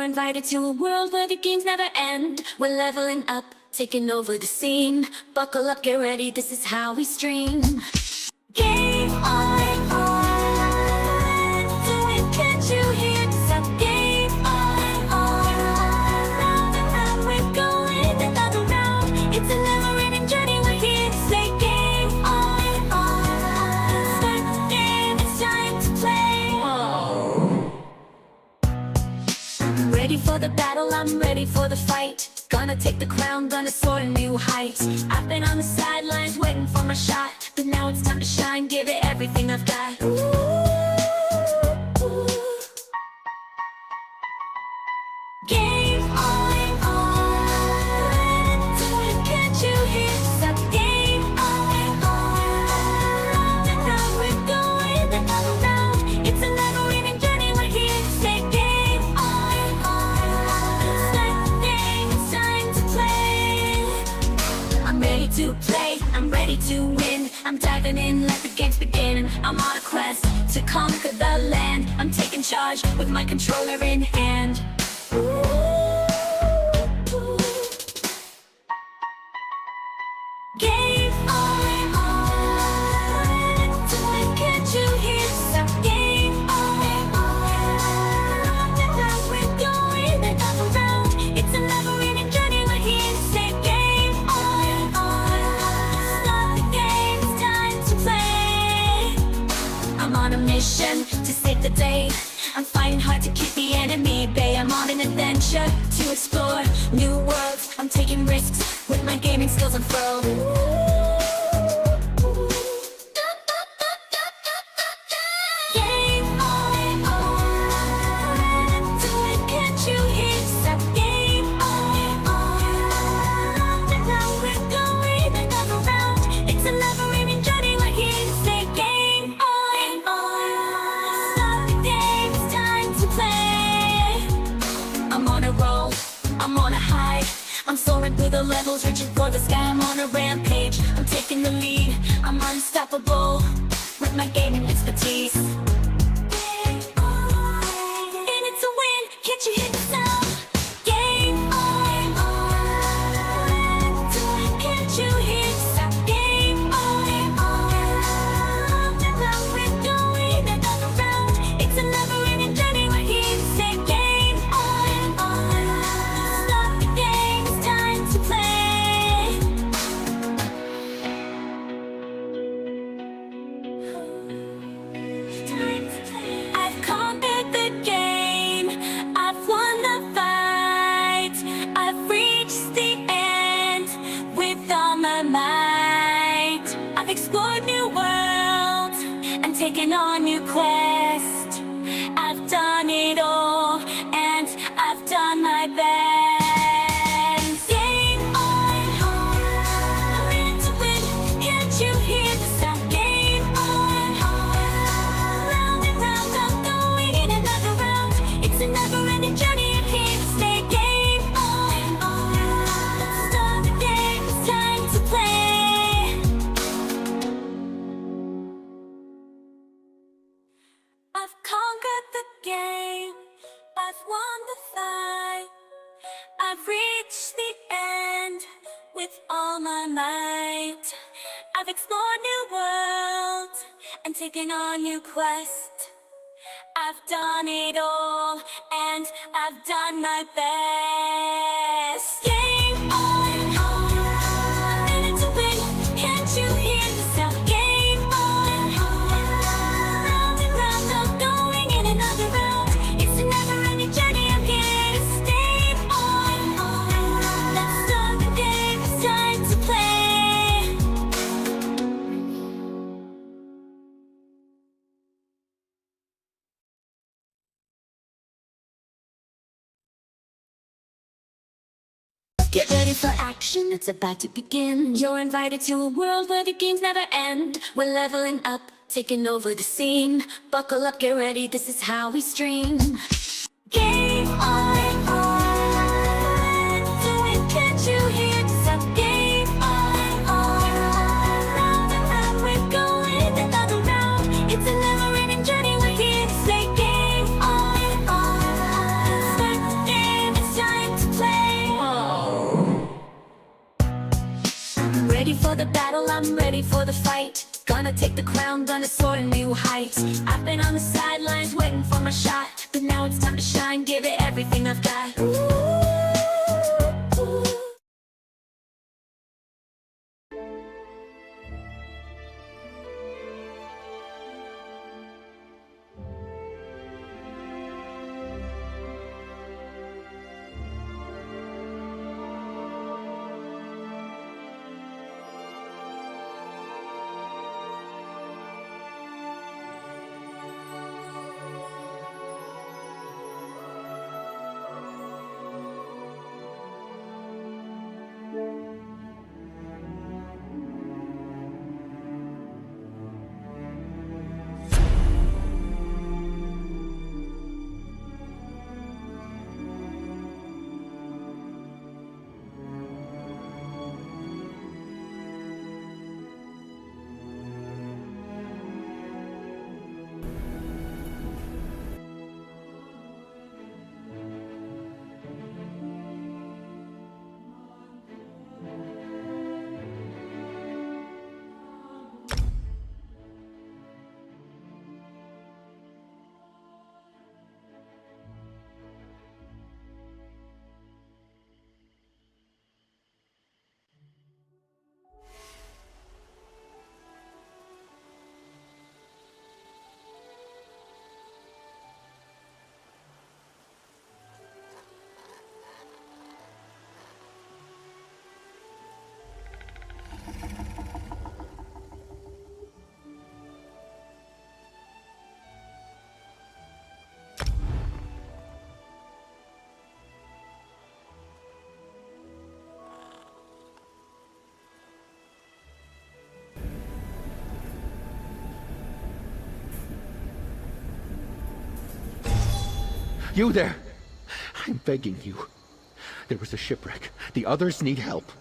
invited to a world where the games never end. We're leveling up, taking over the scene. Buckle up, get ready, this is how we stream. Game on, do it, can't you hear the sound? Game on, round and round we're going another round. It's a never-ending journey, we're here to play. Game on, start the game, it's time to play. I'm ready for the battle, I'm ready for the fight. Gonna take the crown, gonna soar to new heights. I've been on the sidelines waiting for my shot, but now it's time to shine, give it everything I've got. Game on, do it, can't you hear the sound? Game on, round and round we're going another round. It's a never-ending journey, we're here to stay. Game on, start the game, it's time to play. I'm ready to play, I'm ready to win. I'm diving in, let the games begin. I'm on a quest to conquer the land. I'm taking charge with my controller in hand. Game on, do it, can't you hear the sound? Game on, round and round we're going another round. It's a never-ending journey, we're here to stay. Game on, start the game, it's time to play. I'm on a mission to save the day. I'm fighting hard to keep the enemy at bay. I'm on an adventure to explore new worlds. I'm taking risks with my gaming skills unfurled. Game on, do it, can't you hear the sound? Game on, round and round we're going another round. It's a never-ending journey, we're here to stay. Game on, start the game, it's time to play. I'm on a roll, I'm on a high. I'm soaring through the levels, reaching for the sky. I'm on a rampage, I'm taking the lead. I'm unstoppable with my gaming expertise. Game on, and it's a win, can't you hear the sound? Game on, do it, can't you hear the sound? Game on, round and round we're going another round. It's a never-ending journey, we're here to stay. Game on, start the game, it's time to play. I've conquered the game, I've won the fight, I've reached the end with all my might. I've explored new worlds and taken on new quests. I've done it all and I've done my best. Game on, I'm in to win, can't you hear the sound? Game on, round and round I'm going in another round. It's a never-ending journey, I'm here to stay. Game on, start the game, it's time to play. I've conquered the game, I've won the fight, I've reached the end with all my might. I've explored new worlds and taken on new quests. I've done it all and I've done my best. Game on, and it's a win, can't you hear the sound? Game on, round and round I'm going in another round. It's a never-ending journey, I'm here to stay. On, let's start the game, it's time to play. Get ready for action, it's about to begin. You're invited to a world where the games never end. We're leveling up, taking over the scene. Buckle up, get ready, this is how we stream. Game on, do it, can't you hear the sound? Game on, round and round we're going another round. It's a never-ending journey, we're here to stay. Game on, start the game. the battle, I'm ready for the fight. Gonna take the crown, gonna soar to new heights. I've been on the sidelines waiting for my shot, but now it's time to shine, give it everything I've got. Ooh. You there! I'm begging you. There was a shipwreck. The others need help.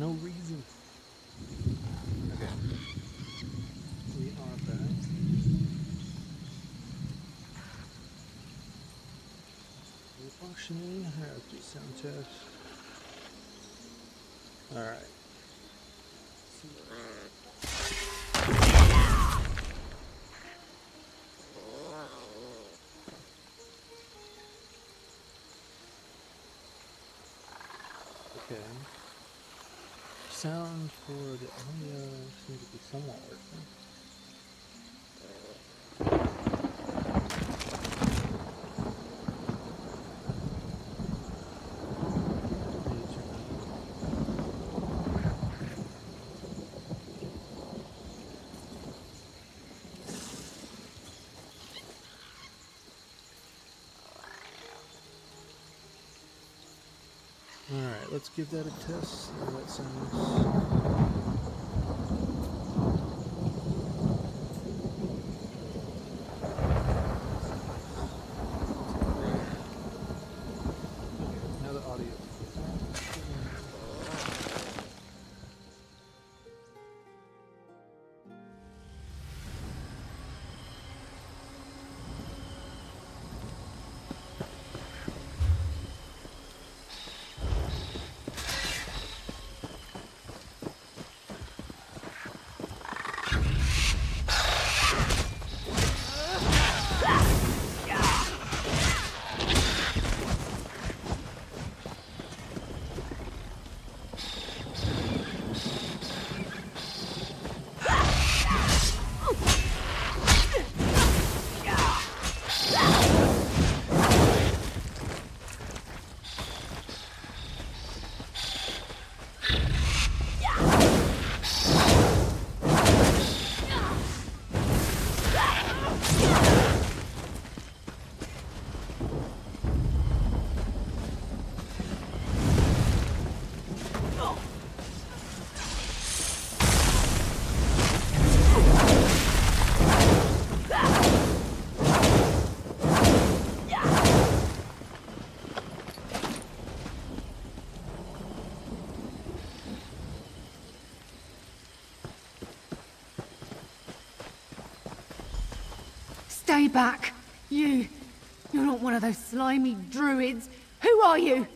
no reason. Okay. We are back. Functioning hierarchy sound test. Alright. Okay. Sound for the audio seems to be somewhat working. Alright, let's give that a test. See how that sounds. Now the audio. Stay back! You're not one of those slimy druids. Who are you?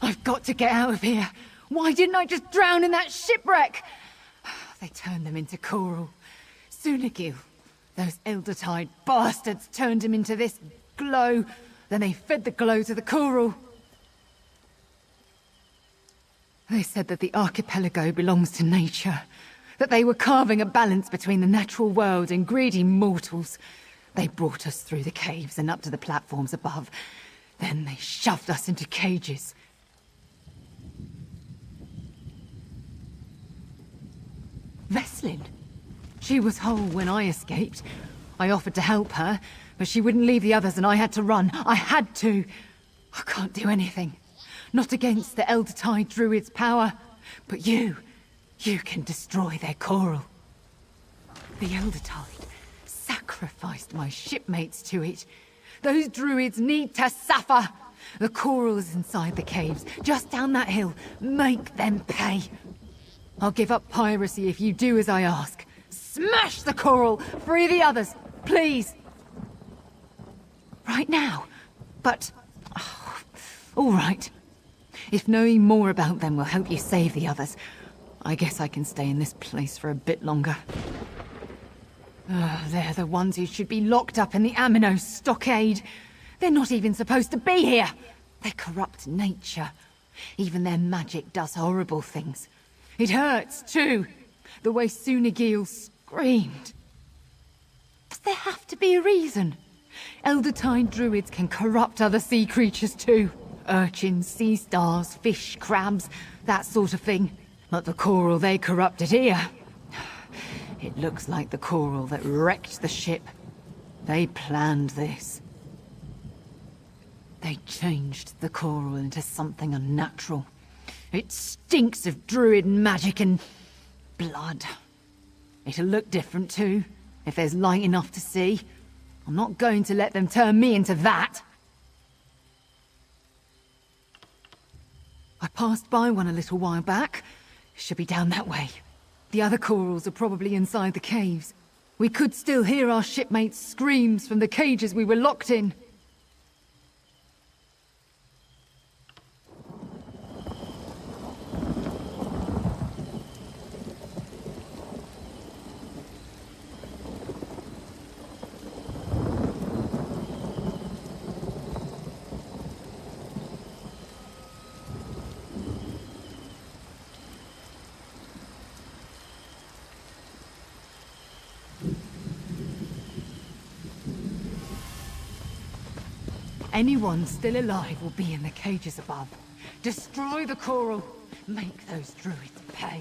I've got to get out of here. Why didn't I just drown in that shipwreck? They turned them into coral. Sunagil. Those Eldertide bastards turned him into this glow. Then they fed the glow to the coral. They said that the archipelago belongs to nature. That they were carving a balance between the natural world and greedy mortals. They brought us through the caves and up to the platforms above. Then they shoved us into cages. Veslin. She was whole when I escaped. I offered to help her, but she wouldn't leave the others and I had to run. I had to. I can't do anything. Not against the Eldertide Druid's power. But you can destroy their coral. The Eldertide sacrificed my shipmates to it. Those druids need to suffer. The coral is inside the caves, just down that hill. Make them pay. I'll give up piracy if you do as I ask. Smash the coral! Free the others, please! Right now? But... oh, all right. If knowing more about them will help you save the others, I guess I can stay in this place for a bit longer. They're the ones who should be locked up in the Amino stockade. They're not even supposed to be here. They corrupt nature. Even their magic does horrible things. It hurts, too. The way Sunagil screamed. Does there have to be a reason? Eldertide druids can corrupt other sea creatures, too. Urchins, sea stars, fish, crabs, that sort of thing. But the coral they corrupted here... it looks like the coral that wrecked the ship. They planned this. They changed the coral into something unnatural. It stinks of druid magic and... blood. It'll look different too, if there's light enough to see. I'm not going to let them turn me into that. Passed by one a little while back. Should be down that way. The other corals are probably inside the caves. We could still hear our shipmates' screams from the cages we were locked in. Anyone still alive will be in the cages above. Destroy the coral. Make those druids pay.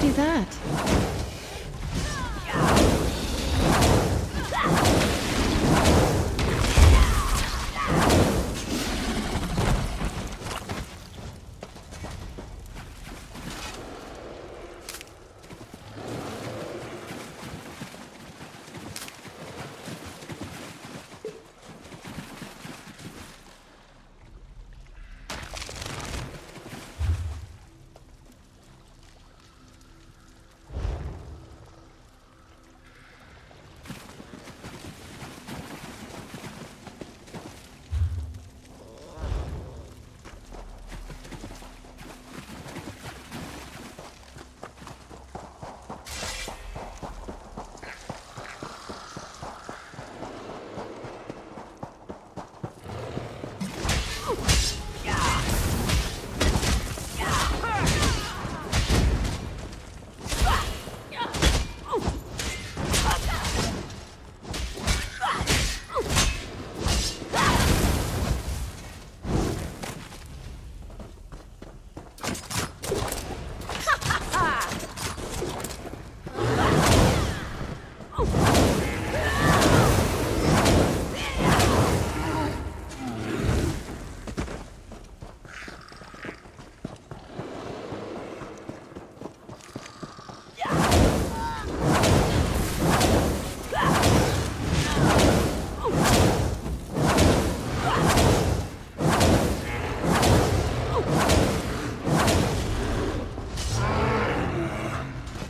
do that?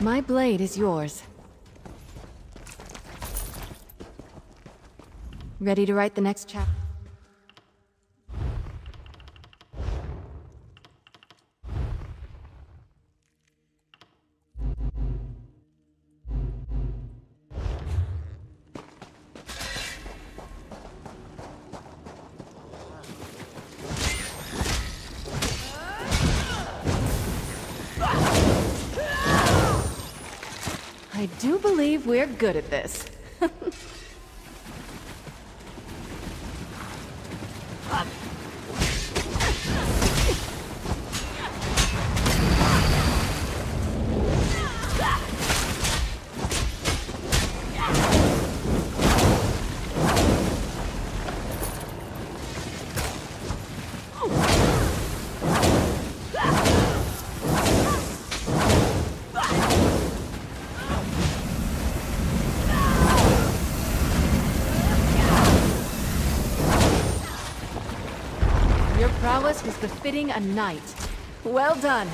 My blade is yours. Ready to write the next chapter? I do believe we're good at this. Your prowess was befitting a knight. Well done.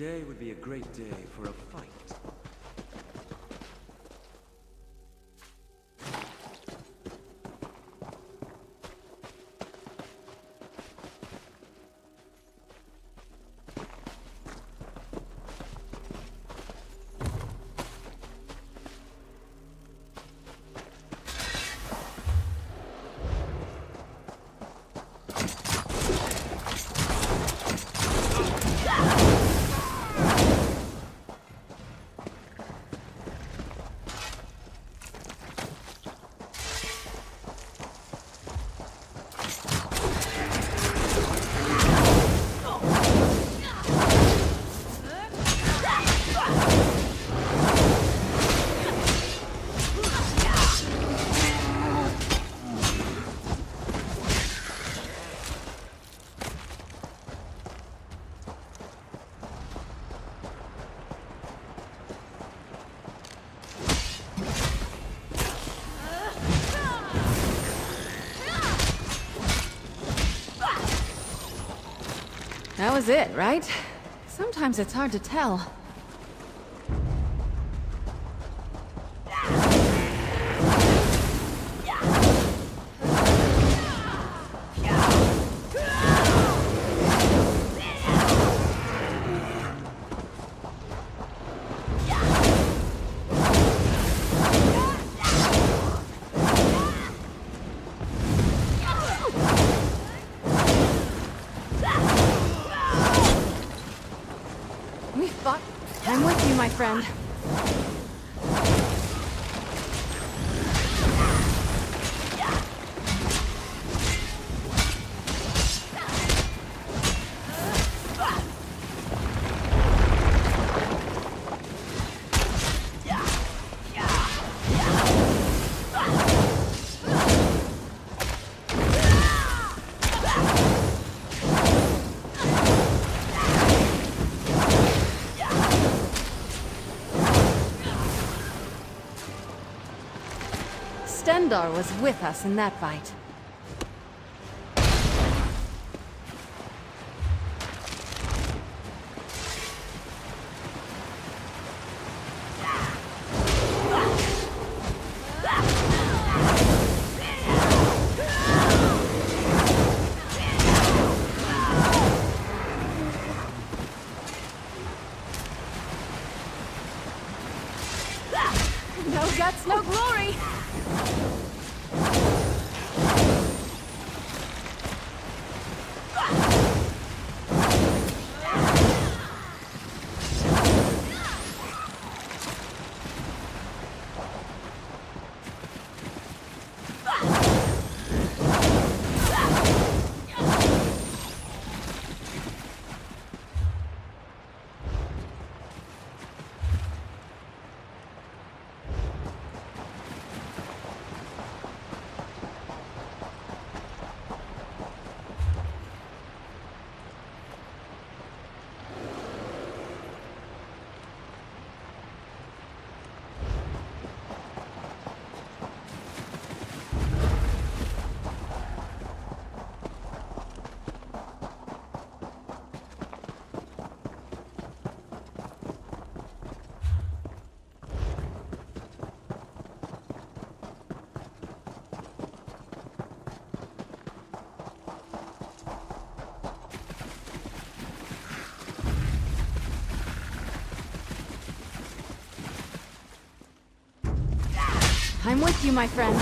Today would be a great day for a fight. That was it, right? Sometimes it's hard to tell. We fought. I'm with you, my friend. Stendar was with us in that fight. No guts, no glory! I'm with you, my friend.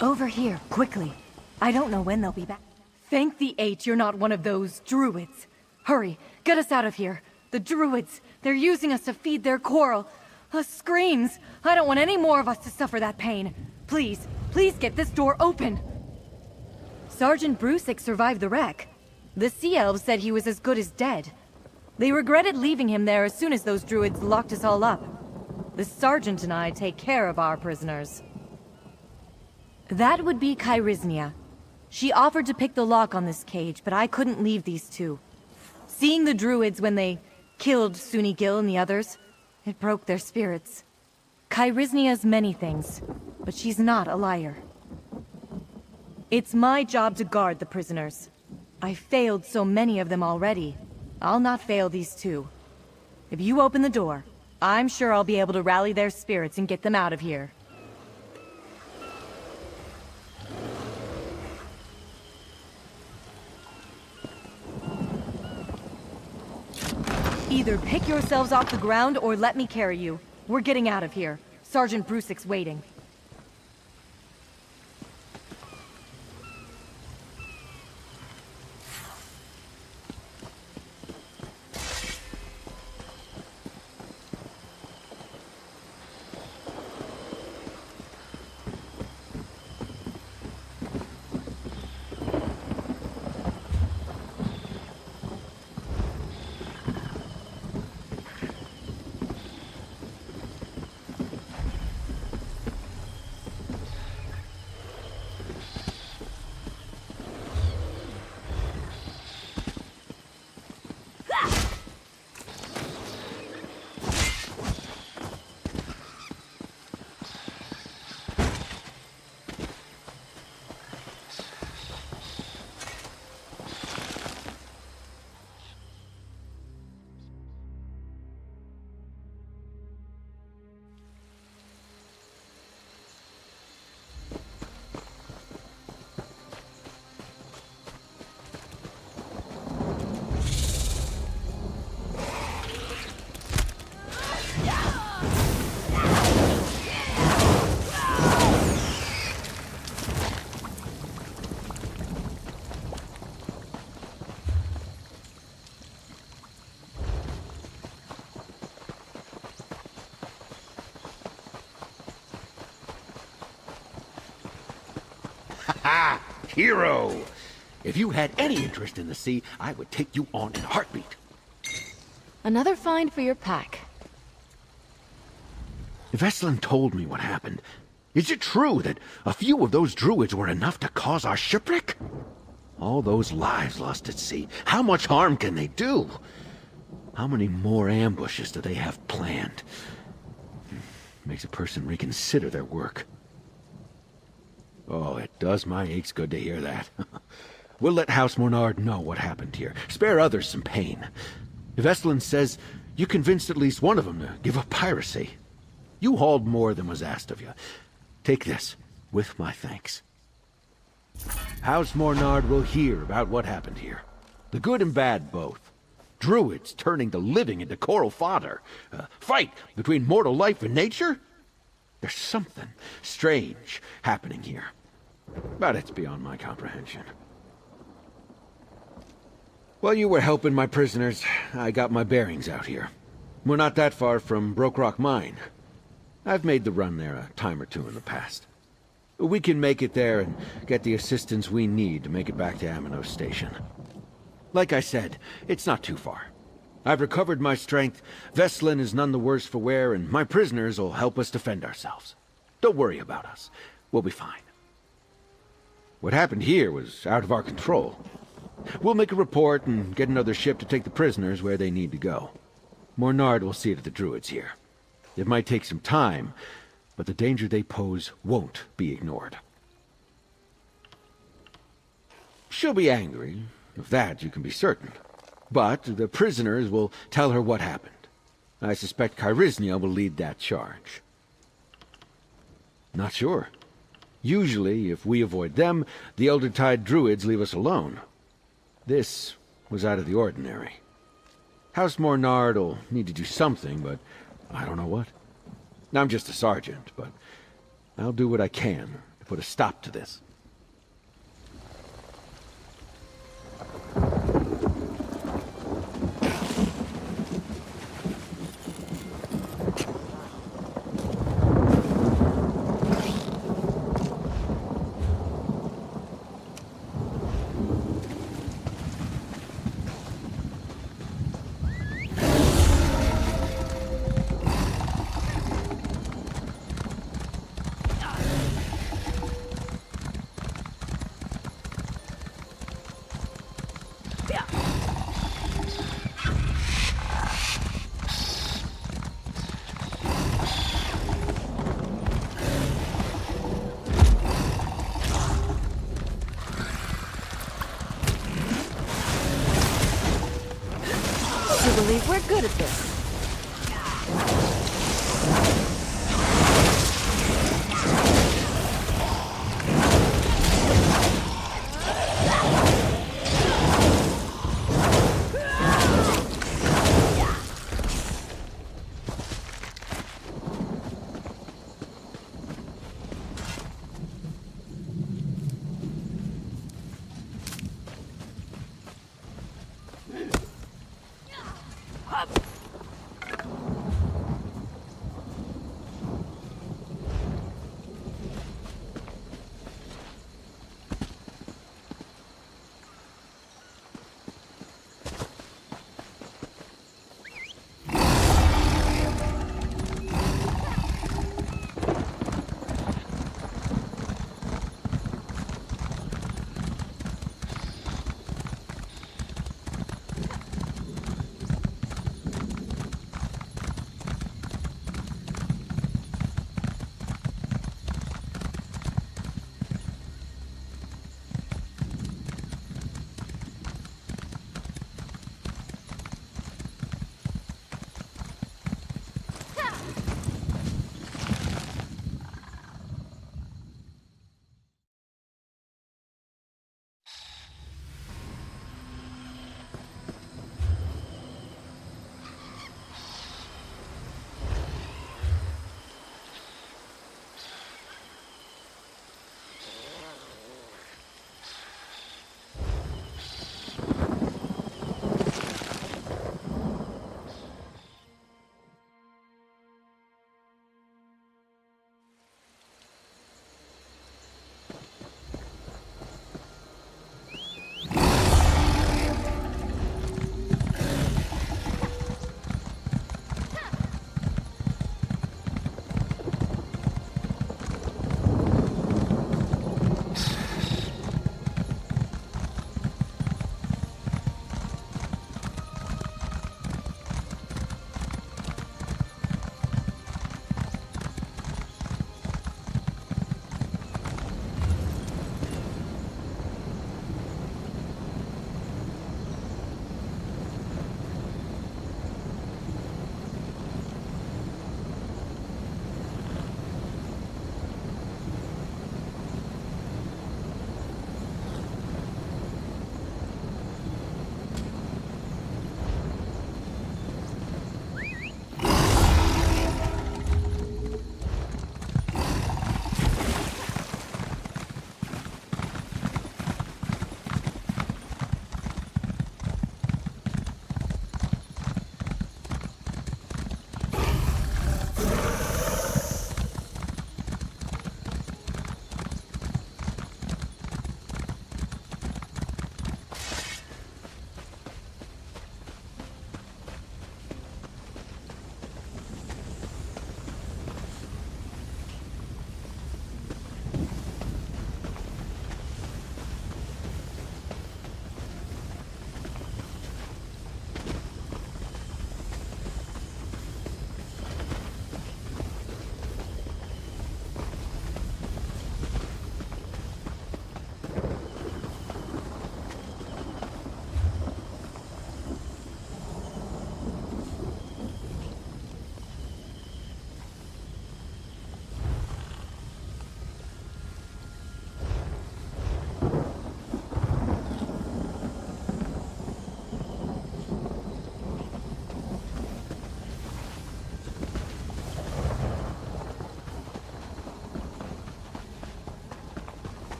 Over here, quickly. I don't know when they'll be back. Thank the Eight you're not one of those druids. Hurry, get us out of here. The druids, they're using us to feed their quarrel. Screams! I don't want any more of us to suffer that pain. Please, please get this door open. Sergeant Brusick survived the wreck. The Sea Elves said he was as good as dead. They regretted leaving him there as soon as those druids locked us all up. The Sergeant and I take care of our prisoners. That would be Kyrisia. She offered to pick the lock on this cage, but I couldn't leave these two. Seeing the druids when they killed Suni Gil and the others, it broke their spirits. Kyrisia's many things, but she's not a liar. It's my job to guard the prisoners. I failed so many of them already. I'll not fail these two. If you open the door, I'm sure I'll be able to rally their spirits and get them out of here. Either pick yourselves off the ground or let me carry you. We're getting out of here. Sergeant Brusick's waiting. Ha! Hero! If you had any interest in the sea, I would take you on in a heartbeat. Another find for your pack. Veslin told me what happened. Is it true that a few of those druids were enough to cause our shipwreck? All those lives lost at sea. How much harm can they do? How many more ambushes do they have planned? Makes a person reconsider their work. Oh, it does my aches good to hear that. We'll let House Mornard know what happened here. Spare others some pain. Veslin says you convinced at least one of them to give up piracy. You hauled more than was asked of you. Take this, with my thanks. House Mornard will hear about what happened here. The good and bad both. Druids turning the living into coral fodder. A fight between mortal life and nature? There's something strange happening here. But it's beyond my comprehension. While you were helping my prisoners, I got my bearings out here. We're not that far from Broke Rock Mine. I've made the run there a time or two in the past. We can make it there and get the assistance we need to make it back to Amino Station. Like I said, it's not too far. I've recovered my strength, Veslin is none the worse for wear, and my prisoners will help us defend ourselves. Don't worry about us. We'll be fine. What happened here was out of our control. We'll make a report and get another ship to take the prisoners where they need to go. Mornard will see to the druids here. It might take some time, but the danger they pose won't be ignored. She'll be angry, of that you can be certain. But the prisoners will tell her what happened. I suspect Kyrisia will lead that charge. Not sure. Usually, if we avoid them, the Elder Tide Druids leave us alone. This was out of the ordinary. House Mornard will need to do something, but I don't know what. I'm just a sergeant, but I'll do what I can at put a stop to this. I believe we're good at this.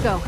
go.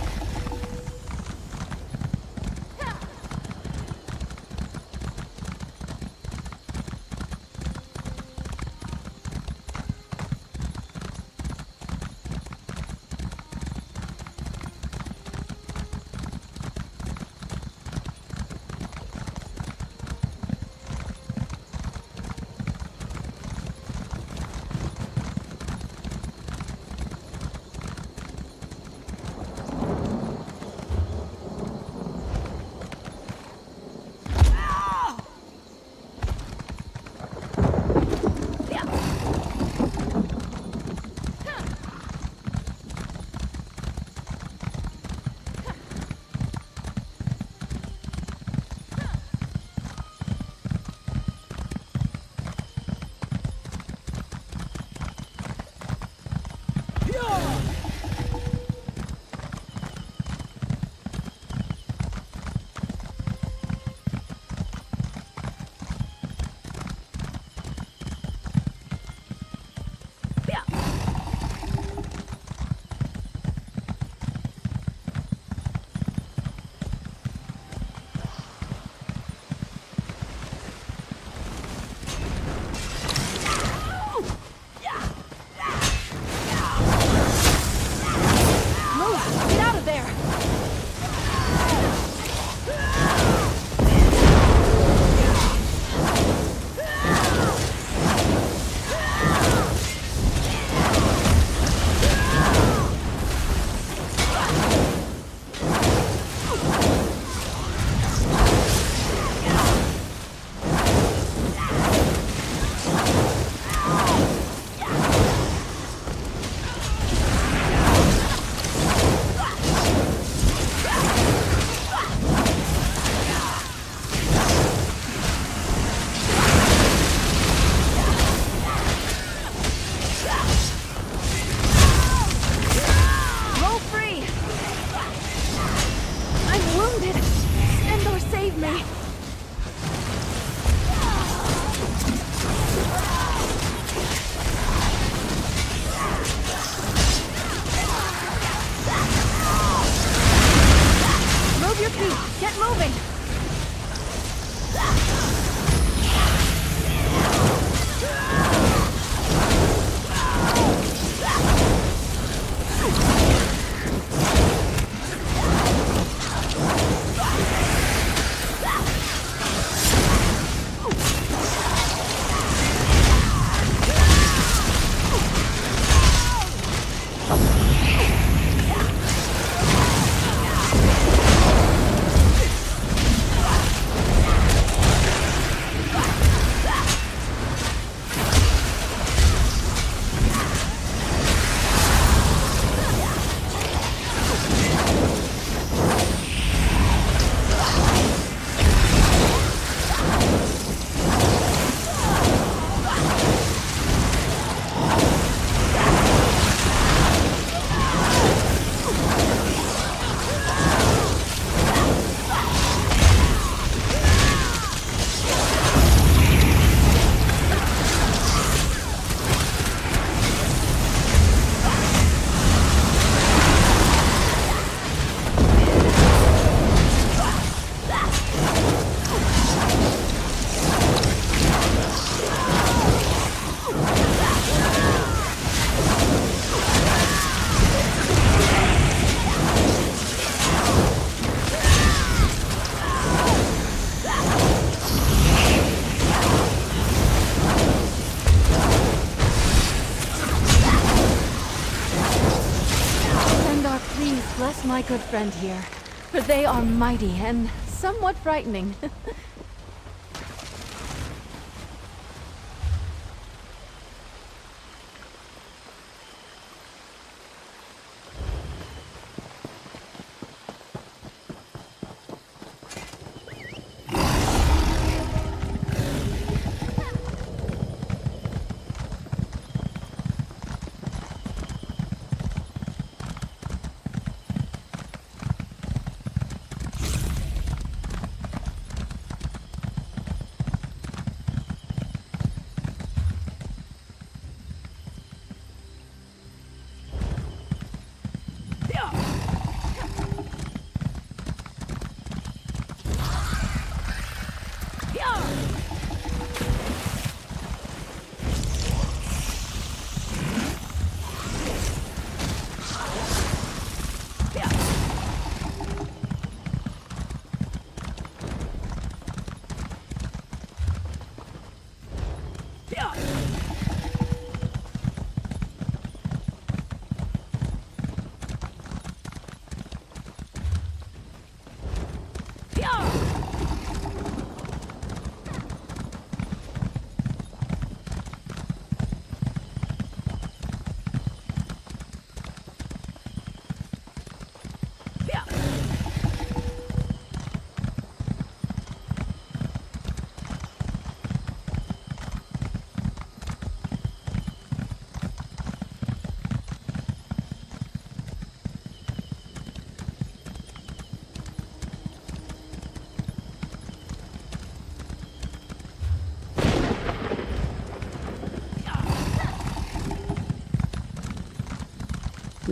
Bless my good friend here, for they are mighty and somewhat frightening.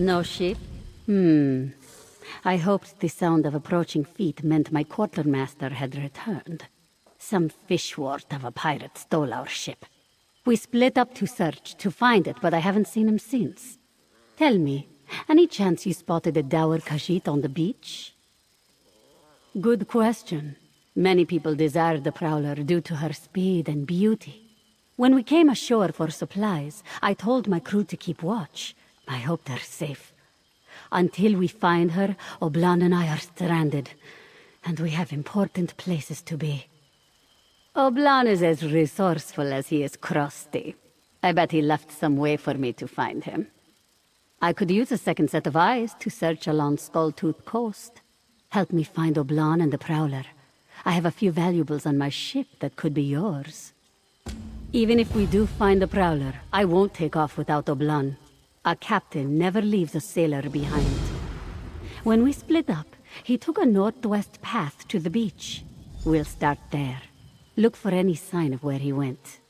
No ship? I hoped the sound of approaching feet meant my quartermaster had returned. Some fishwort of a pirate stole our ship. We split up to search to find it, but I haven't seen him since. Tell me, any chance you spotted a dour Khajiit on the beach? Good question. Many people desire the Prowler due to her speed and beauty. When we came ashore for supplies, I told my crew to keep watch. I hope they're safe. Until we find her, Oblan and I are stranded, and we have important places to be. Oblan is as resourceful as he is crusty. I bet he left some way for me to find him. I could use a second set of eyes to search along Skulltooth Coast. Help me find Oblan and the Prowler. I have a few valuables on my ship that could be yours. Even if we do find the Prowler, I won't take off without Oblan. A captain never leaves a sailor behind. When we split up, he took a northwest path to the beach. We'll start there. Look for any sign of where he went.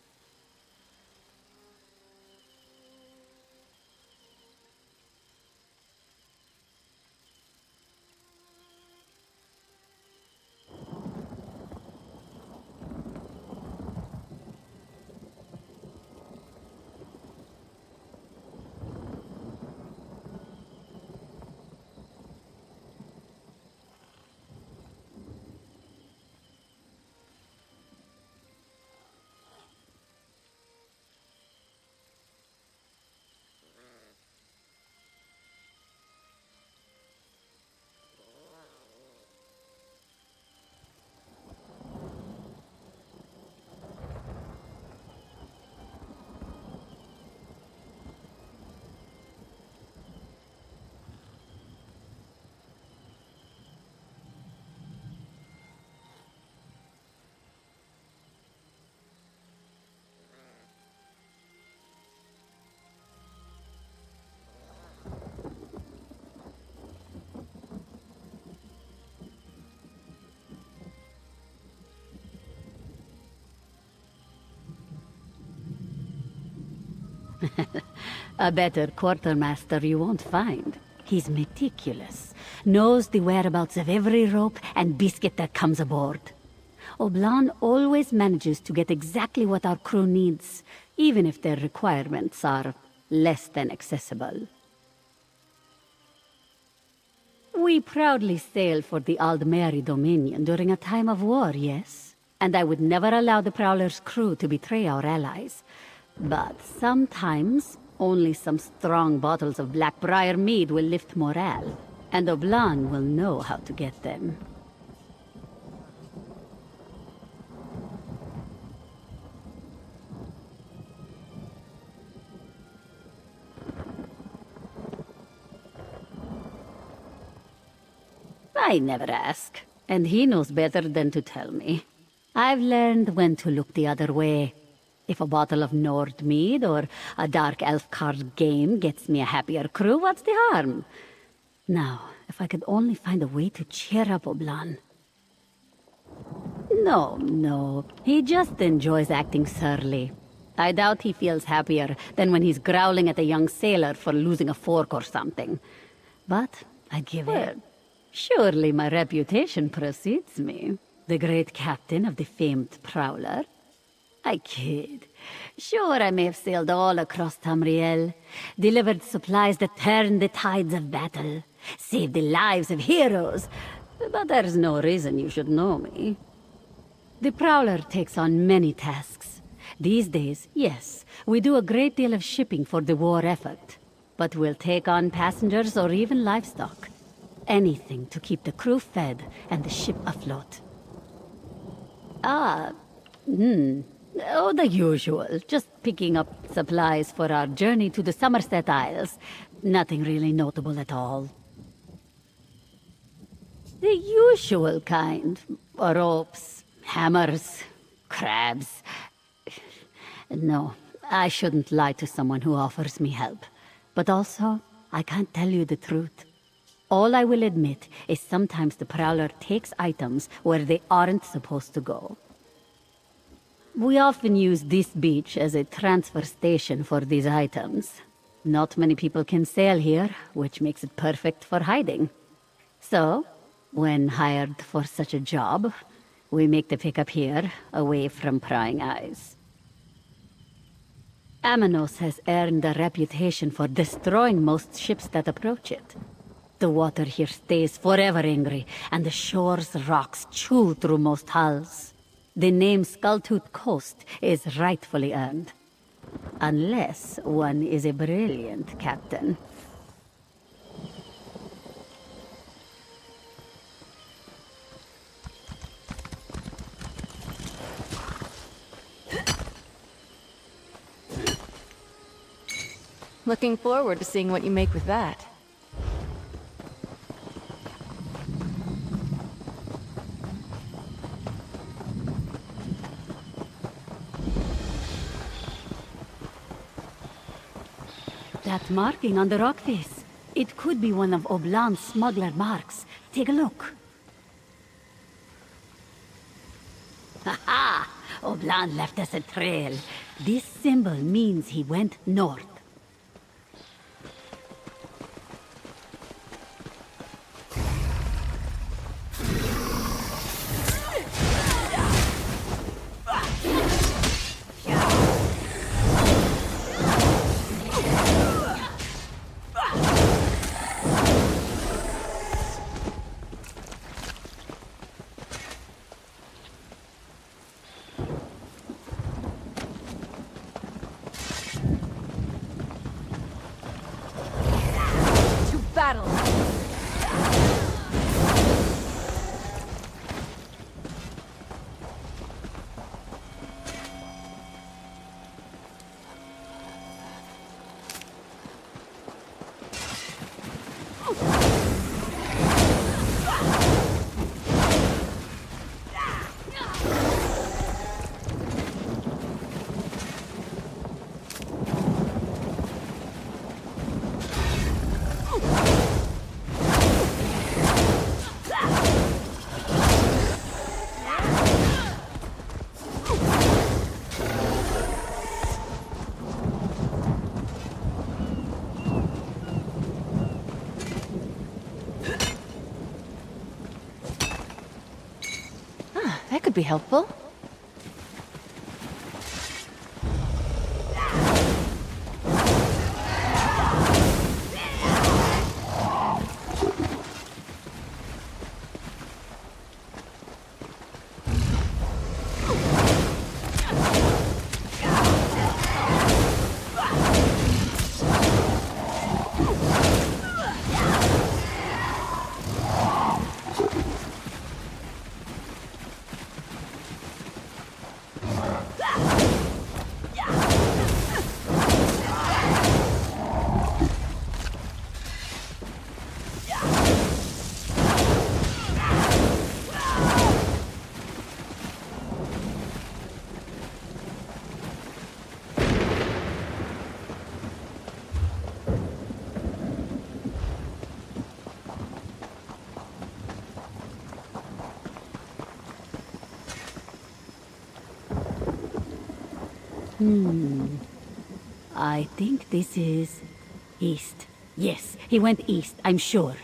A better quartermaster you won't find. He's meticulous, knows the whereabouts of every rope and biscuit that comes aboard. Oblan always manages to get exactly what our crew needs, even if their requirements are less than accessible. We proudly sail for the Aldmeri Dominion during a time of war, yes? And I would never allow the Prowler's crew to betray our allies. But sometimes, only some strong bottles of Blackbriar mead will lift morale, and Oblan will know how to get them. I never ask, and he knows better than to tell me. I've learned when to look the other way. If a bottle of Nord mead or a dark elf card game gets me a happier crew, what's the harm? Now, if I could only find a way to cheer up Oblan. No, he just enjoys acting surly. I doubt he feels happier than when he's growling at a young sailor for losing a fork or something. But I'd give it. Surely my reputation precedes me. The great captain of the famed Prowler. I kid. Sure, I may have sailed all across Tamriel, delivered supplies that turned the tides of battle, saved the lives of heroes, but there's no reason you should know me. The Prowler takes on many tasks. These days, yes, we do a great deal of shipping for the war effort, but we'll take on passengers or even livestock. Anything to keep the crew fed and the ship afloat. Oh, the usual. Just picking up supplies for our journey to the Somerset Isles. Nothing really notable at all. The usual kind. Ropes, hammers, crabs. No, I shouldn't lie to someone who offers me help. But also, I can't tell you the truth. All I will admit is sometimes the Prowler takes items where they aren't supposed to go. We often use this beach as a transfer station for these items. Not many people can sail here, which makes it perfect for hiding. So, when hired for such a job, we make the pickup here, away from prying eyes. Amanos has earned a reputation for destroying most ships that approach it. The water here stays forever angry, and the shore's rocks chew through most hulls. The name Skulltooth Coast is rightfully earned. Unless one is a brilliant captain. Looking forward to seeing what you make with that. That marking on the rock face. It could be one of Oblan's smuggler marks. Take a look. Ha! Oblan left us a trail. This symbol means he went north. To battle! That could be helpful. I think this is east. Yes, he went east, I'm sure.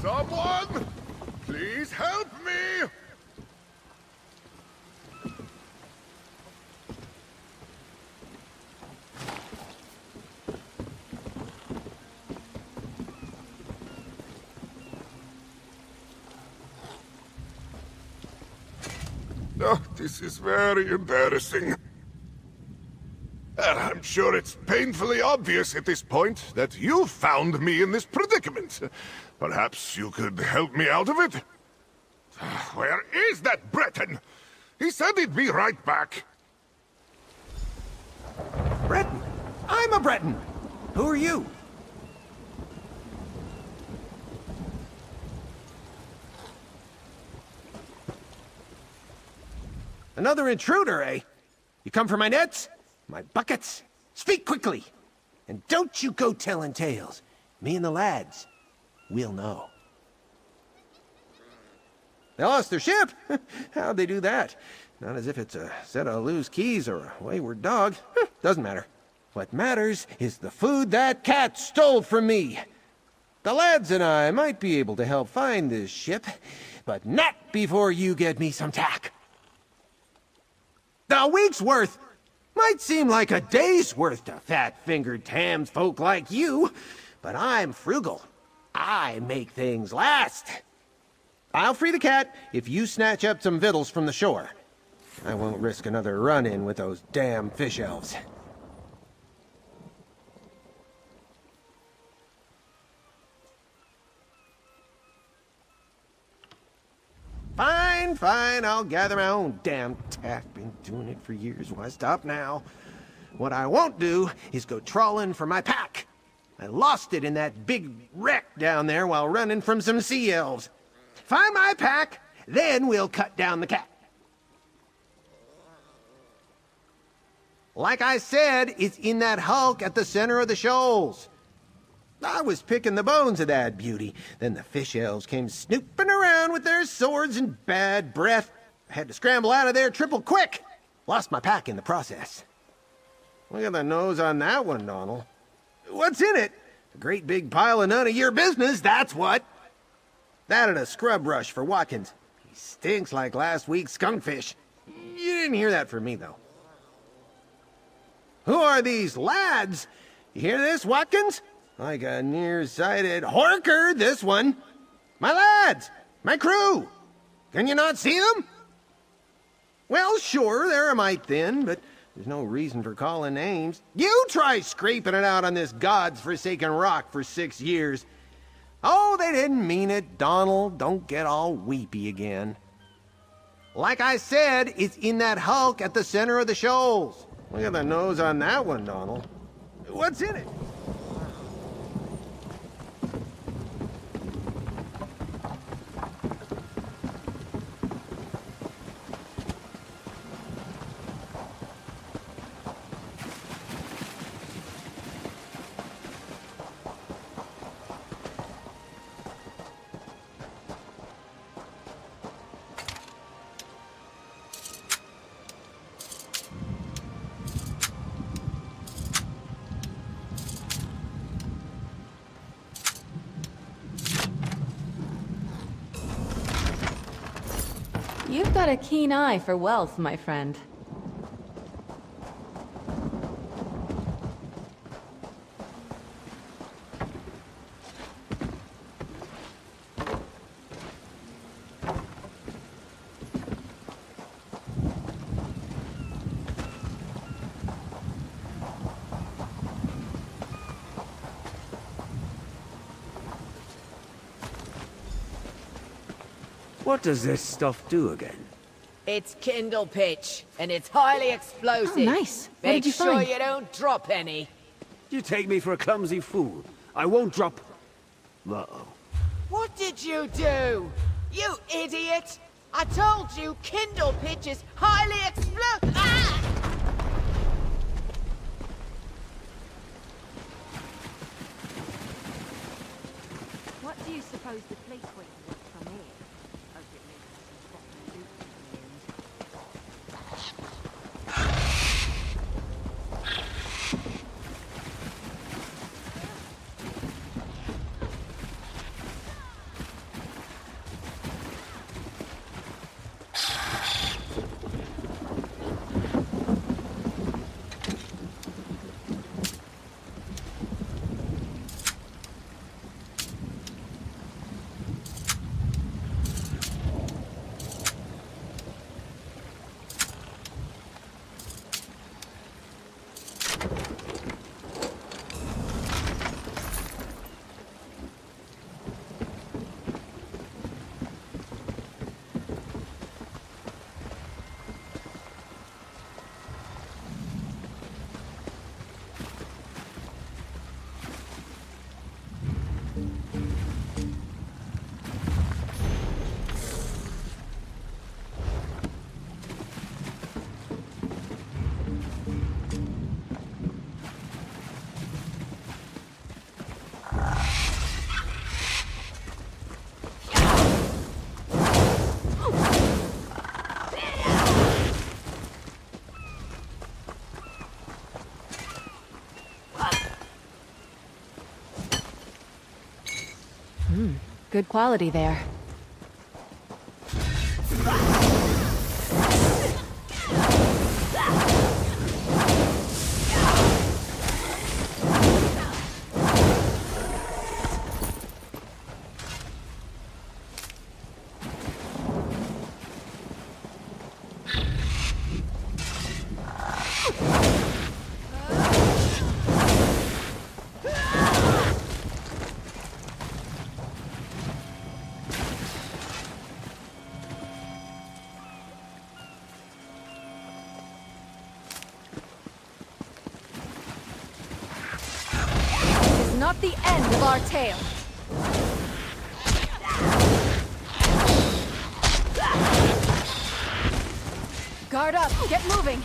Someone? Please help me! Oh, this is very embarrassing. I'm sure it's painfully obvious at this point that you found me in this predicament. Perhaps you could help me out of it? Where is that Breton? He said he'd be right back. Breton? I'm a Breton! Who are you? Another intruder, eh? You come for my nets? My buckets? Speak quickly! And don't you go telling tales. Me and the lads, we'll know. They lost their ship? How'd they do that? Not as if it's a set of loose keys or a wayward dog. Doesn't matter. What matters is the food that cat stole from me. The lads and I might be able to help find this ship, but not before you get me some tack. A week's worth might seem like a day's worth to fat-fingered tams folk like you, but I'm frugal. I make things last. I'll free the cat if you snatch up some victuals from the shore. I won't risk another run-in with those damn fish elves. Fine, fine, I'll gather my own damn tack. Been doing it for years, why stop now? What I won't do is go trawling for my pack. I lost it in that big wreck down there while running from some sea elves. Find my pack, then we'll cut down the cat. Like I said, it's in that hulk at the center of the shoals. I was picking the bones of that beauty. Then the fish elves came snooping around with their swords and bad breath. I had to scramble out of there triple quick. Lost my pack in the process. Look at the nose on that one, Donald. What's in it? A great big pile of none of your business, that's what. That and a scrub brush for Watkins. He stinks like last week's skunkfish. You didn't hear that from me, though. Who are these lads? You hear this, Watkins? Like a nearsighted horker, this one. My lads! My crew! Can you not see them? Well, sure, they're a mite thin, but there's no reason for calling names. You try scraping it out on this god's-forsaken rock for 6 years. Oh, they didn't mean it, Donald. Don't get all weepy again. Like I said, it's in that hulk at the center of the shoals. Look at the nose on that one, Donald. What's in it? You've got a keen eye for wealth, my friend. What does this stuff do again? It's kindle pitch, and it's highly explosive. Oh, nice. What Make did you sure find? you don't drop any. You take me for a clumsy fool. I won't drop... Uh-oh. What did you do? You idiot! I told you kindle pitch is highly explosive. Ah! What do you suppose the fleet queen wants from here? Hope it makes us some proper loot in the end. Good quality there. Not the end of our tale. Guard up, get moving.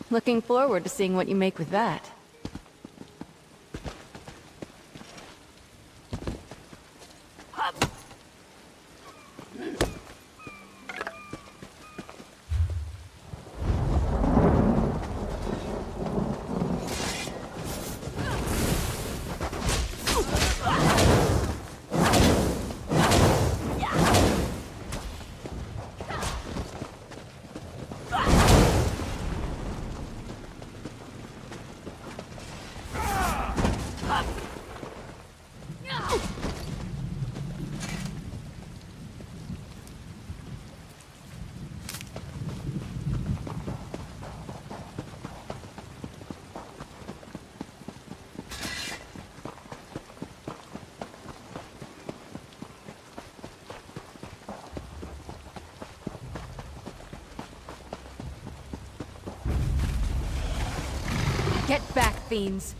Looking forward to seeing what you make with that. Get back, fiends.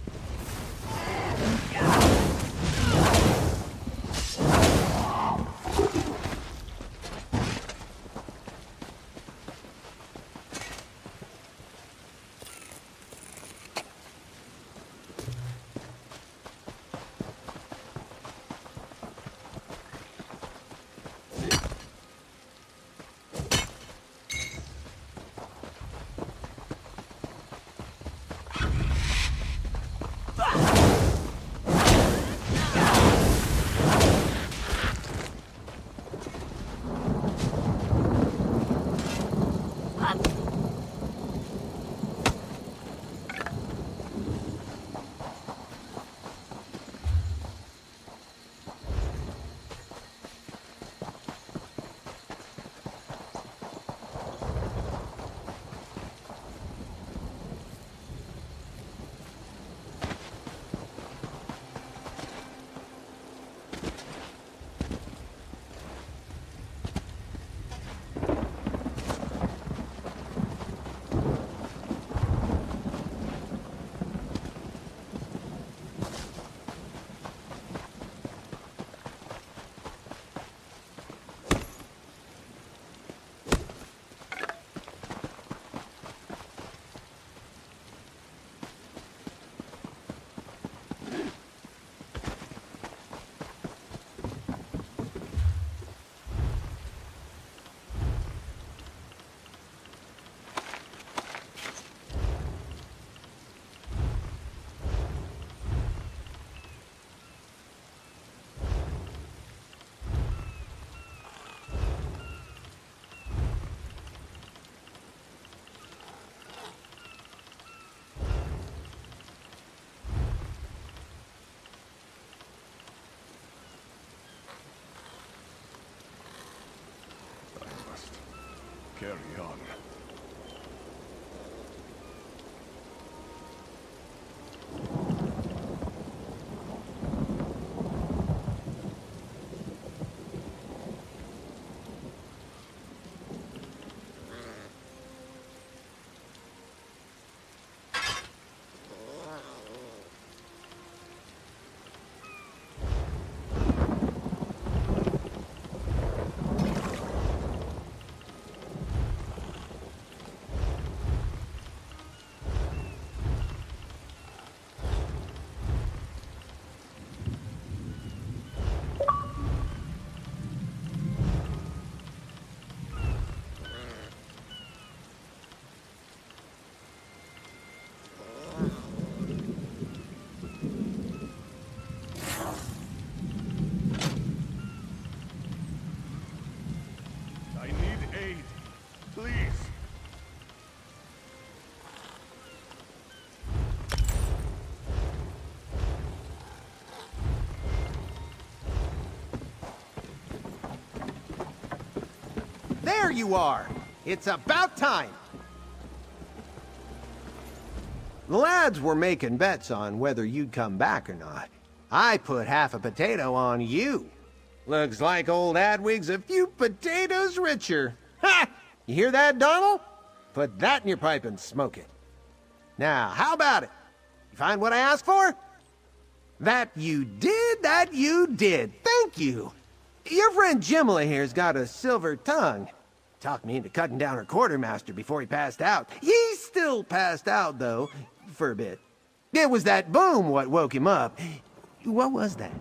carry on. I need aid. Please. There you are! It's about time! The lads were making bets on whether you'd come back or not. I put half a potato on you. Looks like old Adwig's a few potatoes richer. Ha! You hear that, Donald? Put that in your pipe and smoke it. Now, how about it? You find what I asked for? That you did, that you did. Thank you. Your friend Jimla here's got a silver tongue. Talked me into cutting down her quartermaster before he passed out. He's still passed out, though, for a bit. It was that boom what woke him up. What was that?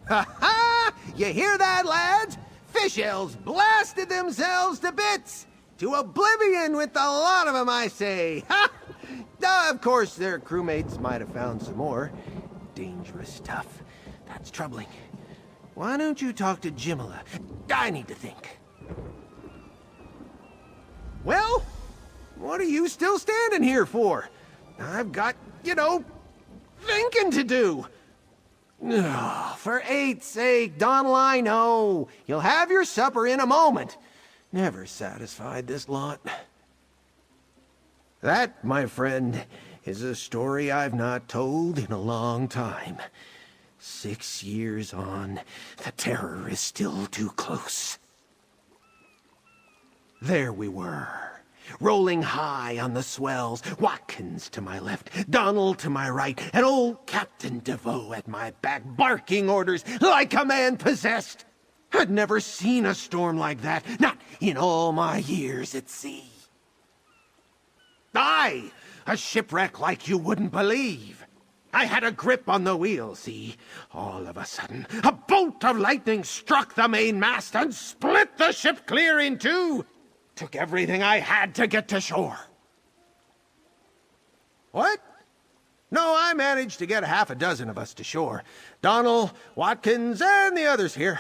Ha ha! You hear that, lads? Fish elves blasted themselves to bits! To oblivion with the lot of them, I say! Ha! Of course, their crewmates might have found some more. Dangerous stuff. That's troubling. Why don't you talk to Jimala? I need to think. Well, what are you still standing here for? I've got, thinking to do. Ugh, for 8's sake, Donald, I know. You'll have your supper in a moment. Never satisfied this lot. That, my friend, is a story I've not told in a long time. 6 years on, the terror is still too close. There we were, rolling high on the swells, Watkins to my left, Donald to my right, and old Captain DeVoe at my back, barking orders like a man possessed. I'd never seen a storm like that, not in all my years at sea. Aye, a shipwreck like you wouldn't believe. I had a grip on the wheel, see? All of a sudden, a bolt of lightning struck the mainmast and split the ship clear in two. Took everything I had to get to shore. What? No, I managed to get half a dozen of us to shore. Donald, Watkins, and the others here.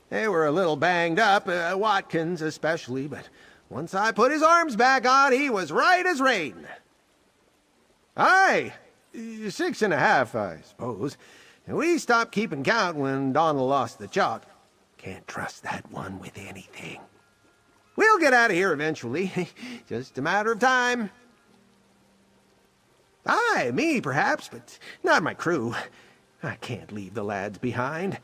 They were a little banged up, Watkins especially, but once I put his arms back on, he was right as rain. Aye, 6.5, I suppose. And we stopped keeping count when Donald lost the chalk. Can't trust that one with anything. We'll get out of here eventually. Just a matter of time. Aye, me perhaps, but not my crew. I can't leave the lads behind.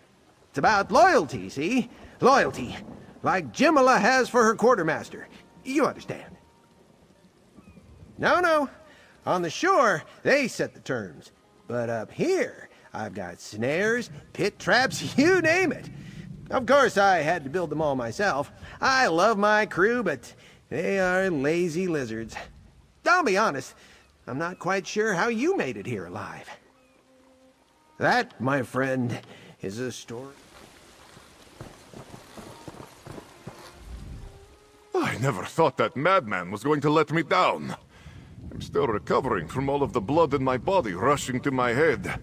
It's about loyalty, see? Loyalty. Like Jimala has for her quartermaster. You understand. No. On the shore, they set the terms. But up here, I've got snares, pit traps, you name it. Of course, I had to build them all myself. I love my crew, but they are lazy lizards. I'll be honest, I'm not quite sure how you made it here alive. That, my friend, is a story. I never thought that madman was going to let me down. I'm still recovering from all of the blood in my body rushing to my head.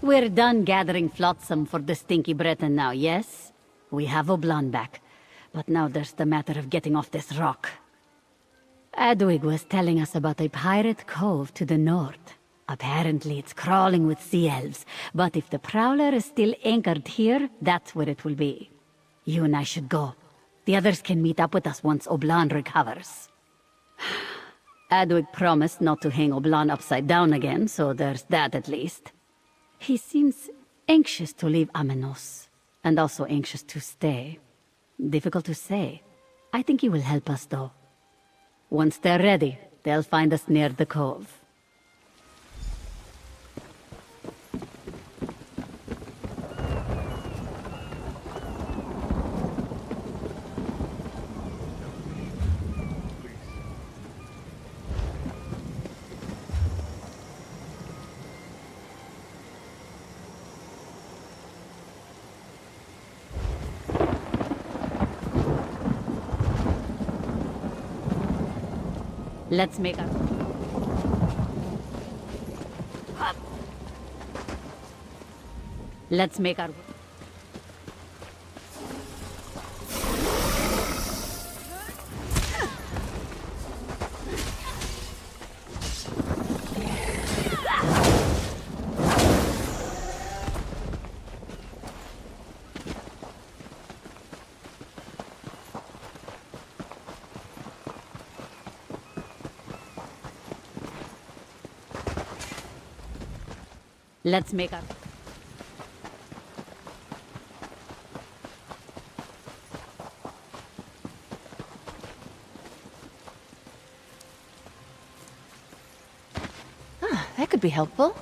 We're done gathering flotsam for the stinky Breton now, yes? We have Oblon back, but now there's the matter of getting off this rock. Adwig was telling us about a pirate cove to the north. Apparently it's crawling with sea elves, but if the prowler is still anchored here, that's where it will be. You and I should go. The others can meet up with us once Oblan recovers. Adwig promised not to hang Oblan upside down again, so there's that at least. He seems anxious to leave Amenos, and also anxious to stay. Difficult to say. I think he will help us, though. Once they're ready, they'll find us near the cove. Let's make our... Let's make our... Let's make our... That could be helpful.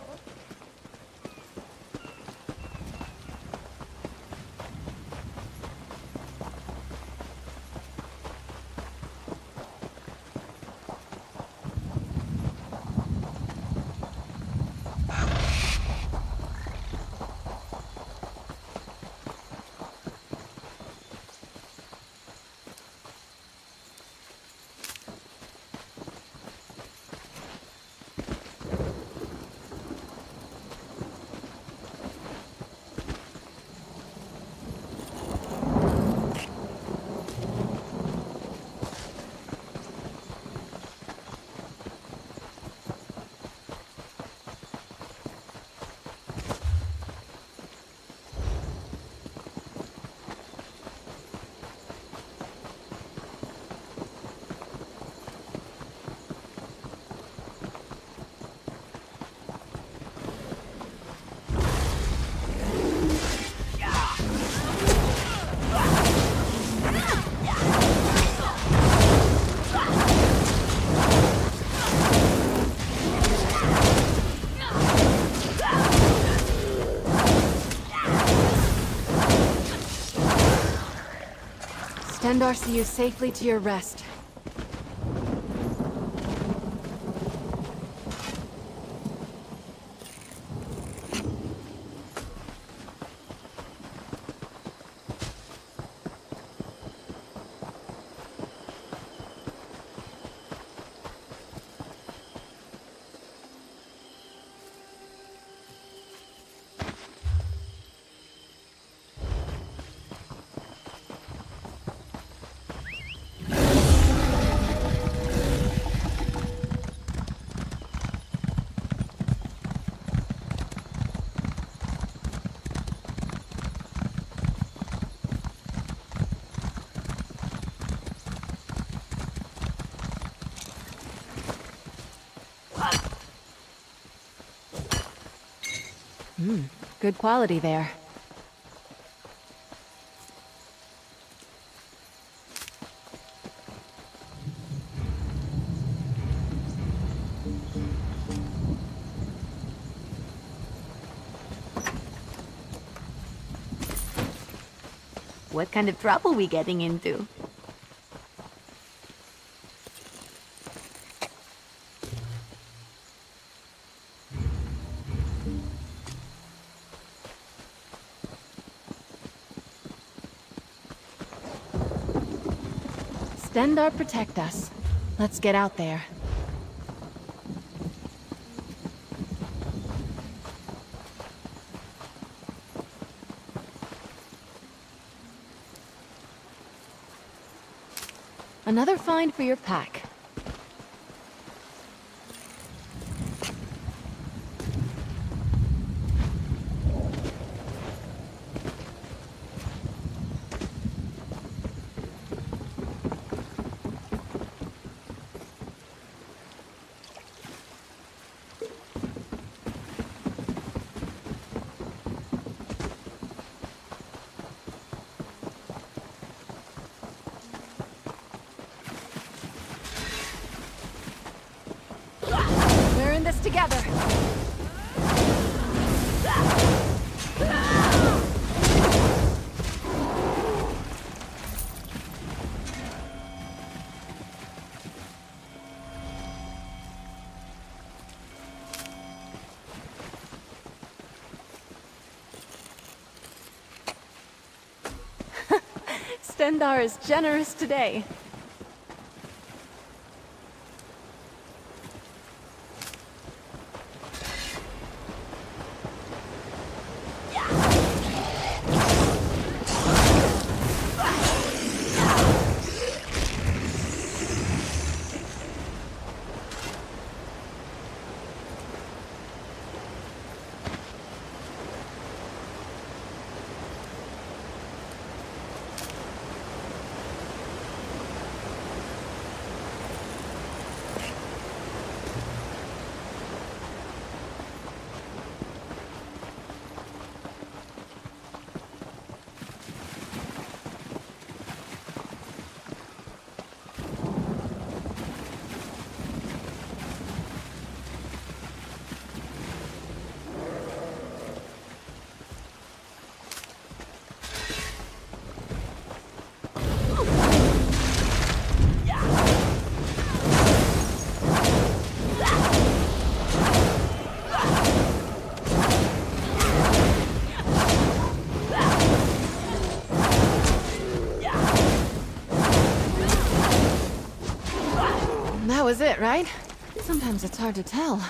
Stendarr see you safely to your rest. Good quality there. What kind of trouble we getting into? Stendarr protect us. Let's get out there. Another find for your pack. together. Stendar is generous today. That was it, right? Sometimes it's hard to tell.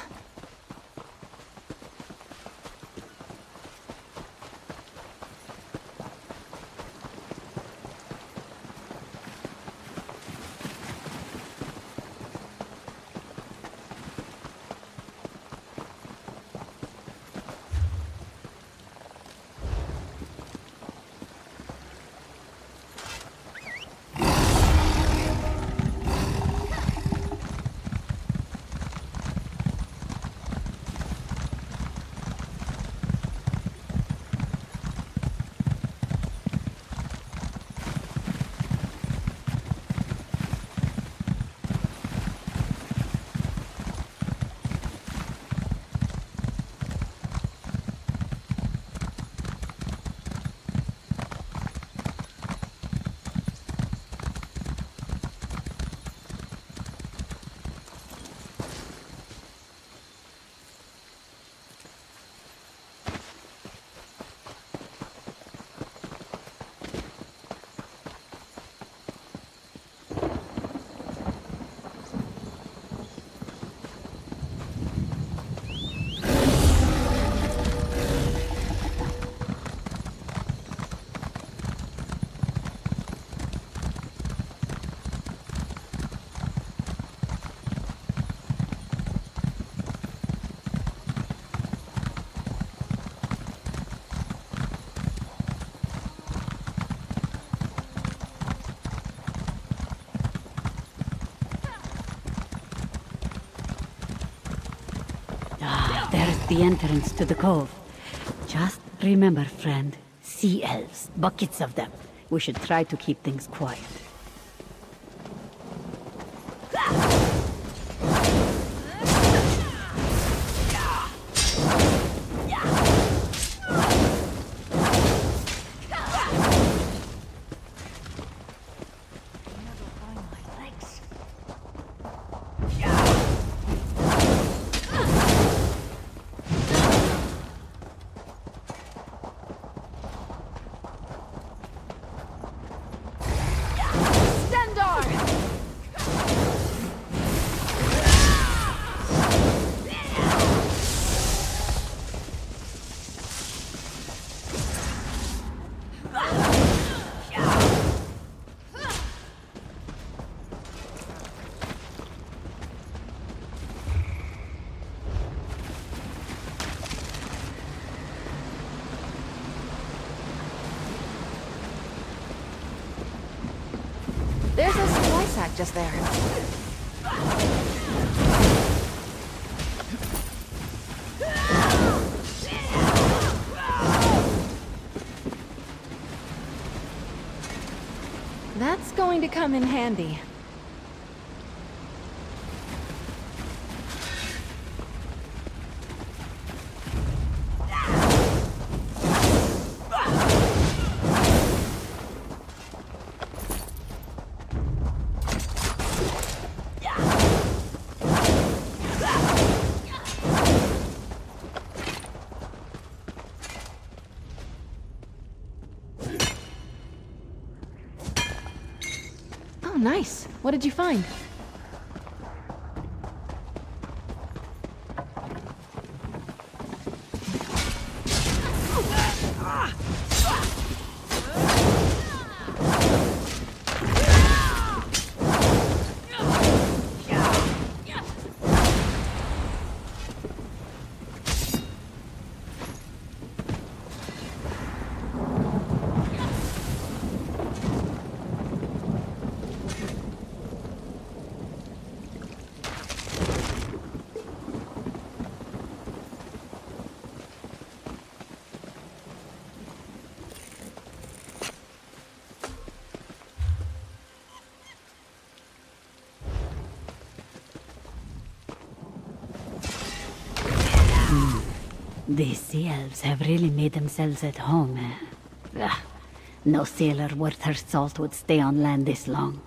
There's the entrance to the cove. Just remember, friend, sea elves, buckets of them. We should try to keep things quiet. There's a supply sack just there. That's going to come in handy. Oh, nice. What did you find? These sea elves have really made themselves at home, eh? Ugh. No sailor worth her salt would stay on land this long.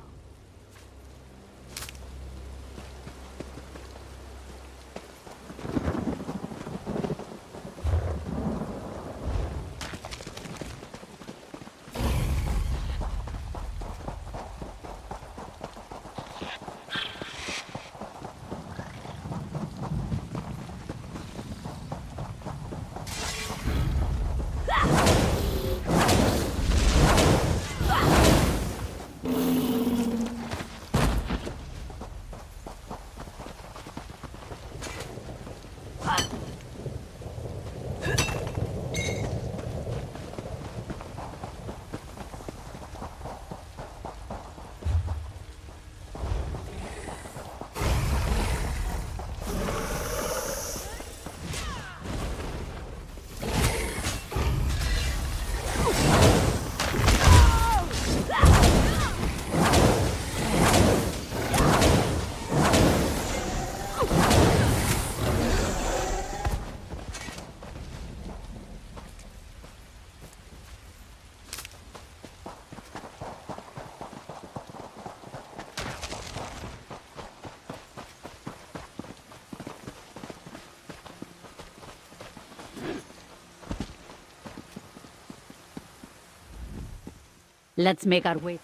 Let's make our way.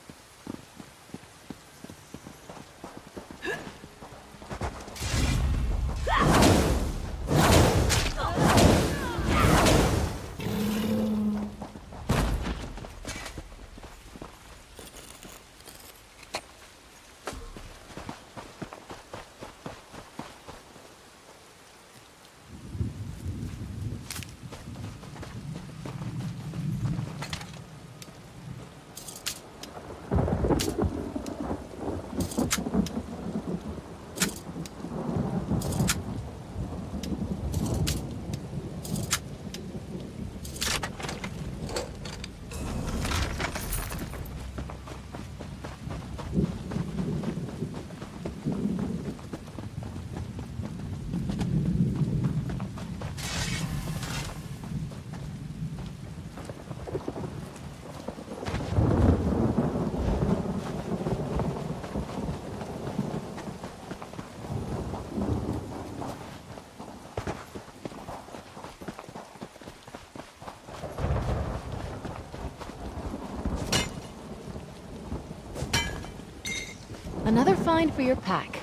Another find for your pack.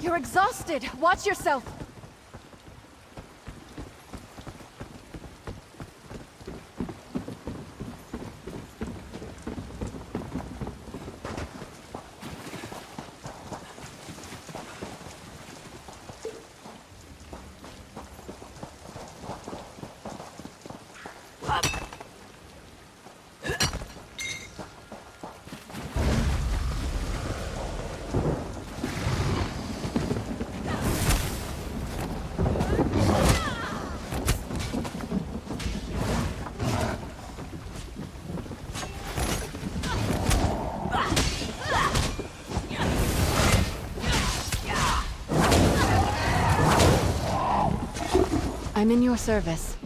You're exhausted. Watch yourself. I'm in your service.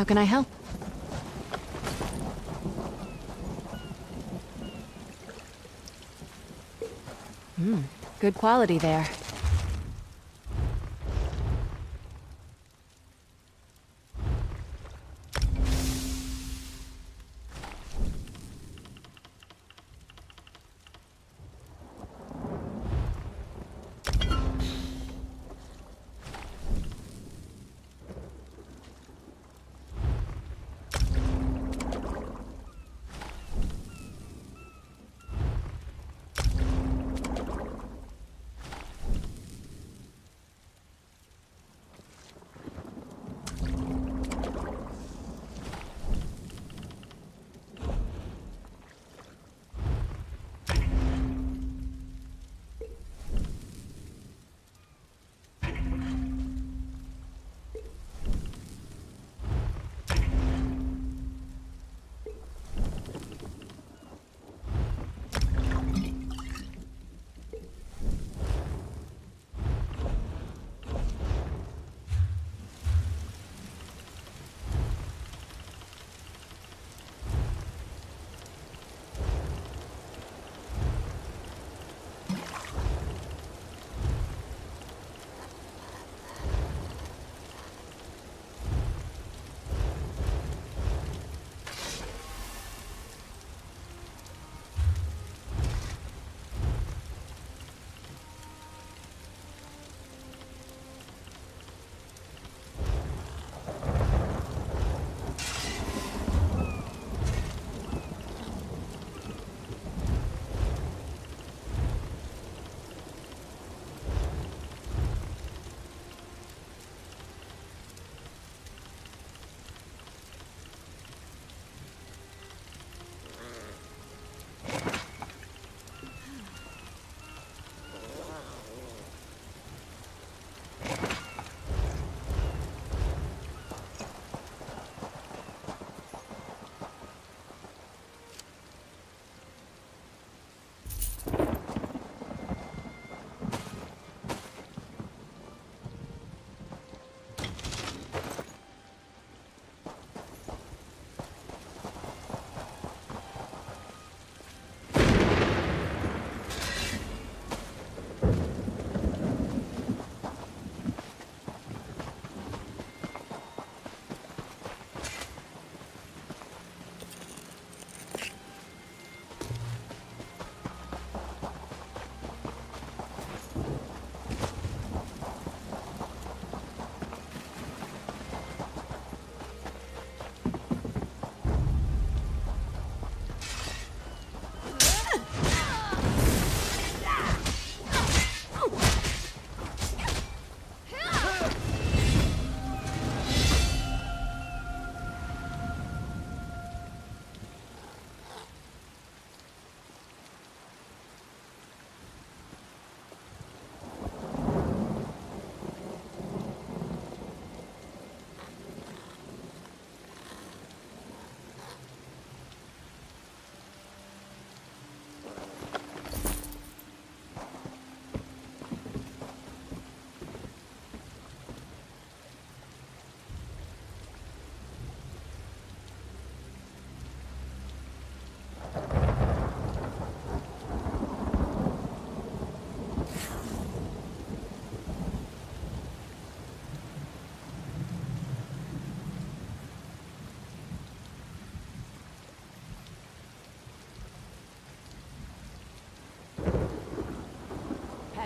How can I help? Good quality there.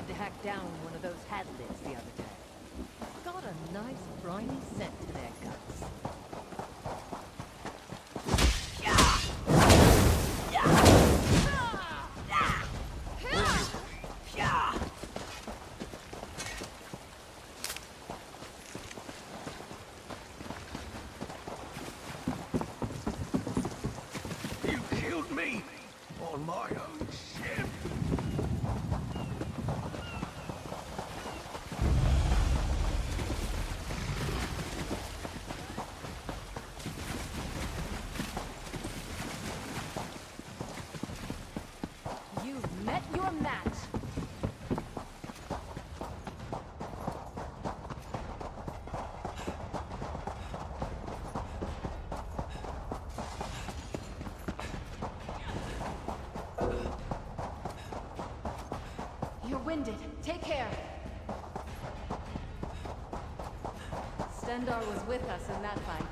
Tried to hack down one of those hat-lids the other day. Got a nice briny scent to their guts. You killed me on my own ship. You've met your match. You're winded. Take care. Stendar was with us in that fight.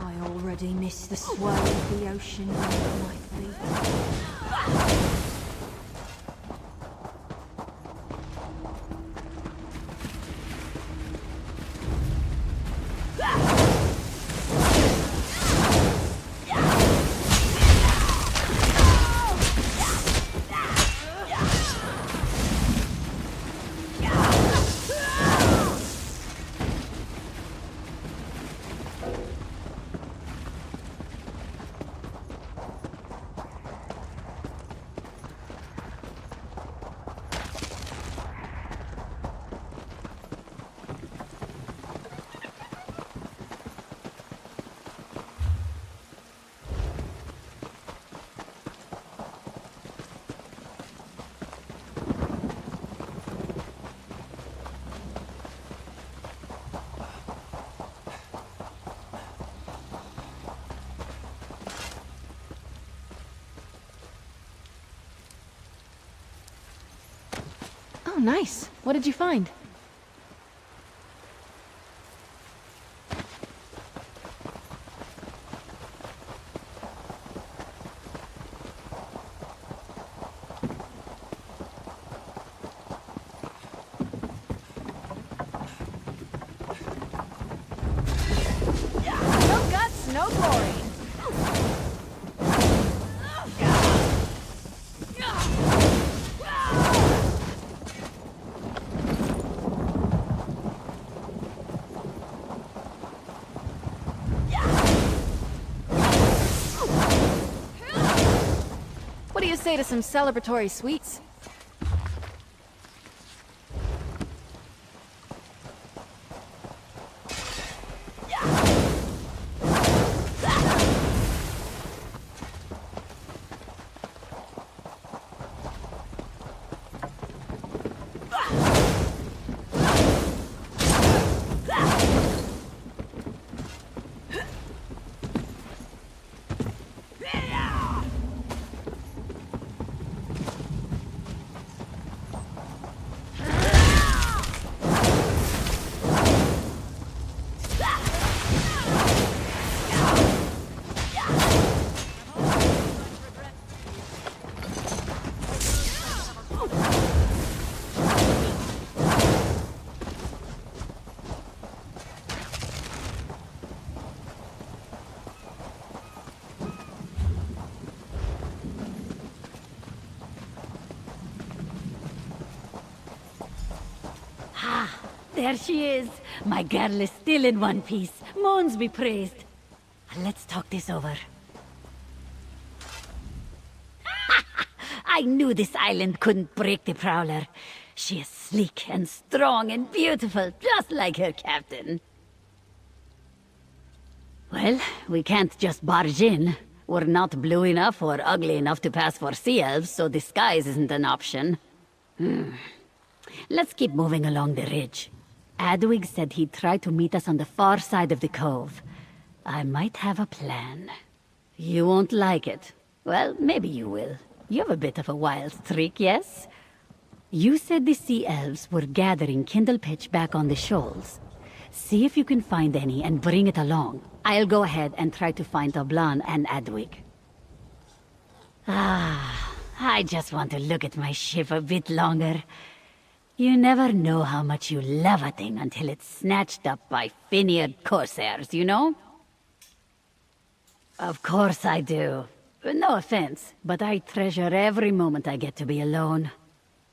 I already miss the swirl of the ocean beneath my feet. Oh, nice. What did you find? No guts, no glory. What do you say to some celebratory sweets? There she is. My girl is still in one piece. Moons be praised. Let's talk this over. I knew this island couldn't break the Prowler. She is sleek and strong and beautiful, just like her captain. Well, we can't just barge in. We're not blue enough or ugly enough to pass for sea elves, so disguise isn't an option. Let's keep moving along the ridge. Adwig said he'd try to meet us on the far side of the cove. I might have a plan. You won't like it. Well, maybe you will. You have a bit of a wild streak, yes? You said the sea elves were gathering kindle pitch back on the shoals. See if you can find any and bring it along. I'll go ahead and try to find Oblan and Adwig. I just want to look at my ship a bit longer. You never know how much you love a thing until it's snatched up by Finiard corsairs, you know? Of course I do. No offense, but I treasure every moment I get to be alone.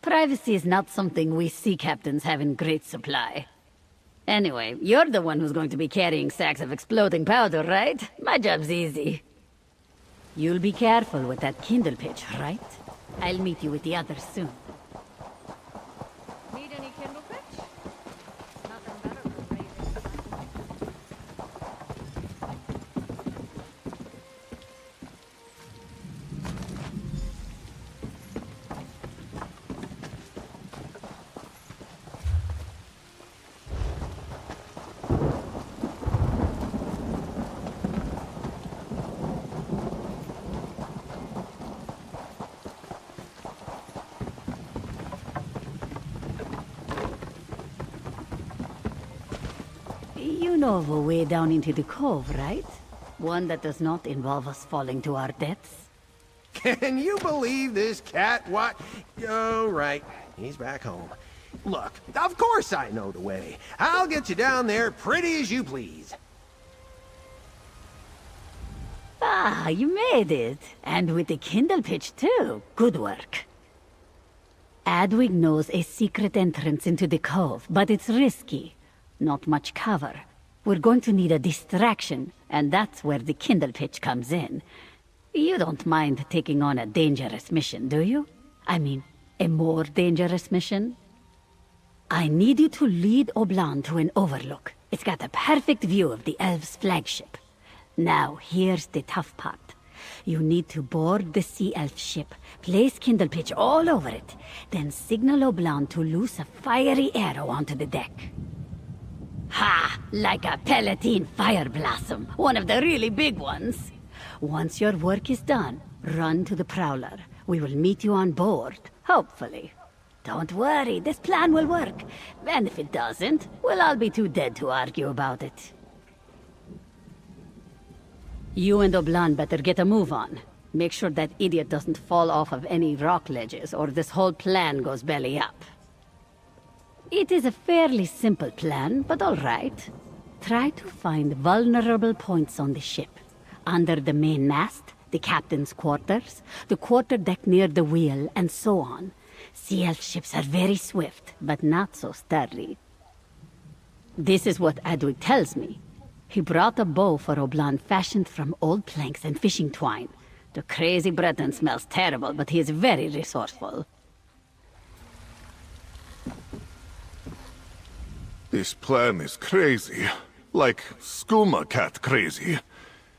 Privacy is not something we sea captains have in great supply. Anyway, you're the one who's going to be carrying sacks of exploding powder, right? My job's easy. You'll be careful with that kindle pitch, right? I'll meet you with the others soon. Need any kindle pitch? Nothing better than raising. You know of a way down into the cove, right? One that does not involve us falling to our deaths? Can you believe this cat? What? Oh, right. He's back home. Look, of course I know the way. I'll get you down there pretty as you please. Ah, you made it. And with the kindle pitch, too. Good work. Adwig knows a secret entrance into the cove, but it's risky. Not much cover. We're going to need a distraction, and that's where the kindle pitch comes in. You don't mind taking on a dangerous mission, do you? I mean, a more dangerous mission? I need you to lead Oblan to an overlook. It's got a perfect view of the elves' flagship. Now, here's the tough part. You need to board the sea elf ship, place kindle pitch all over it, then signal Oblan to loose a fiery arrow onto the deck. Ha! Like a Palatine fire blossom, one of the really big ones. Once your work is done, run to the Prowler. We will meet you on board, hopefully. Don't worry, this plan will work. And if it doesn't, we'll all be too dead to argue about it. You and Oblan better get a move on. Make sure that idiot doesn't fall off of any rock ledges, or this whole plan goes belly up. It is a fairly simple plan, but all right. Try to find vulnerable points on the ship. Under the main mast, the captain's quarters, the quarterdeck near the wheel, and so on. Sea elf ships are very swift, but not so sturdy. This is what Adwig tells me. He brought a bow for Oblan fashioned from old planks and fishing twine. The crazy Breton smells terrible, but he is very resourceful. This plan is crazy. Like skooma cat crazy.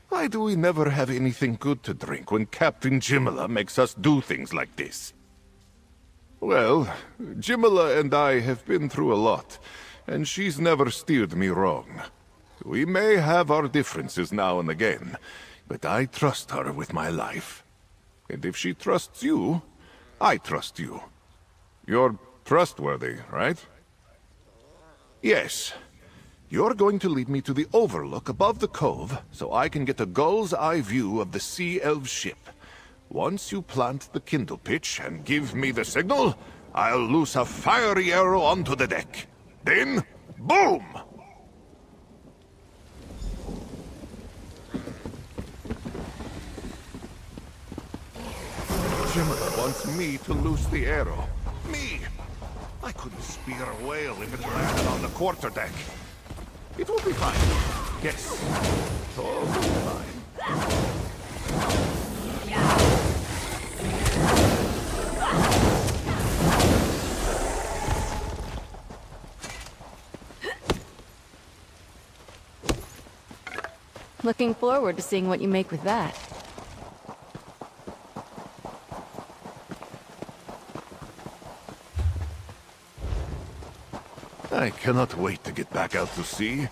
Why do we never have anything good to drink when Captain Jimala makes us do things like this? Well, Jimala and I have been through a lot, and she's never steered me wrong. We may have our differences now and again, but I trust her with my life. And if she trusts you, I trust you. You're trustworthy, right? Yes. You're going to lead me to the overlook above the cove, so I can get a gull's eye view of the sea elf ship. Once you plant the kindle pitch and give me the signal, I'll loose a fiery arrow onto the deck. Then, boom! Jimala wants me to loose the arrow. Me! I I couldn't spear a whale if it landed on the quarterdeck. It will be fine. Yes, totally fine. Looking forward to seeing what you make with that. I cannot wait to get back out to sea.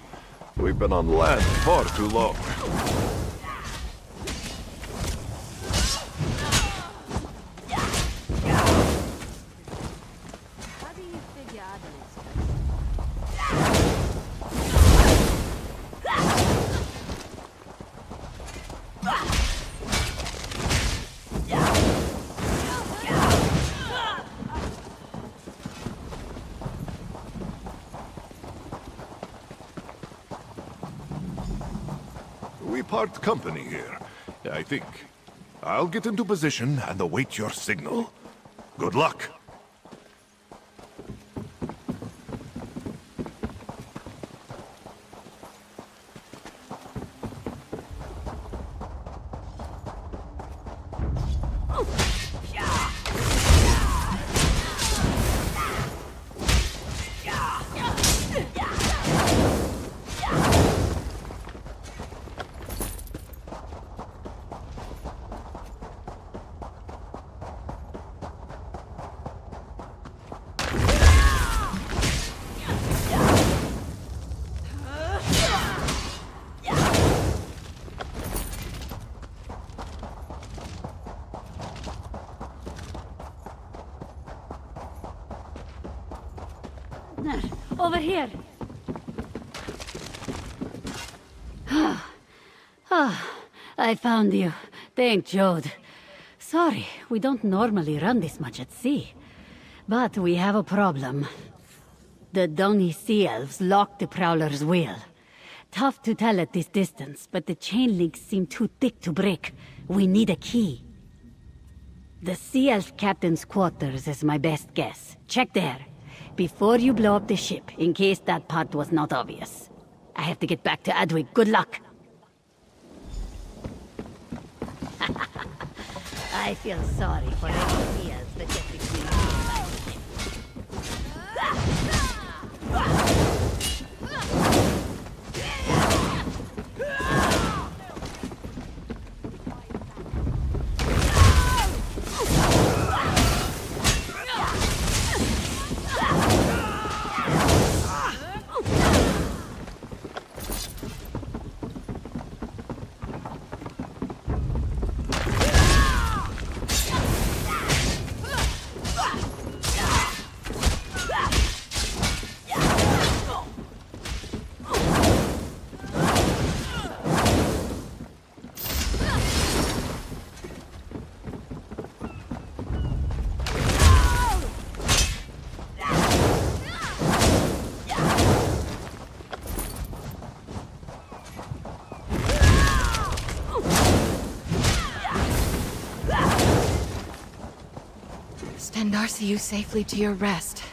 We've been on land far too long. How do you figure Adelaide's We part company here, I think. I'll get into position and await your signal. Good luck. Over here. I found you. Thank Jode. Sorry, we don't normally run this much at sea. But we have a problem. The Dungy Sea Elves locked the Prowler's wheel. Tough to tell at this distance, but the chain links seem too thick to break. We need a key. The Sea Elf Captain's quarters is my best guess. Check there. Before you blow up the ship, in case that part was not obvious. I have to get back to Adwig. Good luck. I feel sorry for any fears that get between you and the ship. Stand Darcy you safely to your rest.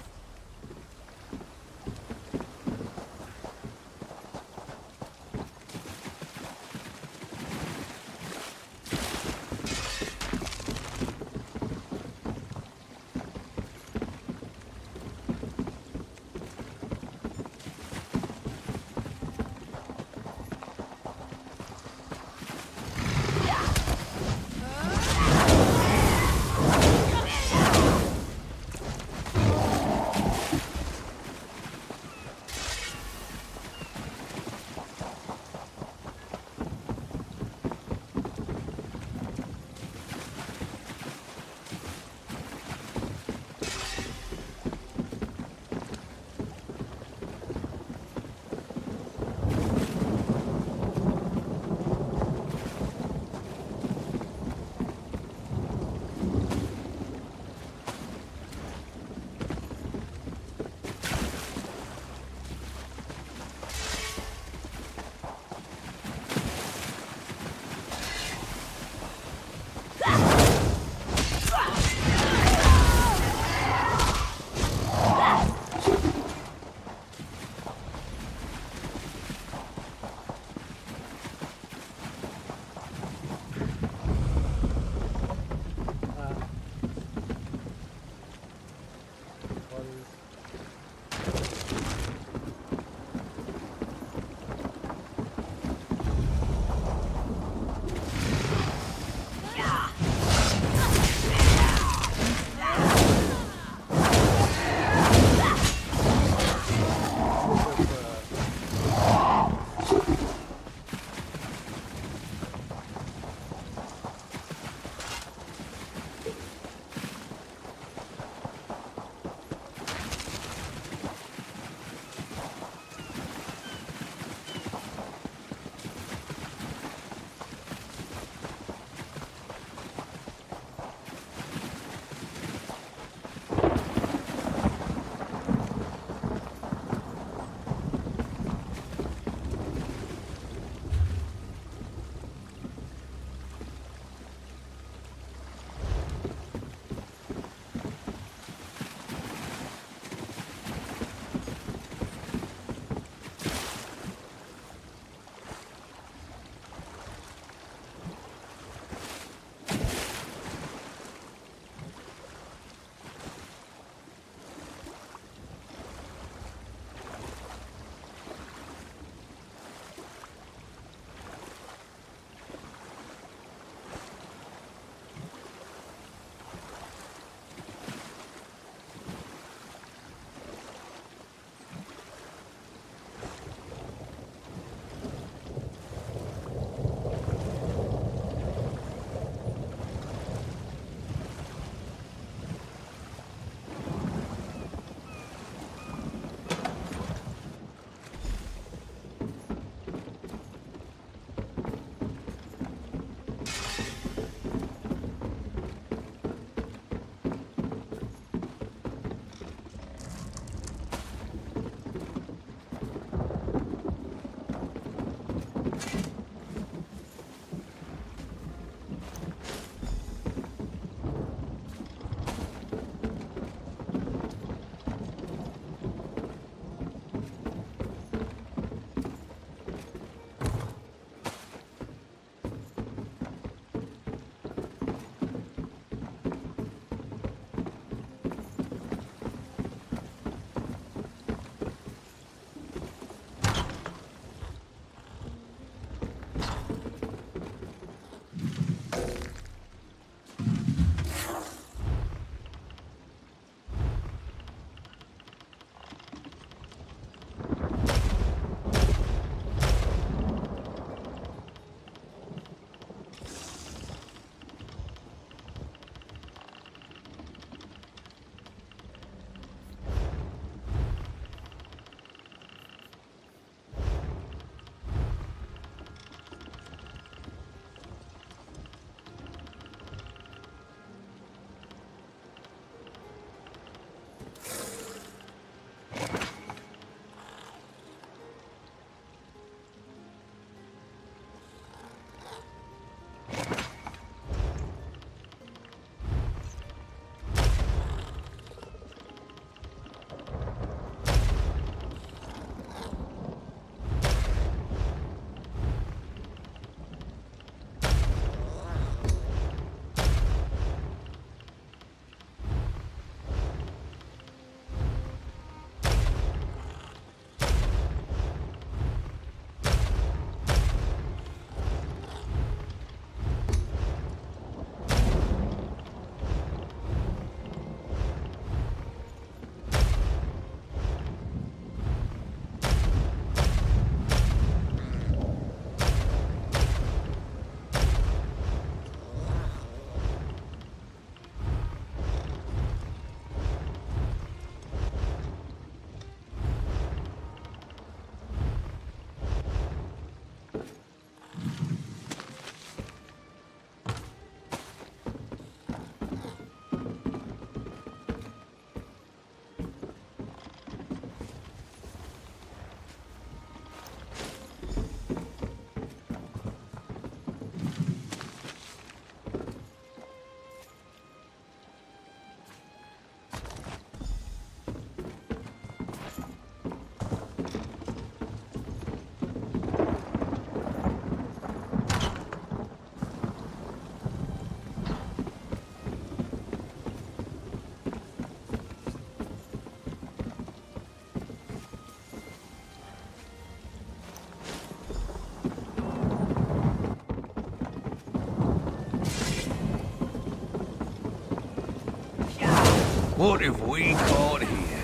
What have we caught here?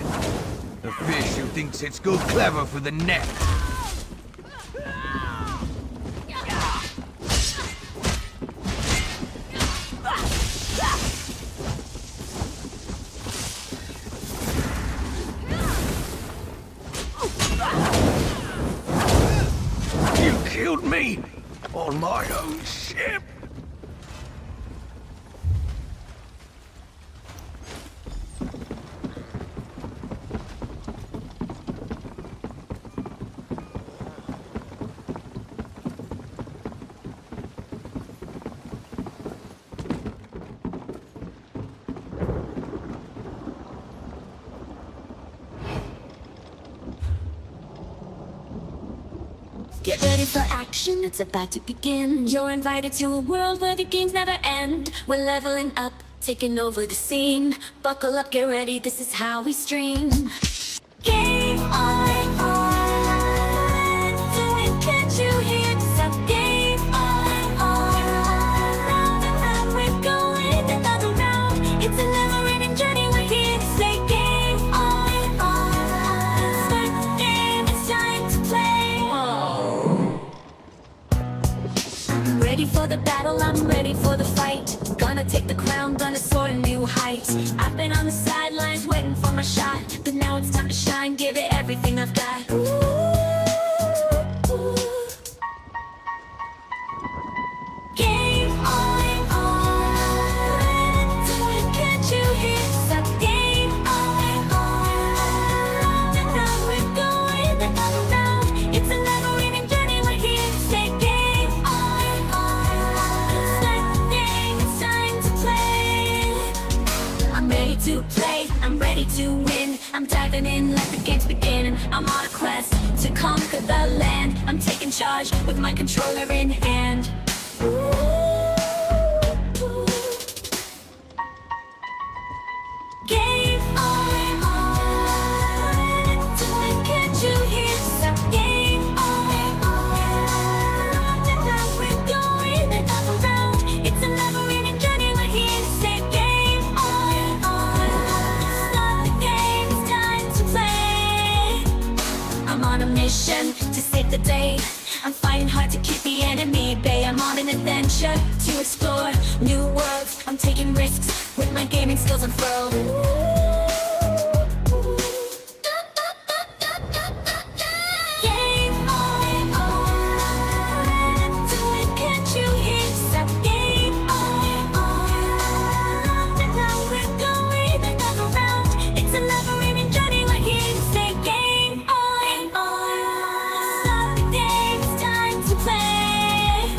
A fish who thinks it's good clever for the net. You killed me on my own ship. Get ready for action, it's about to begin. You're invited to a world where the games never end. We're leveling up, taking over the scene. Buckle up, get ready, this is how we stream. Game on, do it, can't you hear? Stop, game on. Round and round, we're going another round. It's a never-ending journey, we're here to say game on. Start the game, it's time to play. I'm ready for the battle, I'm ready for the fight. Gonna take the crown, gonna soar to new heights. I've been on the sidelines waiting for my shot, but now it's time to shine, give it everything I've got. Game on, do it, can't you hear? Stop, game on. Round and round, we're going another round. It's a never-ending journey, we're here to say game on. Start the game, it's time to play. I'm ready to play, I'm ready to win. I'm diving in, let the games begin. I'm on a quest to conquer the land. I'm taking charge with my controller in hand. Game on, do it, can't you hear? Stop, game on. Round and round, we're going another round. It's a never-ending journey, we're here to say game on. Start the game, it's time to play. I'm on a mission to save the day. I'm fighting hard to keep the enemy at bay. I'm on an adventure to explore new worlds. I'm taking risks with my gaming skills unfurled. Game on, do it, can't you hear? Stop, game on. Round and round, we're going another round. It's a never-ending journey, we're here to say game on. Start the game, it's time to play.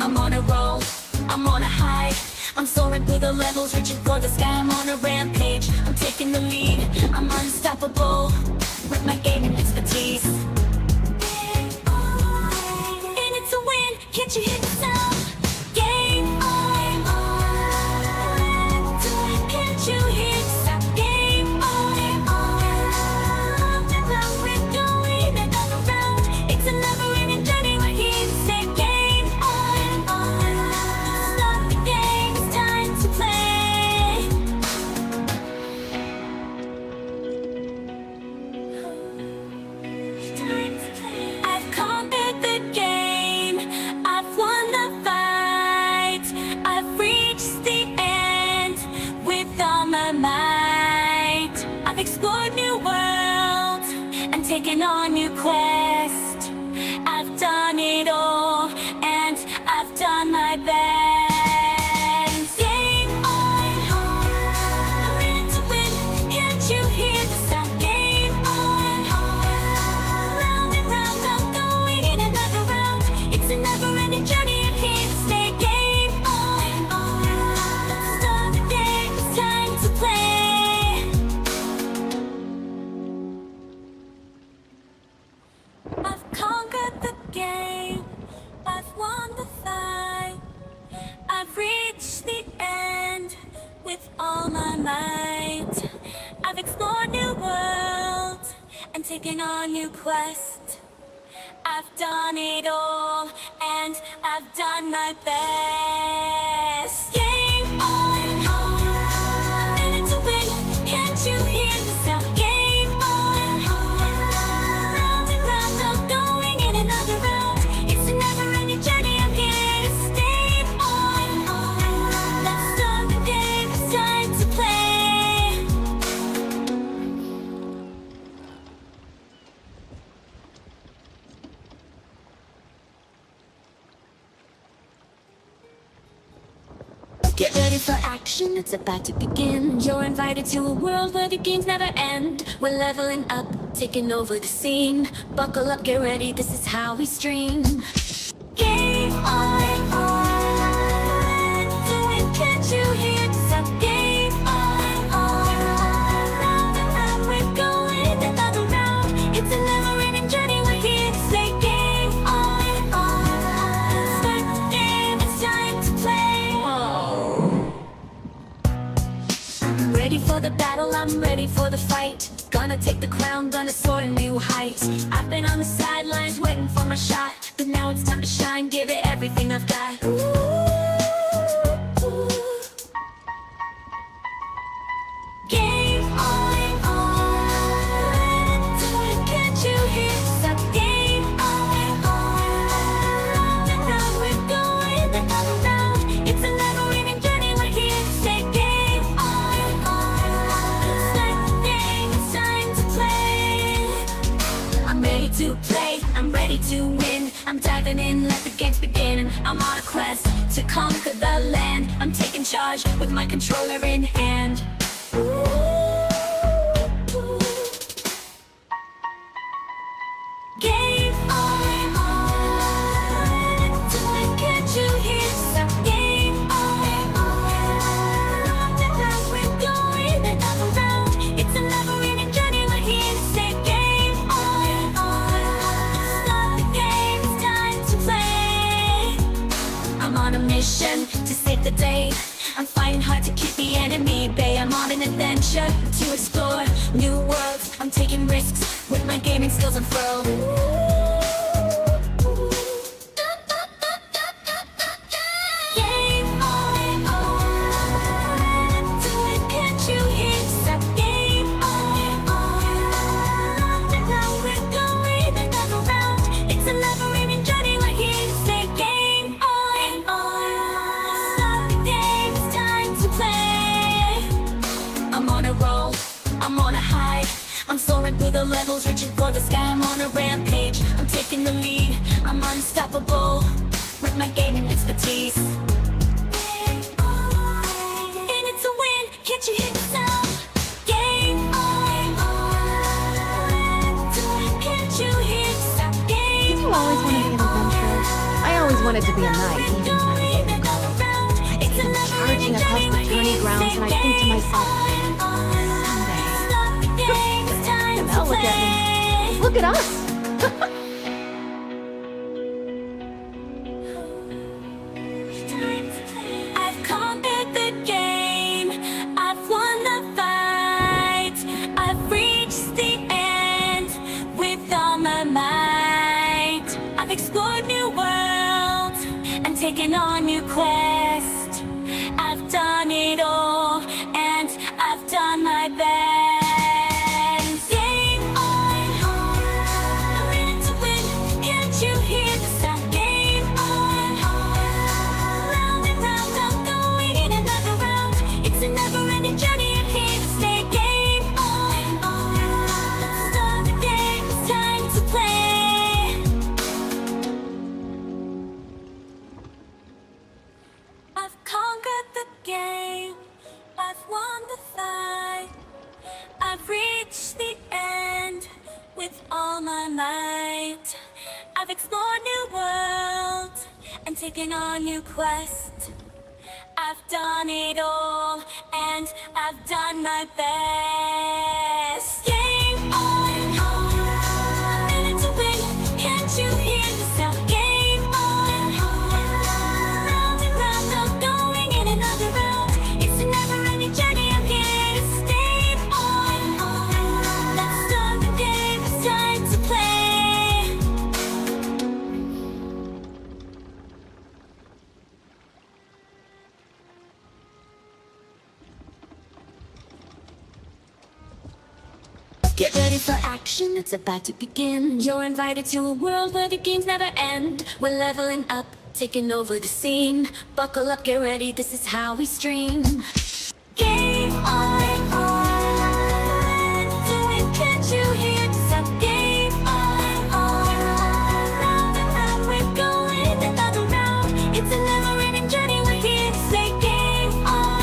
I'm on a roll, I'm on a high. I'm soaring through the levels, reaching for the sky. I'm on a rampage, I'm taking the lead. I'm unstoppable with my gaming expertise. In it to win, can't you hear the sound? Game on, do it, can't you hear? Stop, game on. Round and round, we're going another round. It's a never-ending journey, we're here to say game on. Start the game, it's time to play. I've conquered the game, I've won the fight. I've reached the end with all my might. I've explored new worlds and taken on new quests. I've done it all and I've done my best. Game on, I'm in to win, can't you hear the sound? Game on, round and round, I'm going in another round. It's a never-ending journey, I'm here to stay. Game on, start the game, it's time to play. I've conquered the game, I've won the fight. I've reached the end with all my might. I've explored new worlds and taken on new quests. I've done it all and I've done my best. Game on, I'm in it to win, for action, it's about to begin. You're invited to a world where the games never end. We're leveling up, taking over the scene. Buckle up, get ready, this is how we stream. Game on, do it, can't you hear? So game on, round and round we're going another round. It's a never-ending journey, we're here to say game on. Start the game, it's time to play. I'm ready for the battle, I'm ready for the fight. Gonna take the crown, gonna soar to new heights. I've been on the sidelines waiting for my shot, but now it's time to shine, give it everything I've got. Ooh. Game on, do it, can't you hear? So game on, round and round we're going another round. It's a never-ending journey, we're here to say game on. Start the game, it's time to play. I'm ready to play, I'm ready to win. I'm diving in, let the games begin. I'm on a quest to conquer the land. I'm taking charge with my controller in hand. Ooh. Game on, do it, can't you hear? So game on, round and round we're going another round. It's a never-ending journey, we're here to say game on. Start the game, it's time to play. I'm on a mission to save the day. I'm fighting hard to keep the enemy at bay. I'm on an adventure to explore new worlds. I'm taking risks with my gaming skills unfurled. Game on, do it, can't you hear? So game on, round and round we're going another round. It's a never-ending journey, we're here to say game on. Start the game, it's time to play. I'm on a roll, I'm on a high. I'm soaring through the levels, reaching for the sky. I'm on a rampage, I'm taking the lead. I'm unstoppable with my gaming expertise. And it's a win, can't you hear the sound? Game on, do it, can't you hear? Stop game. Did you always want to be an adventurer? I always wanted to be a knight, even when I was a little girl. I see them charging across the tourney grounds, and I think to myself, someday. And now look at me. Look at us! I've conquered the game, I've won the fight, I've reached the end with all my might. I've explored new worlds and taken on new quests. I've done it all and I've done my best. Game on, ready to win, can't you hear the sound? Game on, round and round I'm going in another round. It's a never-ending journey, I'm here to stay. Game on, start the game, it's time to play. I've conquered the game, I've won the fight, I've reached the end with all my might. I've explored new worlds and taken on new quests. I've done it all and I've done my best. Game on, ready to win, can't you hear the sound? Game on, round and round I'm going in another round. It's a never-ending journey, I'm here to stay on. Let's start the game, it's time to play. Get ready for action, it's about to begin. You're invited to a world where the games never end. We're leveling up, taking over the scene. Buckle up, get ready, this is how we stream. Game on, do it, can't you hear? So game on, round and round we're going another round. It's a never-ending journey, we're here to say game on.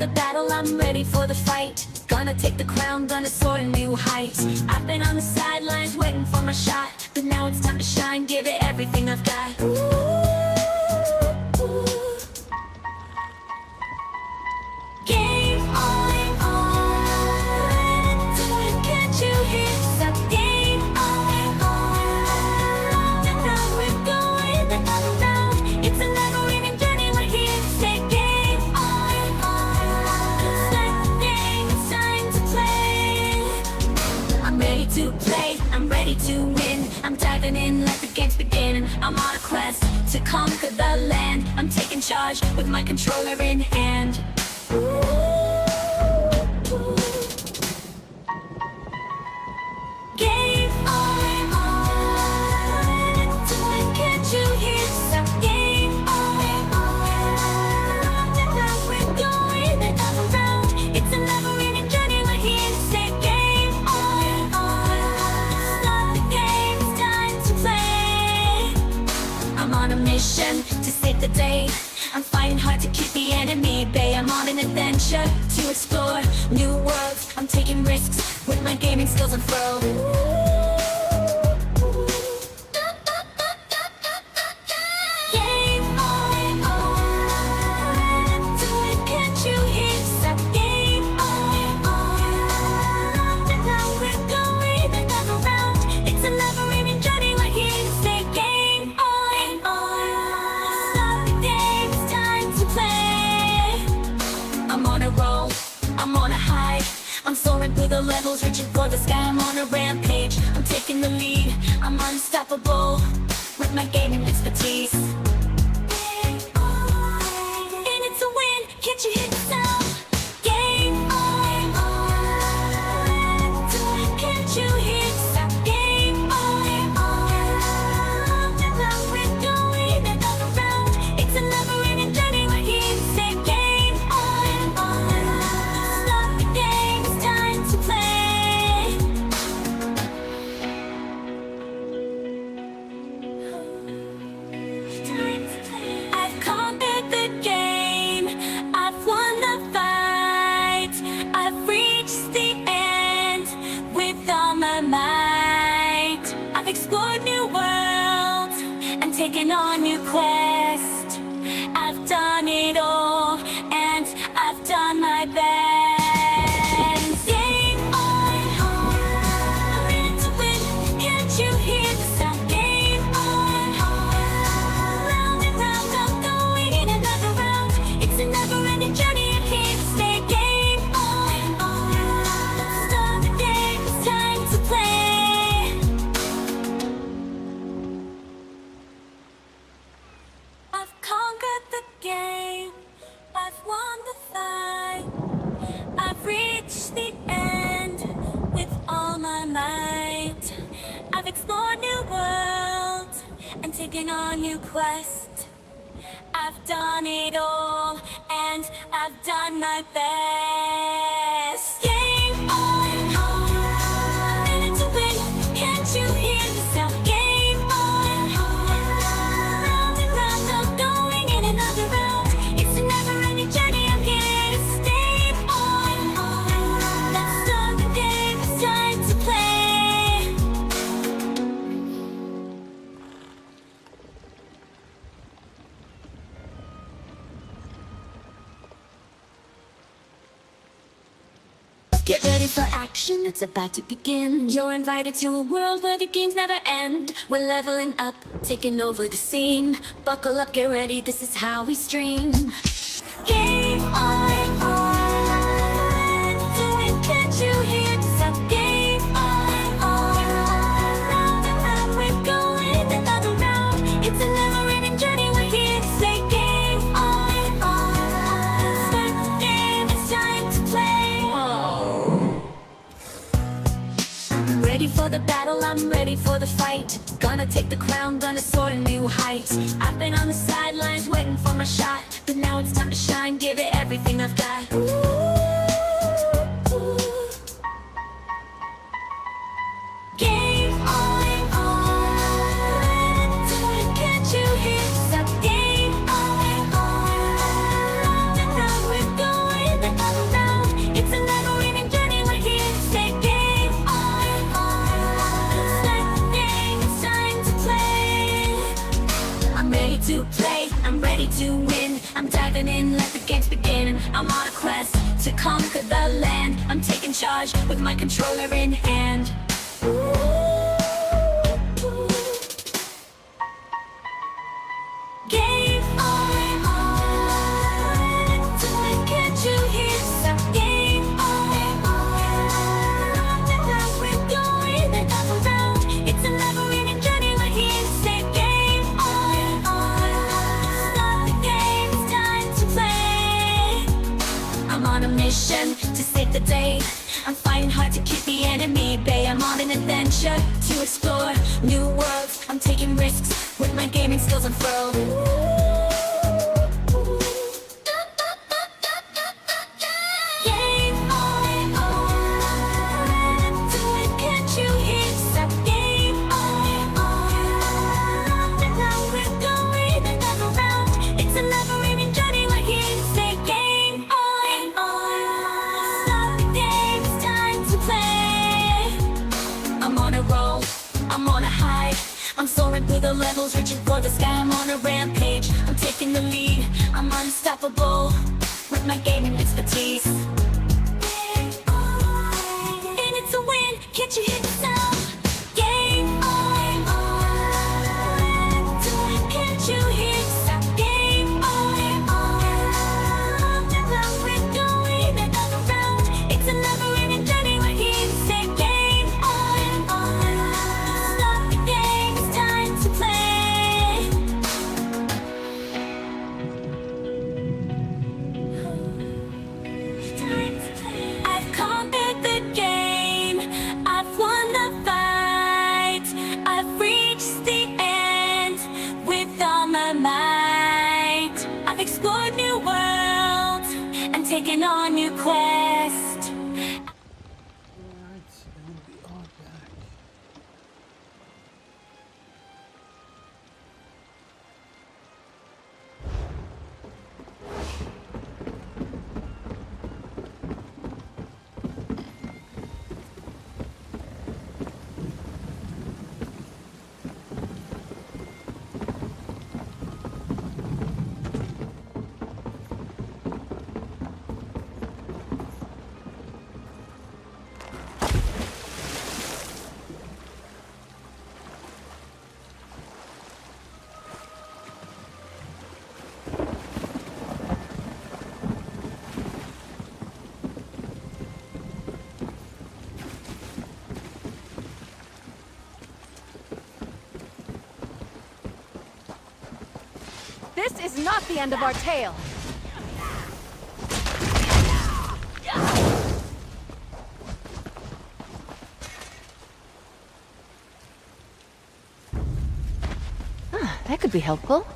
the battle, I'm ready for the fight. Gonna take the crown, gonna soar to new heights. I've been on the sidelines waiting for my shot, but now it's time to shine, give it everything I've got. Game on, can't you hear? So game on, and now we're going another round. It's a never-ending journey, we're here to say game on. It's like the game, it's time to play. I'm ready to play, I'm ready to win. I'm diving in, let the games begin. I'm on a quest to conquer the land. I'm taking charge with my controller in hand. Game on, can't you hear? So game on, and now we're going another round. It's a never-ending journey, we're here to say game on. Stop the game, it's time to play. I'm on a mission to save the day. I'm fighting hard to keep the enemy at bay. I'm on an adventure to explore new worlds. I'm taking risks with my gaming skills unfurled. Game on, can't you hear? So game on, and now we're going another round. It's a never-ending journey, we're here to say game on. Stop the game, it's time to play. I'm on a roll, I'm on a high. I'm soaring through the levels, reaching for the sky. I'm on a rampage, I'm taking the lead. I'm unstoppable with my gaming expertise. And it's a win, can't you hear the sound? Game on, can't you hear the sound? Game on, and now we're going another round. It's a never-ending journey, we're here to say game on. Stop the game, it's time to play. I've conquered the game, I've won the fight, I've reached the end with all my might. I've explored new worlds and taken on new quests. I've done it all and I've done my best. Game on, ready to win, can't you hear the sound? Game on, round and round, I'm going in another round. It's a never-ending journey, I'm here to stay. Game on, start the game, it's time to play. I've conquered the game, I've won the fight, I've reached the end with all my might. I've explored new worlds and taken on new quests. I've done it all and I've done my best. Game on, ready to win, can't you hear the sound? Game on, round and round, I'm going in another round. It's a never-ending journey, I'm here to stay on. Let's start the game, it's time to play. Get ready for action, it's about to begin. You're invited to a world where the games never end. We're leveling up, taking over the scene. Buckle up, get ready, this is how we stream. Game on, can't you hear the sound? Game on, round and round, we're going another round. It's a never-ending journey, we're here to say game on. Start the game, it's time to play. I'm ready for the battle, I'm ready for the fight. Gonna take the crown, gonna soar to new heights. I've been on the sidelines waiting for my shot, but now it's time to shine, give it everything I've got. Game on, can't you hear? So game on, and now we're going to play, I'm ready to win. I'm diving in, let the games begin. I'm on a quest to conquer the land. I'm taking charge with my controller in hand. Game on, can't you hear? Some game on, we're going another round. It's a never-ending journey, we're here to say game on. Stop the game, it's time to play. I'm on a mission to save the day. I'm fighting hard to keep the enemy at bay. I'm on an adventure to explore new worlds. I'm taking risks with my gaming skills unfurled. Game on, can't you hear? Stop game on, now we're going another round. It's a never-ending journey, we're here to say game on. Stop the game, it's time to play. I'm on a roll, I'm on a high. I'm soaring through the levels, reaching for the sky. I'm on a rampage, I'm taking the lead. I'm unstoppable with my gaming expertise. And it's a win, can't you hear the sound? Game on, can't you hear? Stop game on, now we're going another round. It's a never-ending journey, we're here to say game on. Stop the game, it's time to play. I've conquered the game, I've won the fight, I've reached the end with all my might. I've explored new worlds and taken on new quests. Alright, and we are back. This is not the end of our tale. That could be helpful.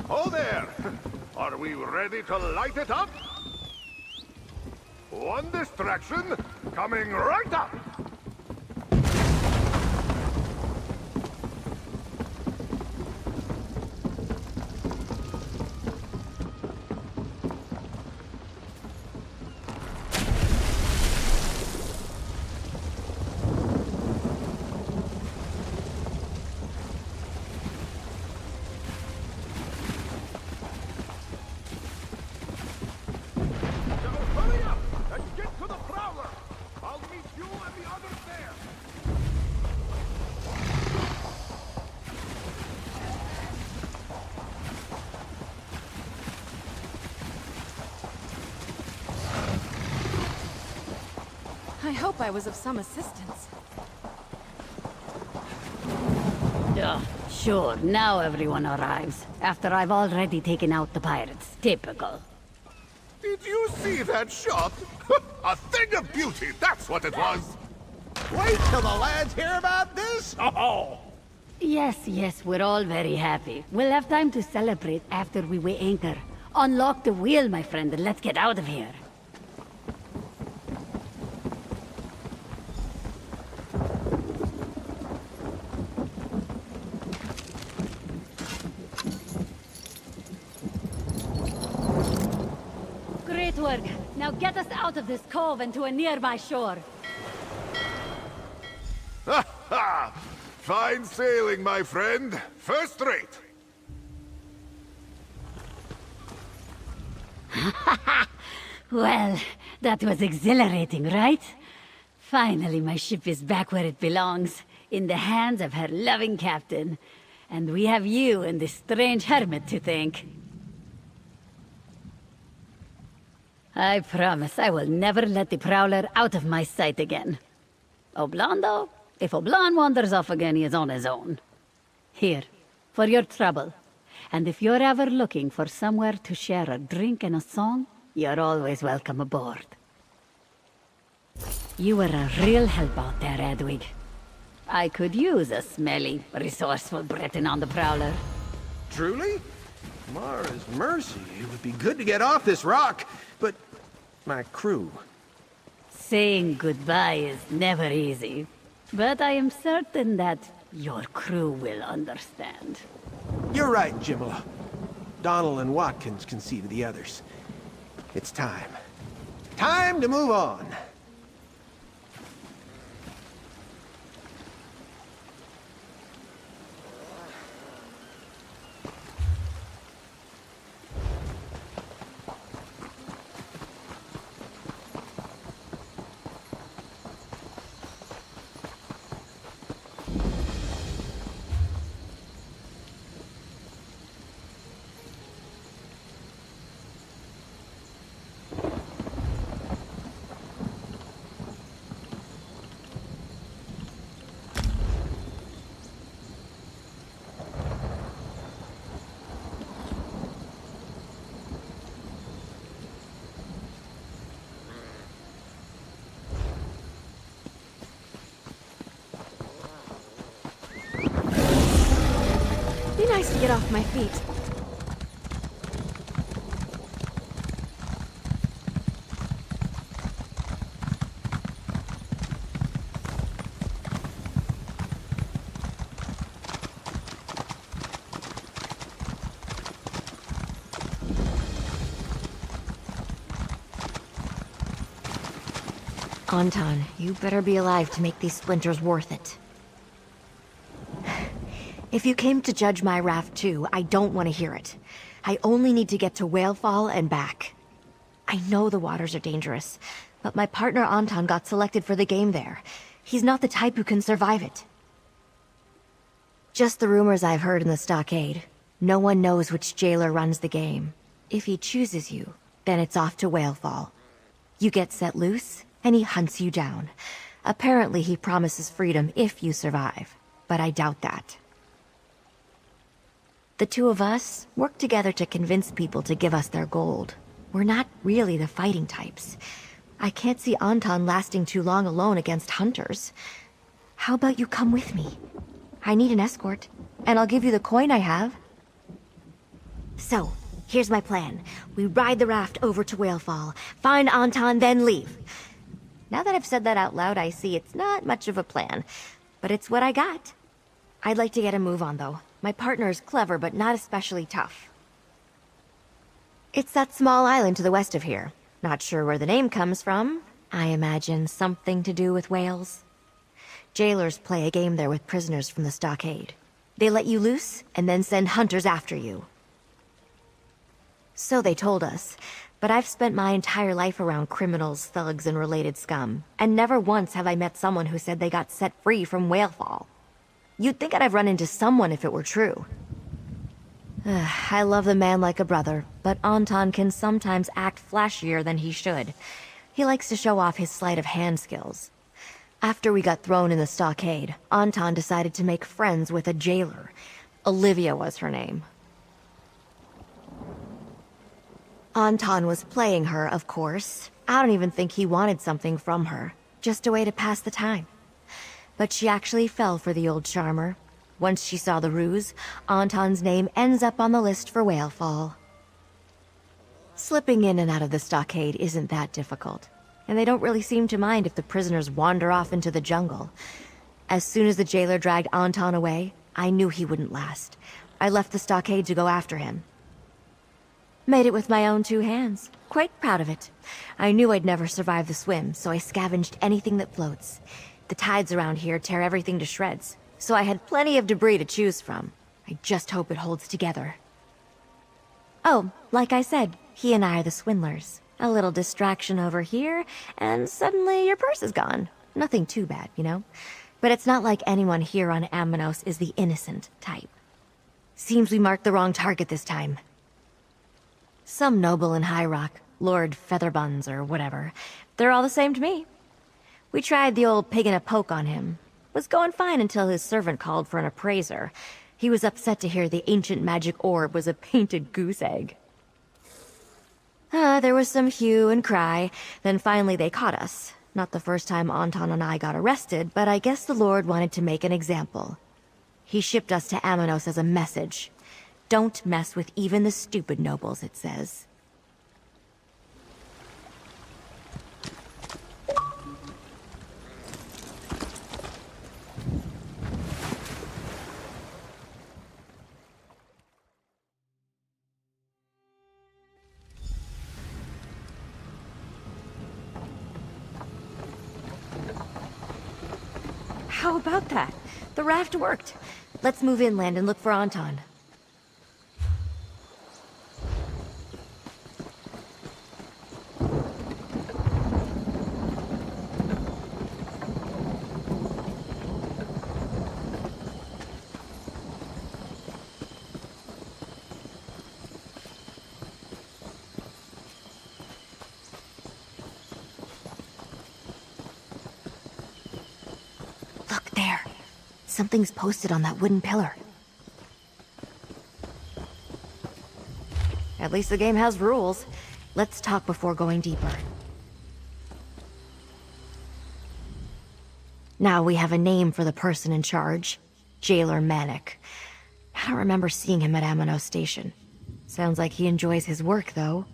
Oh there! Are we ready to light it up? One distraction coming right up! Hurry up and get to the Prowler! I'll meet you and the others there! I hope I was of some assistance. Sure, now everyone arrives. After I've already taken out the pirates. Typical. Did you see that shot? A thing of beauty, that's what it was! Wait till the lads hear about this! Oh! Yes, we're all very happy. We'll have time to celebrate after we weigh anchor. Unlock the wheel, my friend, and let's get out of here. Great work. Now get us out of this cove and to a nearby shore. Ha ha! Fine sailing, my friend. First rate. Well, that was exhilarating, right? Finally, my ship is back where it belongs, in the hands of her loving captain. And we have you and this strange hermit to thank. I promise I will never let the Prowler out of my sight again. Oblon, though, if Oblon wanders off again, he is on his own. Here, for your trouble. And if you're ever looking for somewhere to share a drink and a song, you're always welcome aboard. You were a real help out there, Edwig. I could use a smelly, resourceful Breton on the Prowler. Truly? Mara's mercy, it would be good to get off this rock, but my crew. Saying goodbye is never easy, but I am certain that your crew will understand. You're right, Jimala. Donald and Watkins can see to the others. It's time. Time to move on. Be nice to get off my feet. Anton, you better be alive to make these splinters worth it. If you came to judge my raft too, I don't want to hear it. I only need to get to Whalefall and back. I know the waters are dangerous, but my partner Anton got selected for the game there. He's not the type who can survive it. Just the rumors I've heard in the stockade. No one knows which jailer runs the game. If he chooses you, then it's off to Whalefall. You get set loose, and he hunts you down. Apparently he promises freedom if you survive, but I doubt that. The two of us work together to convince people to give us their gold. We're not really the fighting types. I can't see Anton lasting too long alone against hunters. How about you come with me? I need an escort, and I'll give you the coin I have. So, here's my plan. We ride the raft over to Whalefall, find Anton, then leave. Now that I've said that out loud, I see it's not much of a plan, but it's what I got. I'd like to get a move on, though. My partner is clever, but not especially tough. It's that small island to the west of here. Not sure where the name comes from. I imagine something to do with whales. Jailers play a game there with prisoners from the stockade. They let you loose, and then send hunters after you. So they told us, but I've spent my entire life around criminals, thugs, and related scum, and never once have I met someone who said they got set free from Whalefall. You'd think I'd have run into someone if it were true. I love the man like a brother, but Anton can sometimes act flashier than he should. He likes to show off his sleight of hand skills. After we got thrown in the stockade, Anton decided to make friends with a jailer. Olivia was her name. Anton was playing her, of course. I don't even think he wanted something from her. Just a way to pass the time. But she actually fell for the old charmer. Once she saw the ruse, Anton's name ends up on the list for Whalefall. Slipping in and out of the stockade isn't that difficult, and they don't really seem to mind if the prisoners wander off into the jungle. As soon as the jailer dragged Anton away, I knew he wouldn't last. I left the stockade to go after him. Made it with my own 2 hands. Quite proud of it. I knew I'd never survive the swim, so I scavenged anything that floats. The tides around here tear everything to shreds, so I had plenty of debris to choose from. I just hope it holds together. Oh, like I said, he and I are the swindlers. A little distraction over here, and suddenly your purse is gone. Nothing too bad, you know? But it's not like anyone here on Amanos is the innocent type. Seems we marked the wrong target this time. Some noble in High Rock, Lord Featherbuns or whatever. They're all the same to me. We tried the old pig in a poke on him. Was going fine until his servant called for an appraiser. He was upset to hear the ancient magic orb was a painted goose egg. There was some hue and cry, then finally they caught us. Not the first time Anton and I got arrested, but I guess the Lord wanted to make an example. He shipped us to Amanos as a message. Don't mess with even the stupid nobles, it says. How about that? The raft worked. Let's move inland and look for Anton. Look there. Something's posted on that wooden pillar. At least the game has rules. Let's talk before going deeper. Now we have a name for the person in charge. Jailer Manic. I don't remember seeing him at Amanos Station. Sounds like he enjoys his work, though.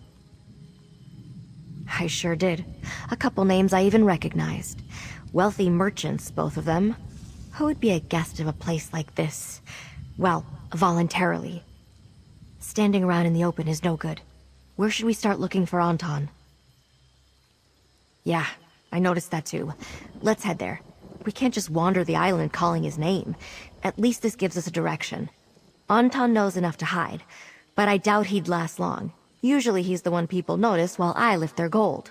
I sure did. A couple names I even recognized. Wealthy merchants, both of them. Who would be a guest of a place like this? Well, voluntarily. Standing around in the open is no good. Where should we start looking for Anton? Yeah, I noticed that too. Let's head there. We can't just wander the island calling his name. At least this gives us a direction. Anton knows enough to hide, but I doubt he'd last long. Usually he's the one people notice while I lift their gold.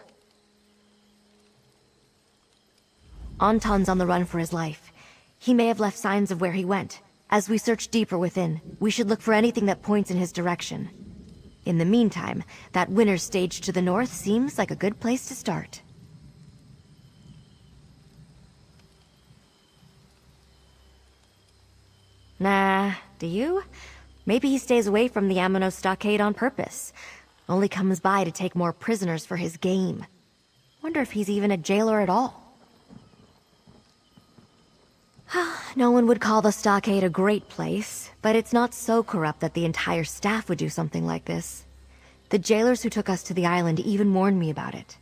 Anton's on the run for his life. He may have left signs of where he went. As we search deeper within, we should look for anything that points in his direction. In the meantime, that winner's stage to the north seems like a good place to start. Nah, do you? Maybe he stays away from the Amanos stockade on purpose. Only comes by to take more prisoners for his game. Wonder if he's even a jailer at all. No one would call the stockade a great place, but it's not so corrupt that the entire staff would do something like this. The jailers who took us to the island even warned me about it.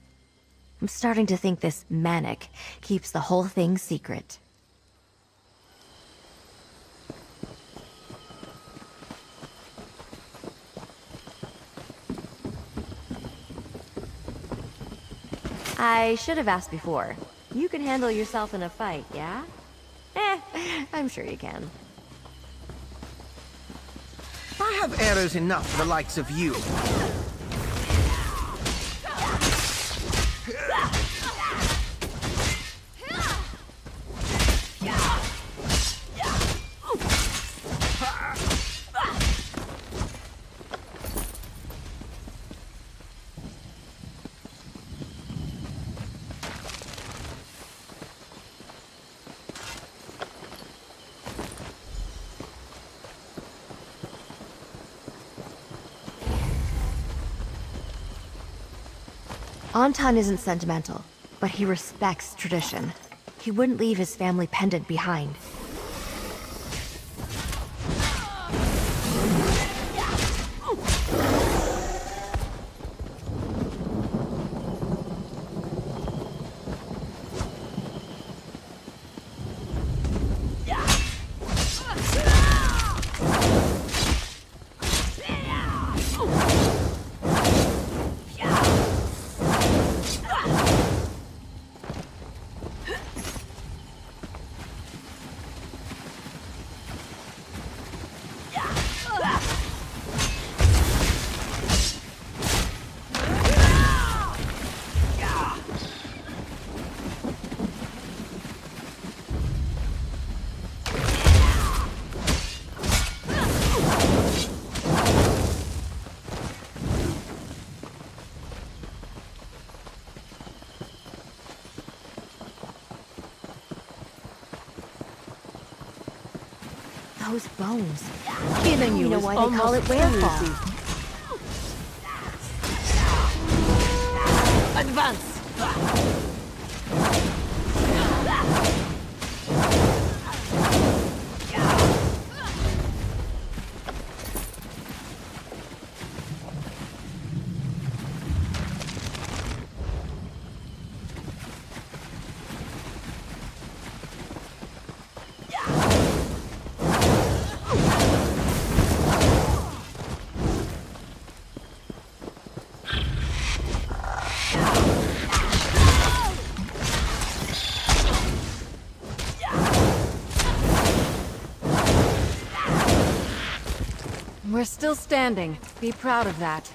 I'm starting to think this Manic keeps the whole thing secret. I should have asked before. You can handle yourself in a fight, yeah? I'm sure you can. I have arrows enough for the likes of you. Anton isn't sentimental, but he respects tradition. He wouldn't leave his family pendant behind. Those bones. Killing you know is why they call it almost Werewolf. easy. Advance! We're still standing. Be proud of that.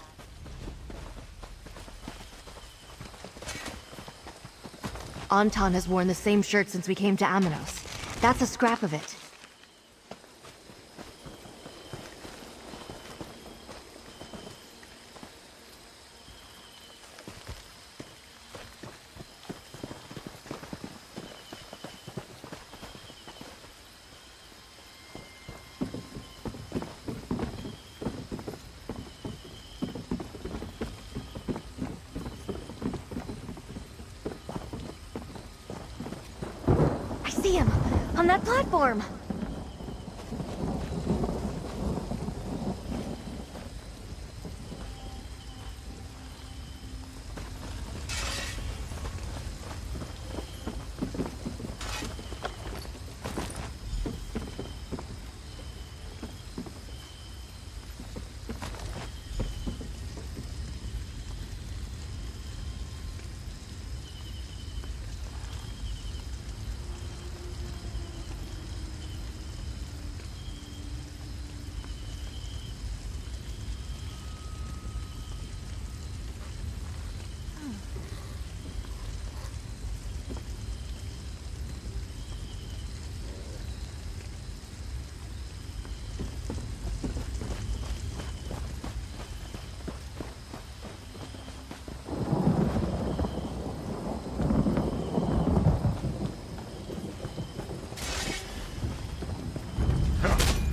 Anton has worn the same shirt since we came to Amanos. That's a scrap of it. I see him! On that platform!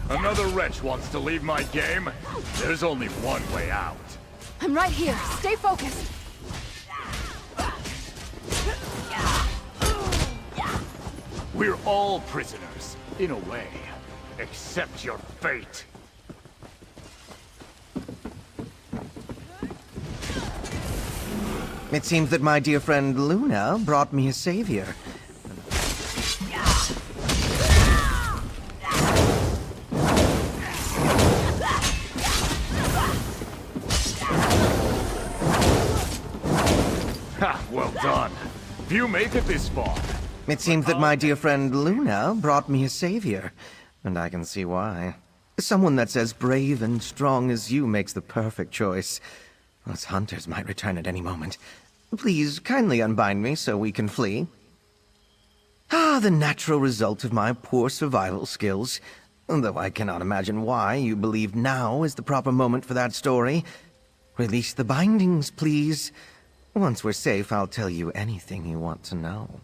Another wretch wants to leave my game? There's only one way out. I'm right here. Stay focused. We're all prisoners, in a way. Accept your fate. It seems that my dear friend Luna brought me a savior. Ha, well done. If you make it this far. It seems that my dear friend Luna brought me a savior, and I can see why. Someone that's as brave and strong as you makes the perfect choice. Us hunters might return at any moment. Please, kindly unbind me so we can flee. Ah, the natural result of my poor survival skills. Though I cannot imagine why you believe now is the proper moment for that story. Release the bindings, please. Once we're safe, I'll tell you anything you want to know.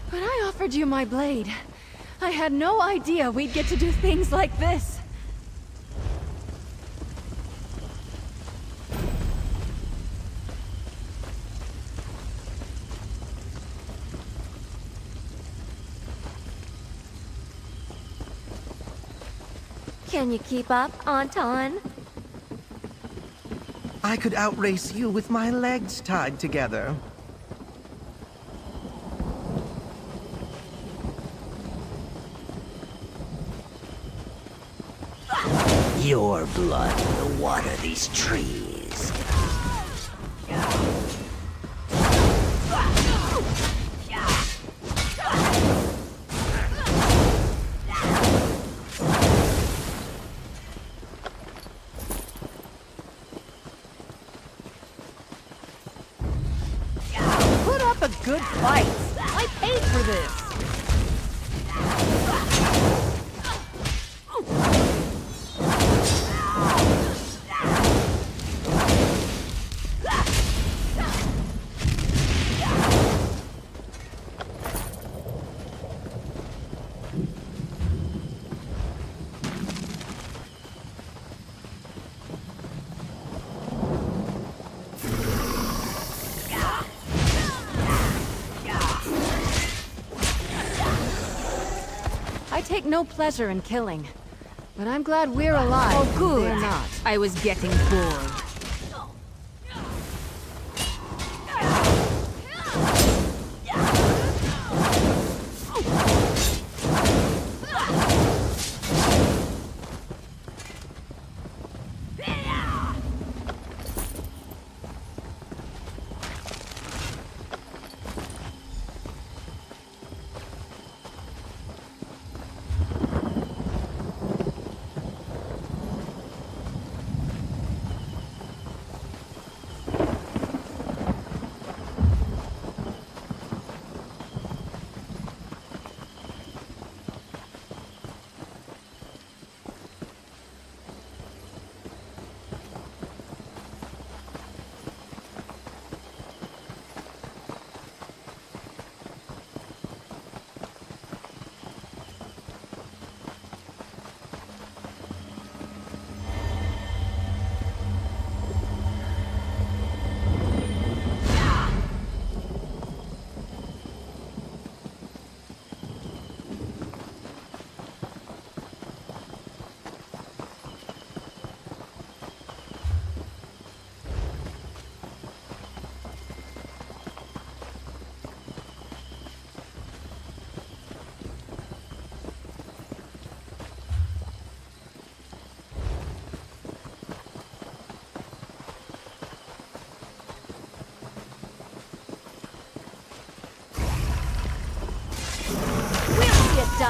When I offered you my blade, I had no idea we'd get to do things like this. Can you keep up, Anton? I could outrace you with my legs tied together. Your blood will water these trees. Put up a good fight. I paid for this. I take no pleasure in killing, but I'm glad we're alive. Oh, good. They're not. I was getting bored.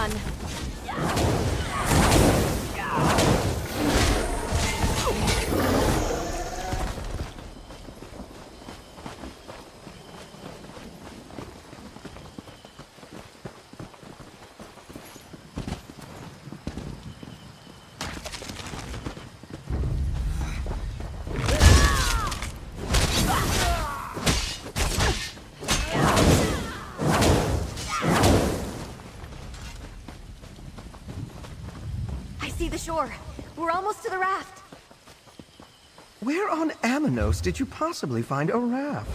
run. I see the shore. We're almost to the raft. Where on Amanos did you possibly find a raft?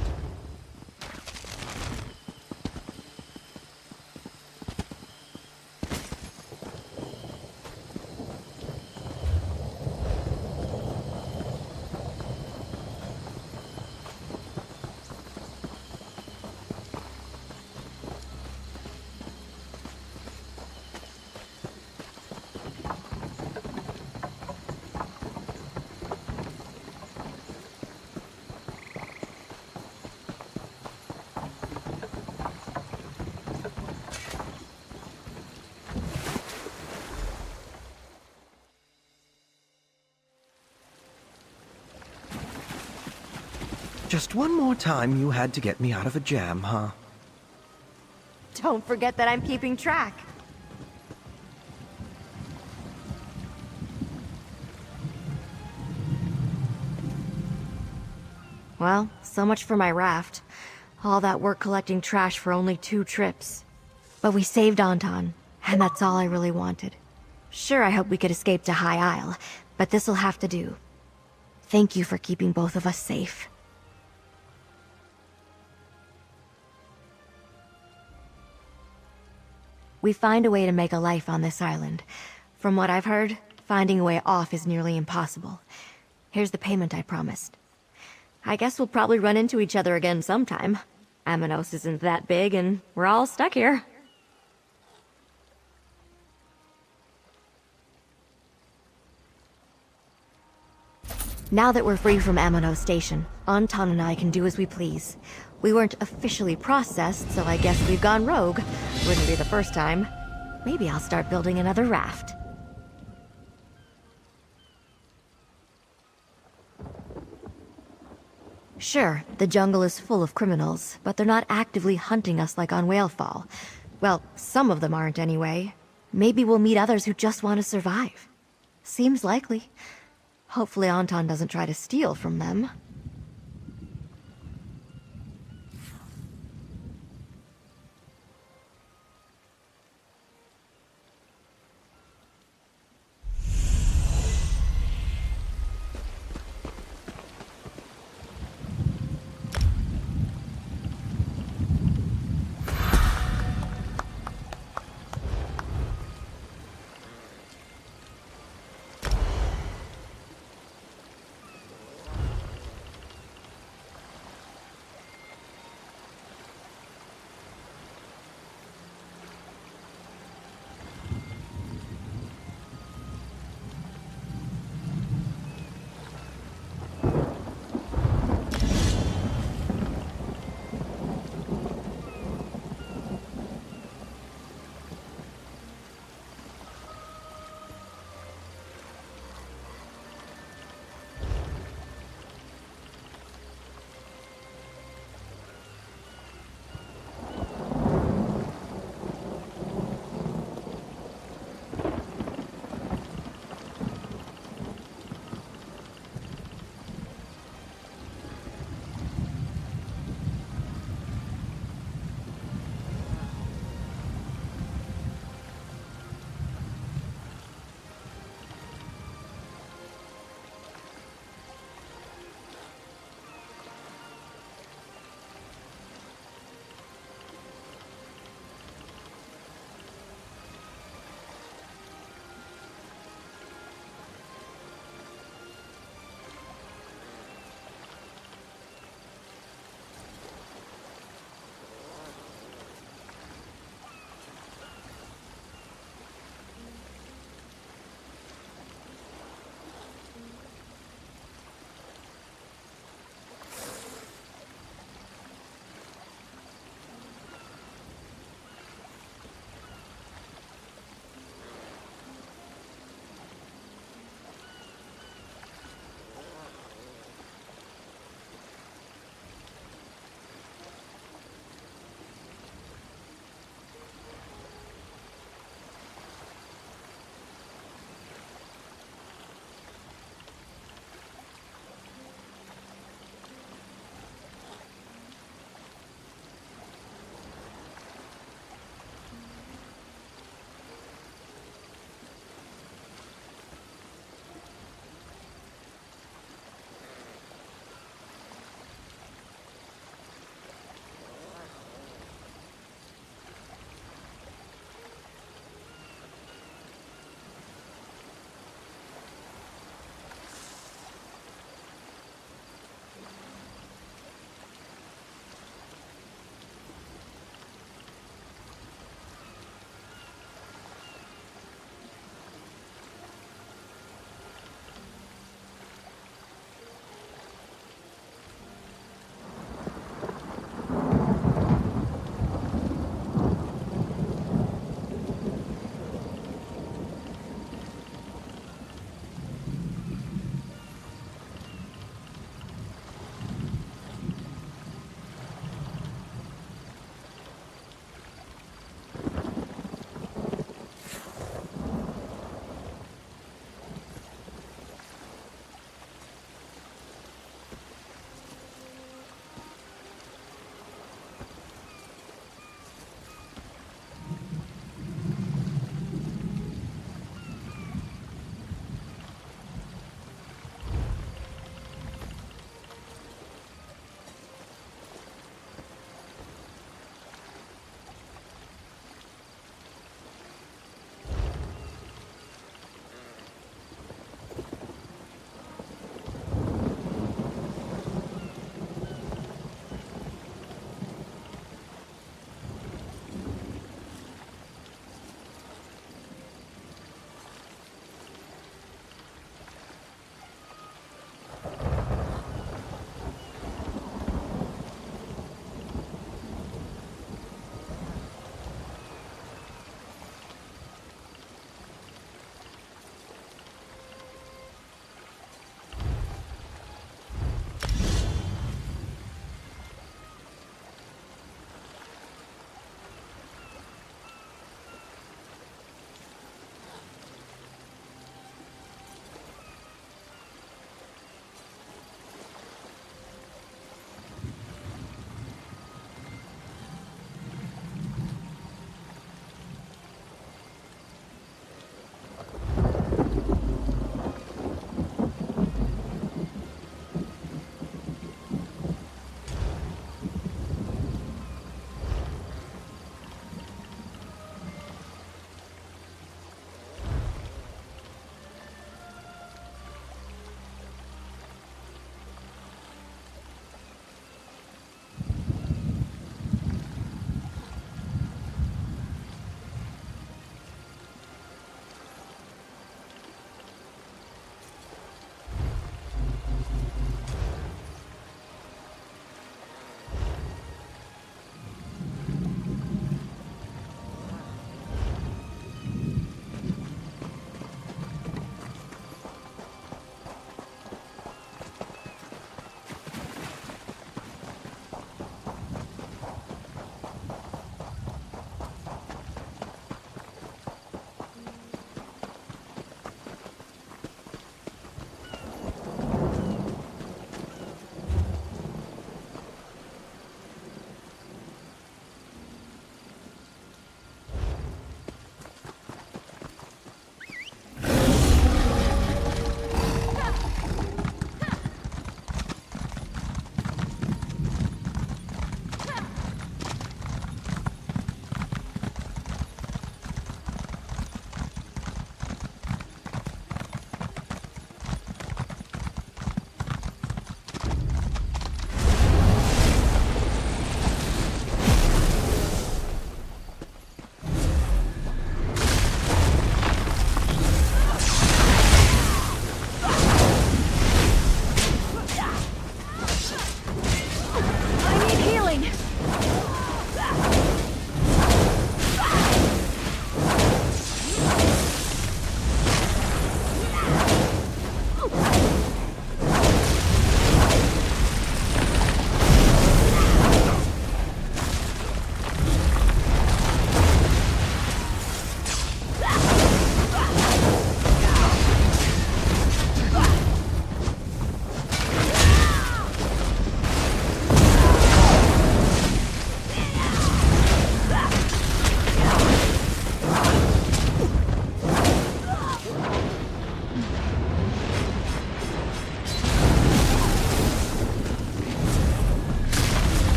Just one more time you had to get me out of a jam, huh? Don't forget that I'm keeping track. Well, so much for my raft. All that work collecting trash for only 2 trips. But we saved Anton, and that's all I really wanted. Sure, I hope we could escape to High Isle, but this'll have to do. Thank you for keeping both of us safe. We find a way to make a life on this island. From what I've heard, finding a way off is nearly impossible. Here's the payment I promised. I guess we'll probably run into each other again sometime. Amanos isn't that big, and we're all stuck here. Now that we're free from Amanos Station, Anton and I can do as we please. We weren't officially processed, so I guess we've gone rogue. Wouldn't be the first time. Maybe I'll start building another raft. Sure, the jungle is full of criminals, but they're not actively hunting us like on Whalefall. Well, some of them aren't anyway. Maybe we'll meet others who just want to survive. Seems likely. Hopefully Anton doesn't try to steal from them.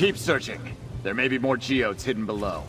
Keep searching. There may be more geodes hidden below.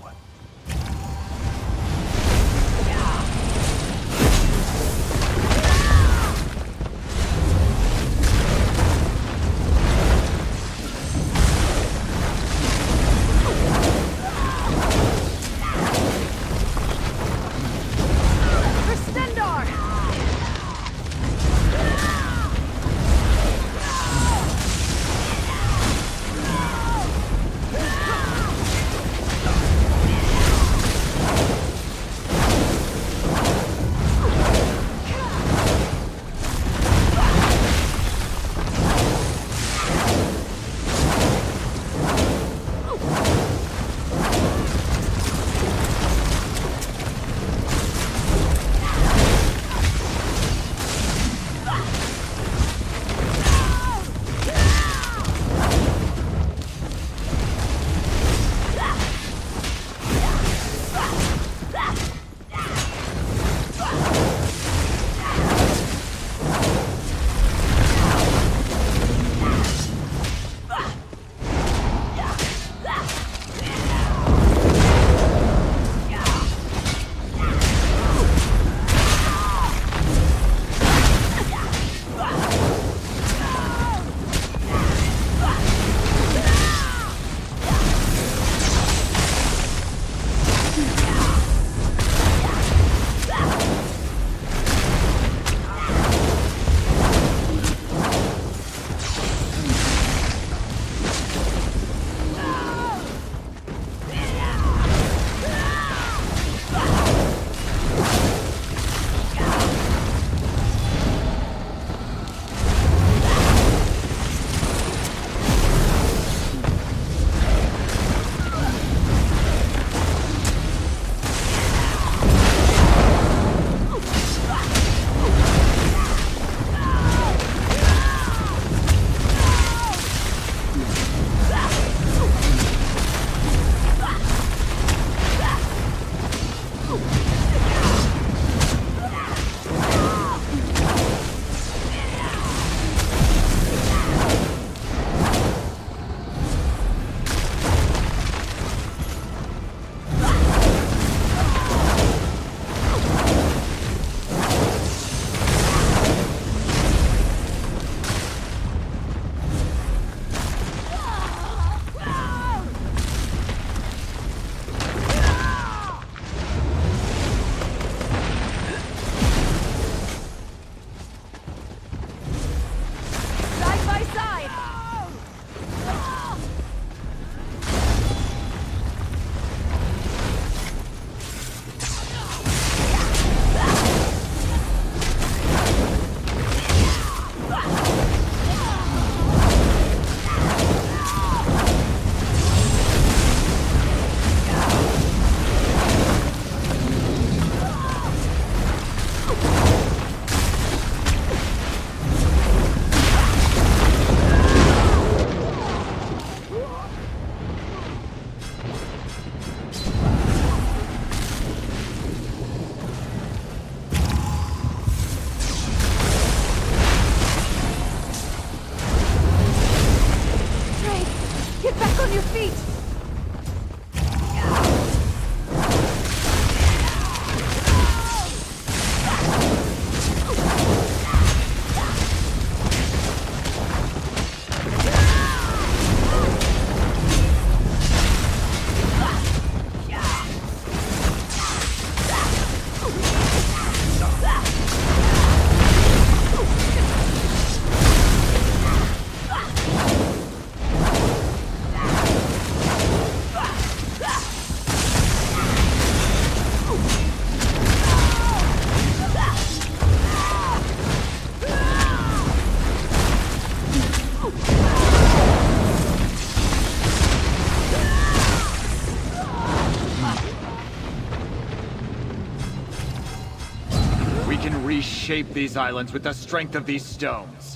Reshape these islands with the strength of these stones.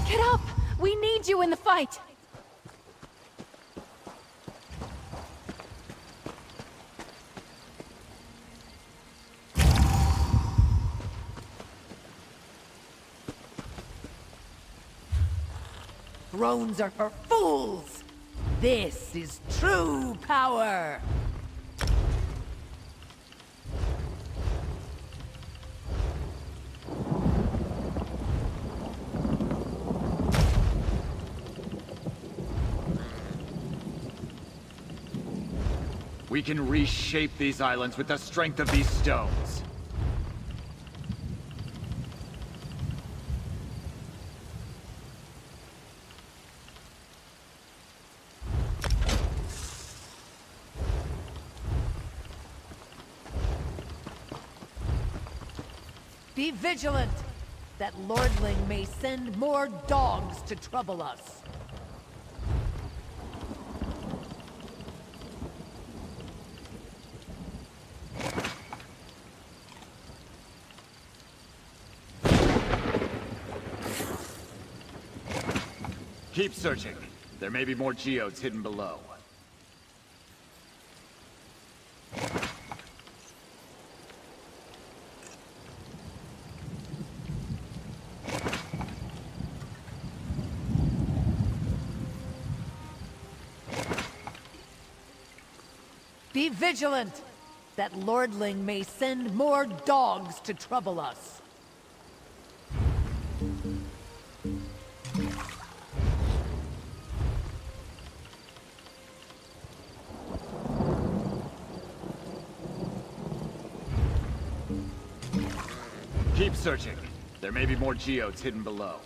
Get up! We need you in the fight! Thrones are for fools! This is true power! We can reshape these islands with the strength of these stones. Be vigilant! That lordling may send more dogs to trouble us. Keep searching. There may be more geodes hidden below. Be vigilant! That lordling may send more dogs to trouble us. Keep searching. There may be more geodes hidden below.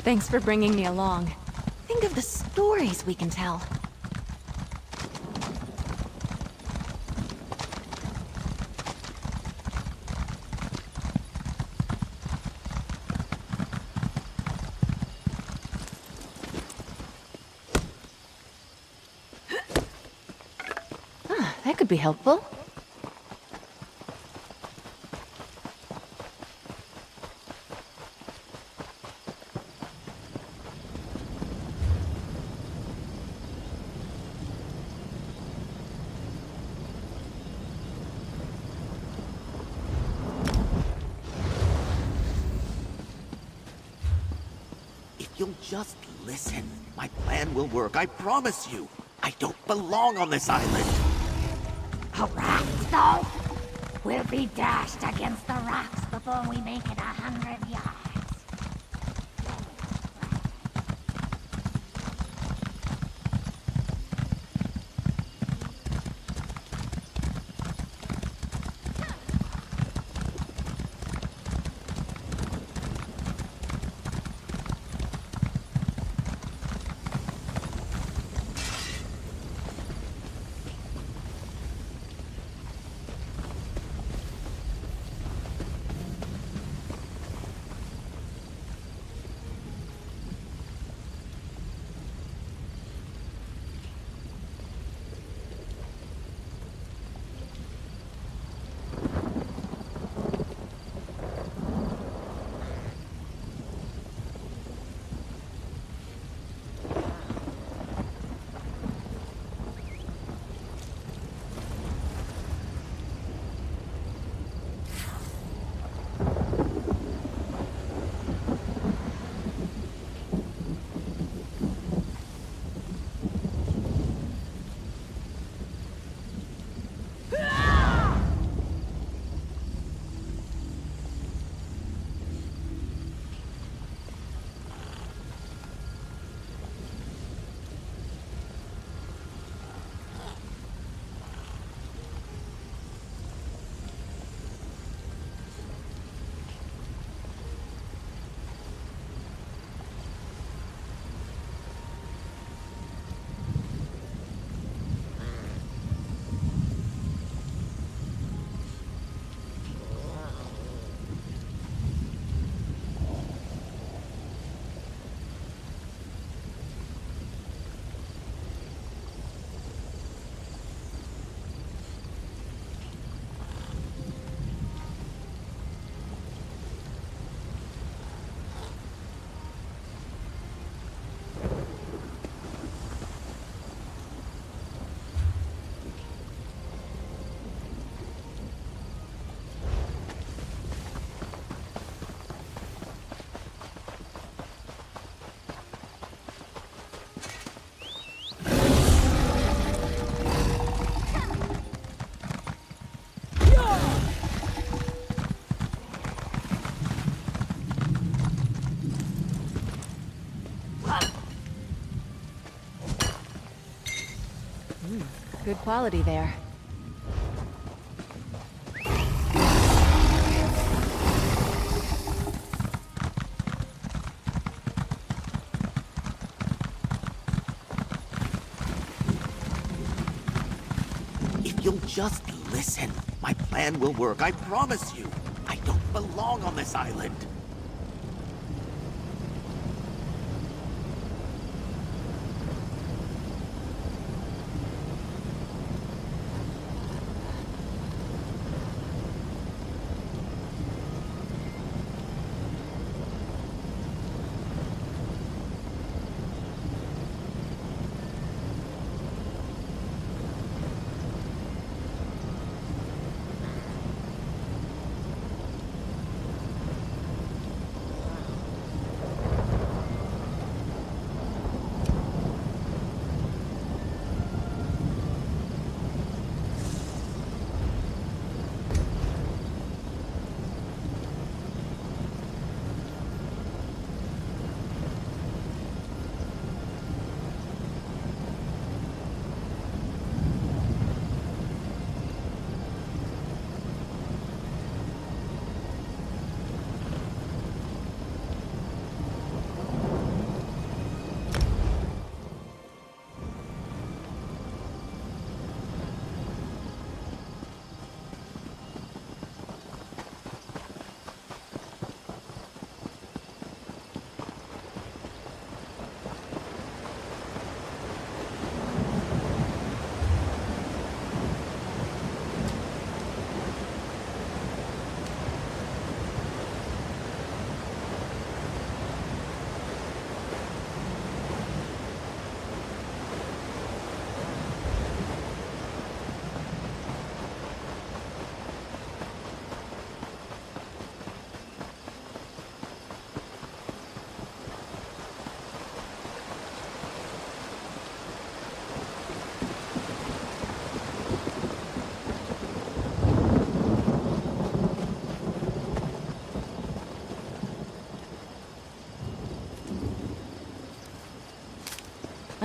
Thanks for bringing me along. Think of the stories we can tell. That could be helpful. If you'll just listen, my plan will work, I promise you. I don't belong on this island. A raft, though? We'll be dashed against the rocks before we make it 100 yards. Good quality there. If you'll just listen, my plan will work, I promise you. I don't belong on this island.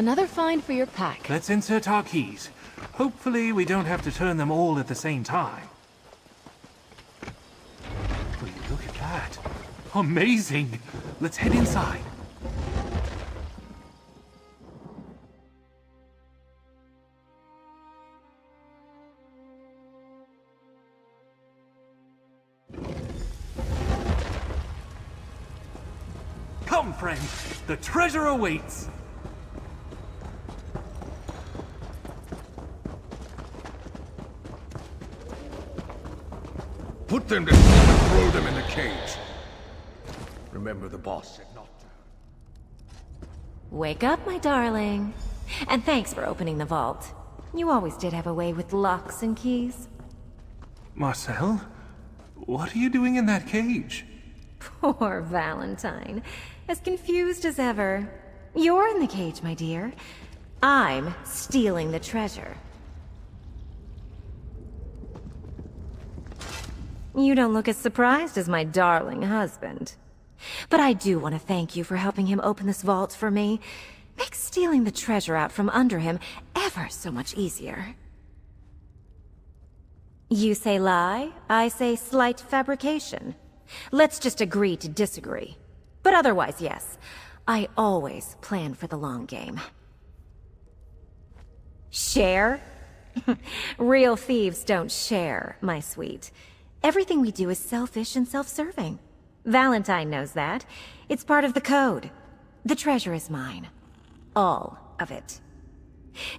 Another find for your pack. Let's insert our keys. Hopefully we don't have to turn them all at the same time. Will you look at that? Amazing! Let's head inside. Come, friend. The treasure awaits. Put them to sleep and throw them in the cage. Remember, the boss said not to. Wake up, my darling. And thanks for opening the vault. You always did have a way with locks and keys. Marcel? What are you doing in that cage? Poor Valentine. As confused as ever. You're in the cage, my dear. I'm stealing the treasure. You don't look as surprised as my darling husband. But I do want to thank you for helping him open this vault for me. Makes stealing the treasure out from under him ever so much easier. You say lie, I say slight fabrication. Let's just agree to disagree. But otherwise, yes. I always plan for the long game. Share? Real thieves don't share, my sweet. Everything we do is selfish and self-serving. Valentine knows that. It's part of the code. The treasure is mine. All of it.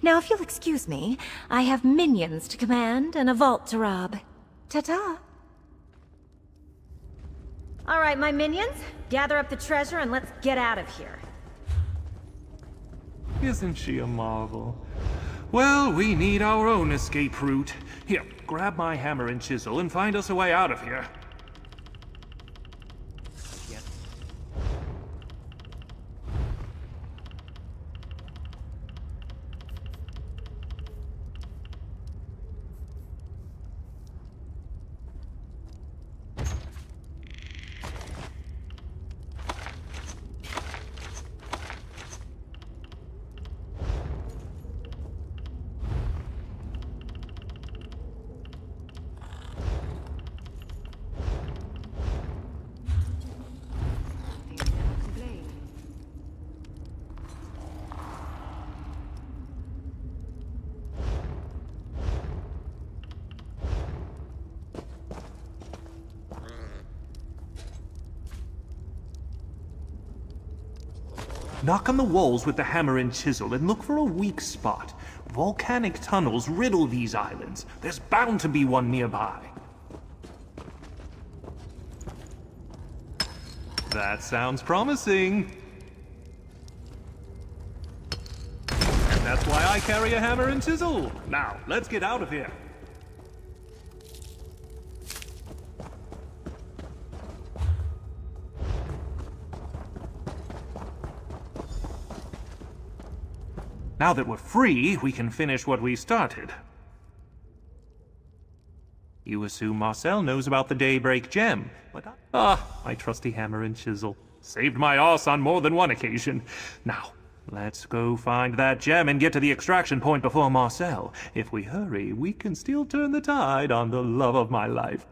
Now, if you'll excuse me, I have minions to command and a vault to rob. Ta-ta. All right, my minions, gather up the treasure and let's get out of here. Isn't she a marvel? Well, we need our own escape route. Here, grab my hammer and chisel and find us a way out of here. Knock on the walls with the hammer and chisel and look for a weak spot. Volcanic tunnels riddle these islands. There's bound to be one nearby. That sounds promising. And that's why I carry a hammer and chisel. Now, let's get out of here. Now that we're free, we can finish what we started. You assume Marcel knows about the Daybreak Gem, but my trusty hammer and chisel. Saved my ass on more than one occasion. Now, let's go find that gem and get to the extraction point before Marcel. If we hurry, we can still turn the tide on the love of my life.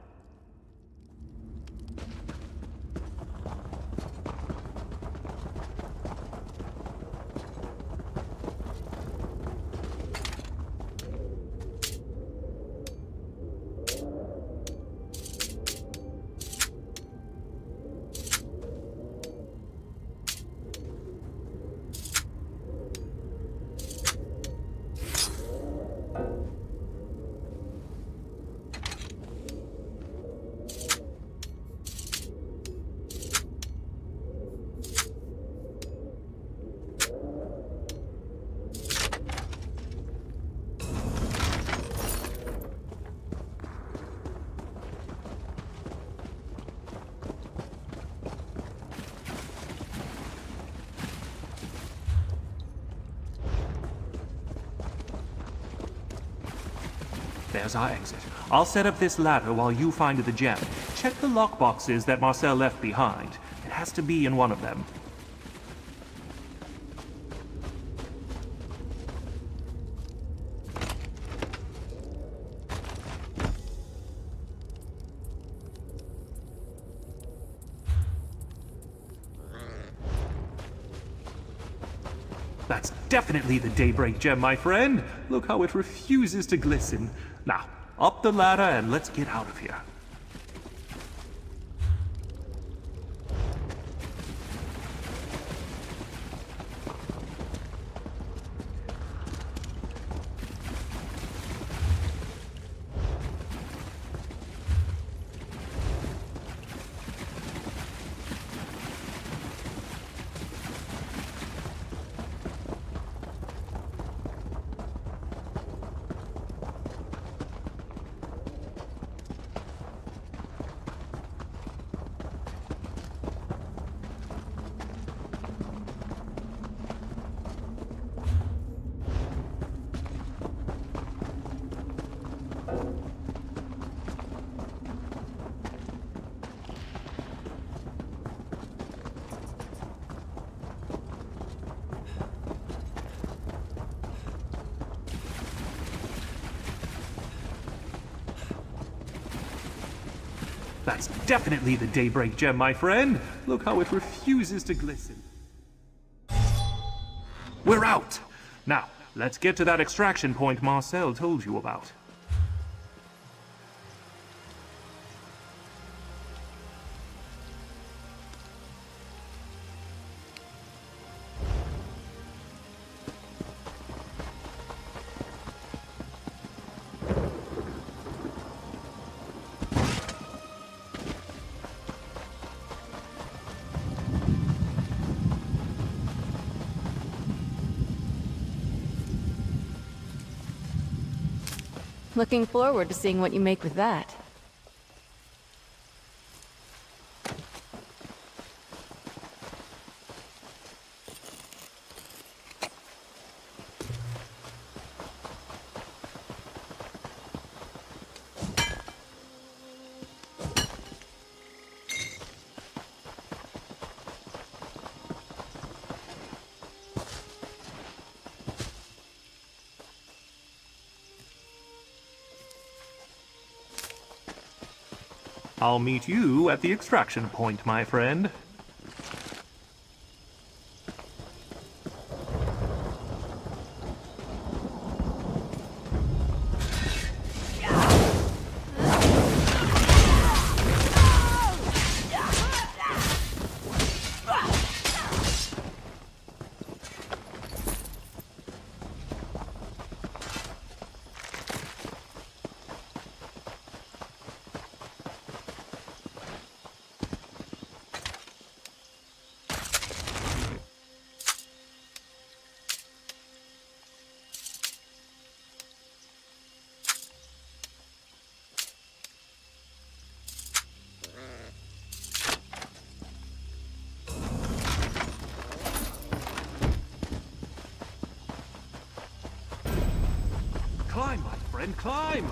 There's our exit. I'll set up this ladder while you find the gem. Check the lockboxes that Marcel left behind. It has to be in one of them. that's definitely the Daybreak Gem, my friend. Look how it refuses to glisten. Now, up the ladder and let's get out of here. That's definitely the Daybreak Gem, my friend. Look how it refuses to glisten. We're out! Now, let's get to that extraction point Marcel told you about. Looking forward to seeing what you make with that. I'll meet you at the extraction point, my friend. Climb, my friend, climb!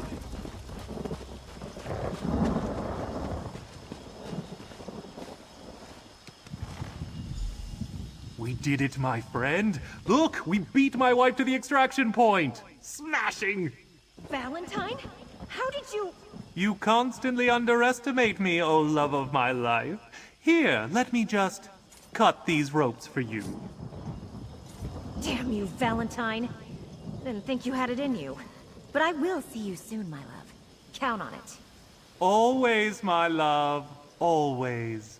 We did it, my friend. Look, we beat my wife to the extraction point. Smashing! Valentine? How did you... You constantly underestimate me, oh love of my life. Here, let me just cut these ropes for you. Damn you, Valentine. Didn't think you had it in you. But I will see you soon, my love. Count on it. Always, my love. Always.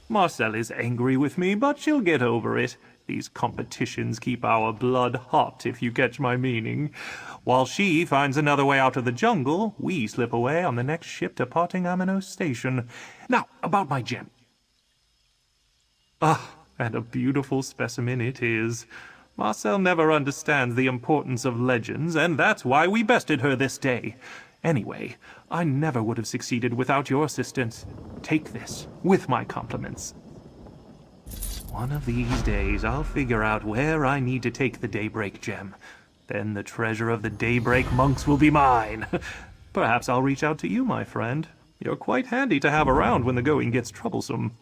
Marcel is angry with me, but she'll get over it. These competitions keep our blood hot, if you catch my meaning. While she finds another way out of the jungle, we slip away on the next ship departing Amino Station. Now, about my gem. Ah, and a beautiful specimen it is. Marcel never understands the importance of legends, and that's why we bested her this day. Anyway, I never would have succeeded without your assistance. Take this, with my compliments. One of these days, I'll figure out where I need to take the Daybreak Gem. Then the treasure of the Daybreak monks will be mine. Perhaps I'll reach out to you, my friend. You're quite handy to have around when the going gets troublesome.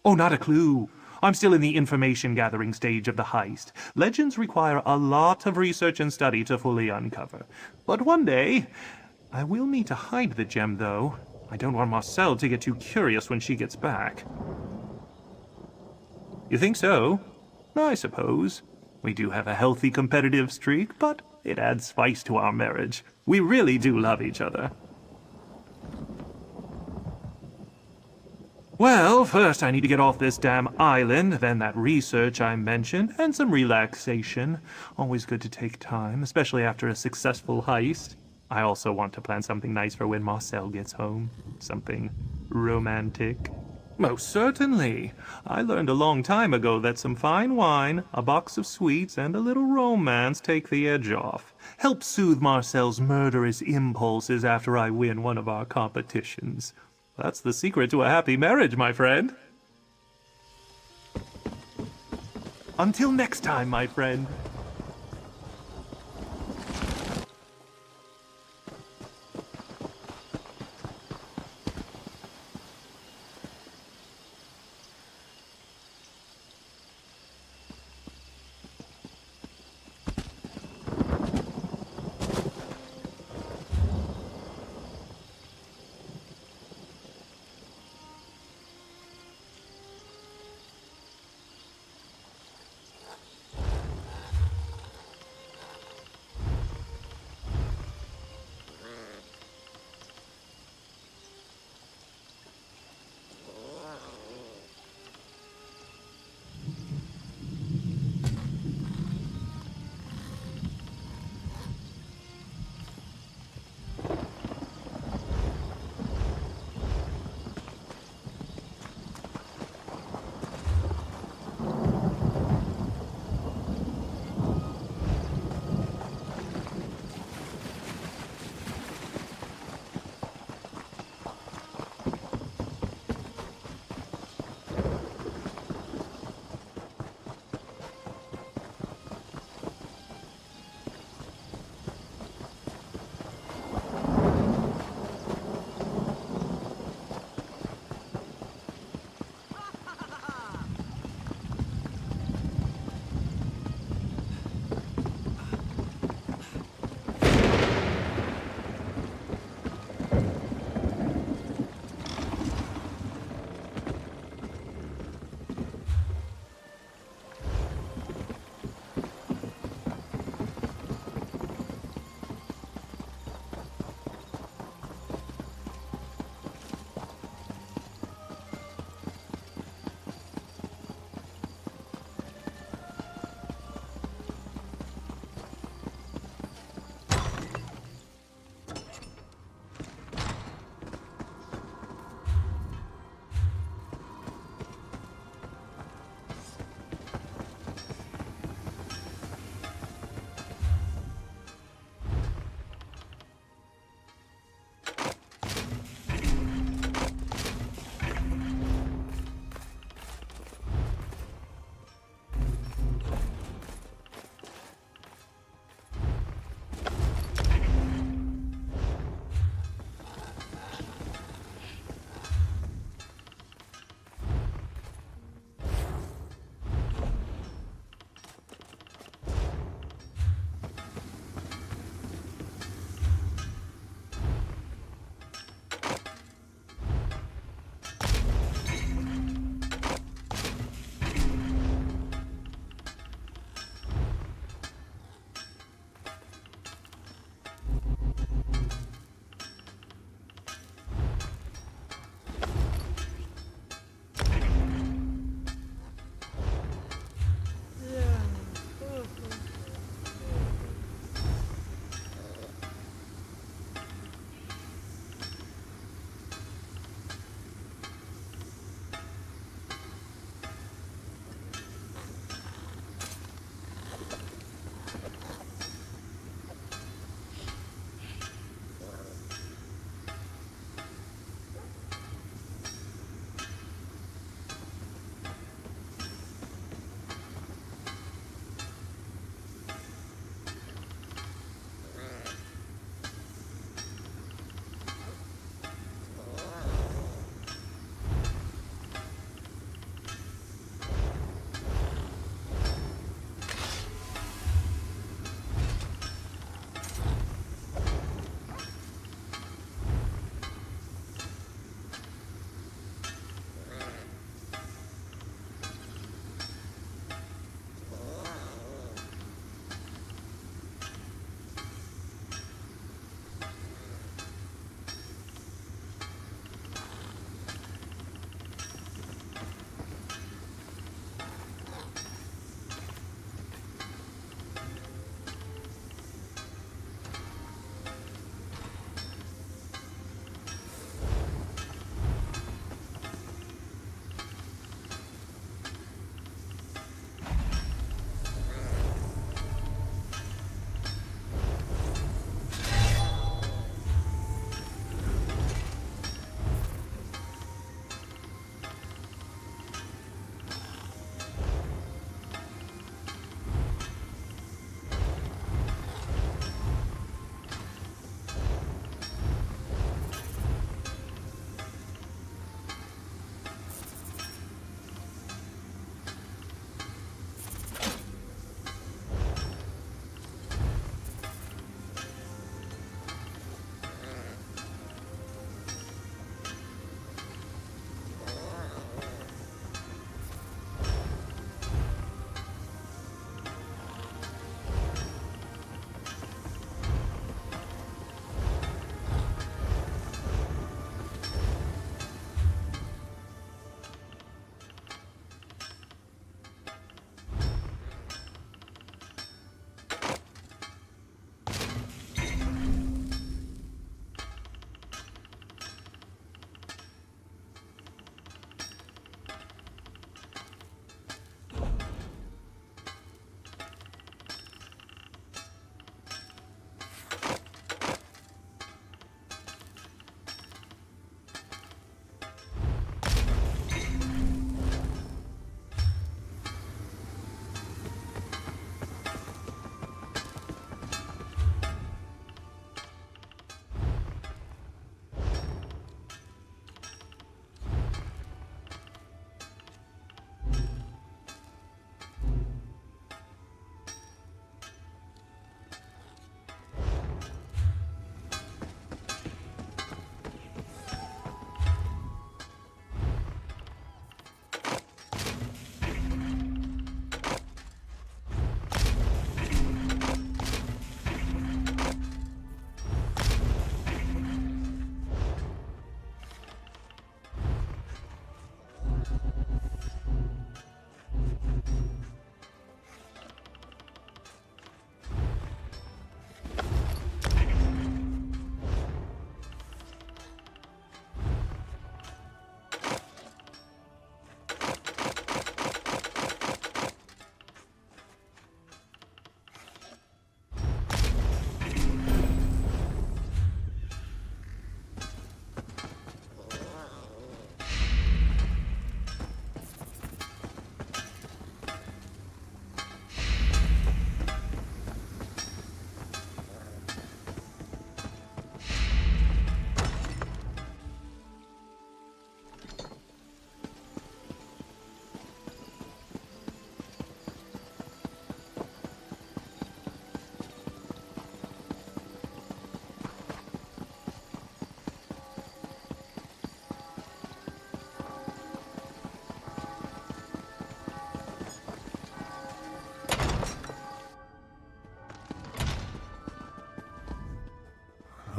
Oh, not a clue. I'm still in the information-gathering stage of the heist. Legends require a lot of research and study to fully uncover. But one day, I will need to hide the gem, though. I don't want Marcel to get too curious when she gets back. You think so? I suppose. We do have a healthy competitive streak, but it adds spice to our marriage. We really do love each other. Well, first I need to get off this damn island, then that research I mentioned, and some relaxation. Always good to take time, especially after a successful heist. I also want to plan something nice for when Marcel gets home. Something romantic. Most certainly. I learned a long time ago that some fine wine, a box of sweets, and a little romance take the edge off. Help soothe Marcel's murderous impulses after I win one of our competitions. That's the secret to a happy marriage, my friend. Until next time, my friend.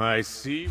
I see.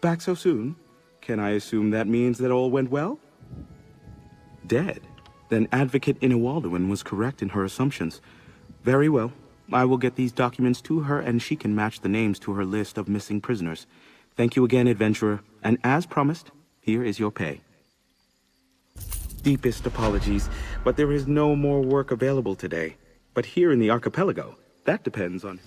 Back so soon? Can I assume that means that all went well? Dead? Then Advocate Inawalduin was correct in her assumptions. Very well. I will get these documents to her and she can match the names to her list of missing prisoners. Thank you again, adventurer. And as promised, here is your pay. Deepest apologies, but there is no more work available today. But here in the archipelago, that depends on...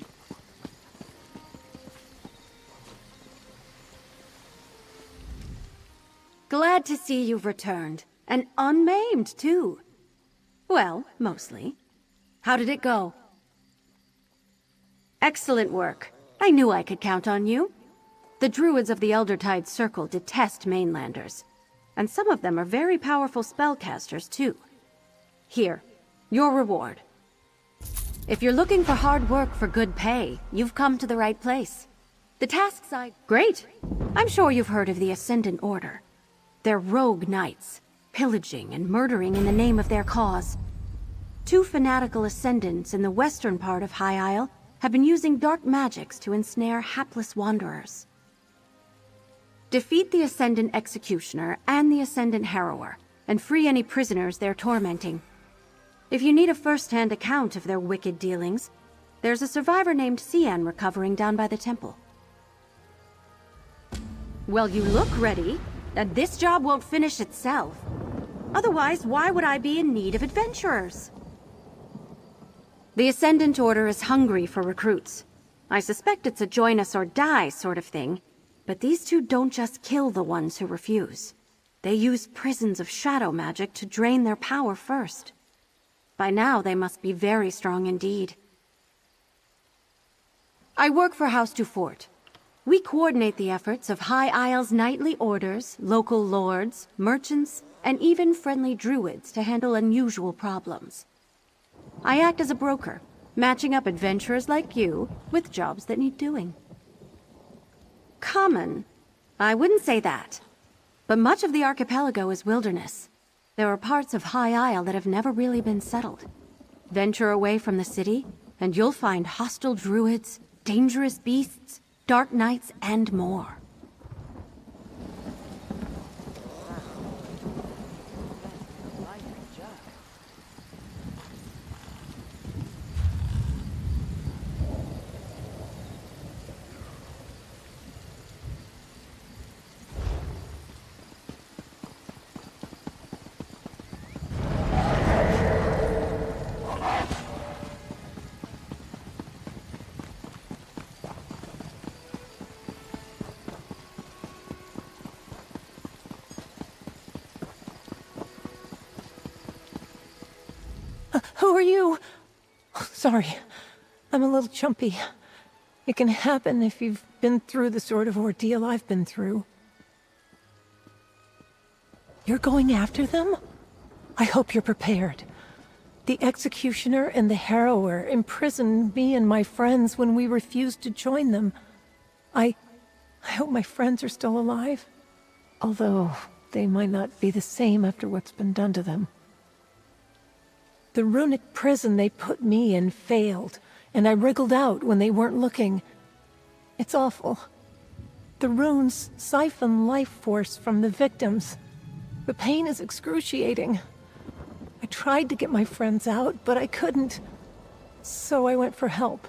Glad to see you've returned. And unmaimed, too. Well, mostly. How did it go? Excellent work. I knew I could count on you. The druids of the Eldertide Circle detest mainlanders. And some of them are very powerful spellcasters, too. Here, your reward. If you're looking for hard work for good pay, you've come to the right place. The tasks I... Great! I'm sure you've heard of the Ascendant Order. They're rogue knights, pillaging and murdering in the name of their cause. 2 fanatical ascendants in the western part of High Isle have been using dark magics to ensnare hapless wanderers. Defeat the Ascendant Executioner and the Ascendant Harrower, and free any prisoners they're tormenting. If you need a first-hand account of their wicked dealings, there's a survivor named Cian recovering down by the temple. Well, you look ready. And this job won't finish itself. Otherwise, why would I be in need of adventurers? The Ascendant Order is hungry for recruits. I suspect it's a join us or die sort of thing. But these two don't just kill the ones who refuse. They use prisons of shadow magic to drain their power first. By now, they must be very strong indeed. I work for House du Fort. We coordinate the efforts of High Isle's knightly orders, local lords, merchants, and even friendly druids to handle unusual problems. I act as a broker, matching up adventurers like you with jobs that need doing. Common? I wouldn't say that. But much of the archipelago is wilderness. There are parts of High Isle that have never really been settled. Venture away from the city, and you'll find hostile druids, dangerous beasts, dark nights, and more. Who are you? Sorry, I'm a little chumpy. It can happen if you've been through the sort of ordeal I've been through. You're going after them? I hope you're prepared. The Executioner and the Harrower imprisoned me and my friends when we refused to join them. I hope my friends are still alive. Although, they might not be the same after what's been done to them. The runic prison they put me in failed, and I wriggled out when they weren't looking. It's awful. The runes siphon life force from the victims. The pain is excruciating. I tried to get my friends out, but I couldn't. So I went for help.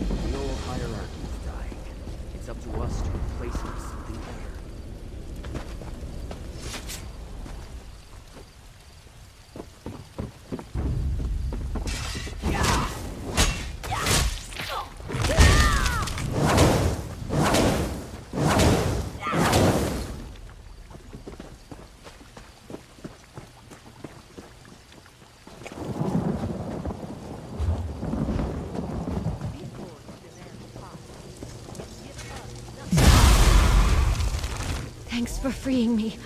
The old hierarchy is dying. It's up to us to replace it with something better. Thanks for freeing me.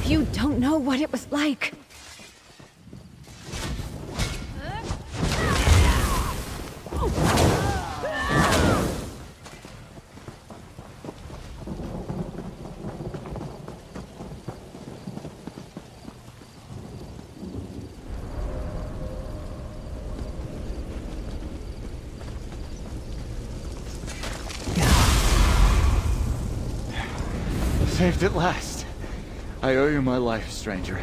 You don't know what it was like. Saved at last. I owe you my life, stranger.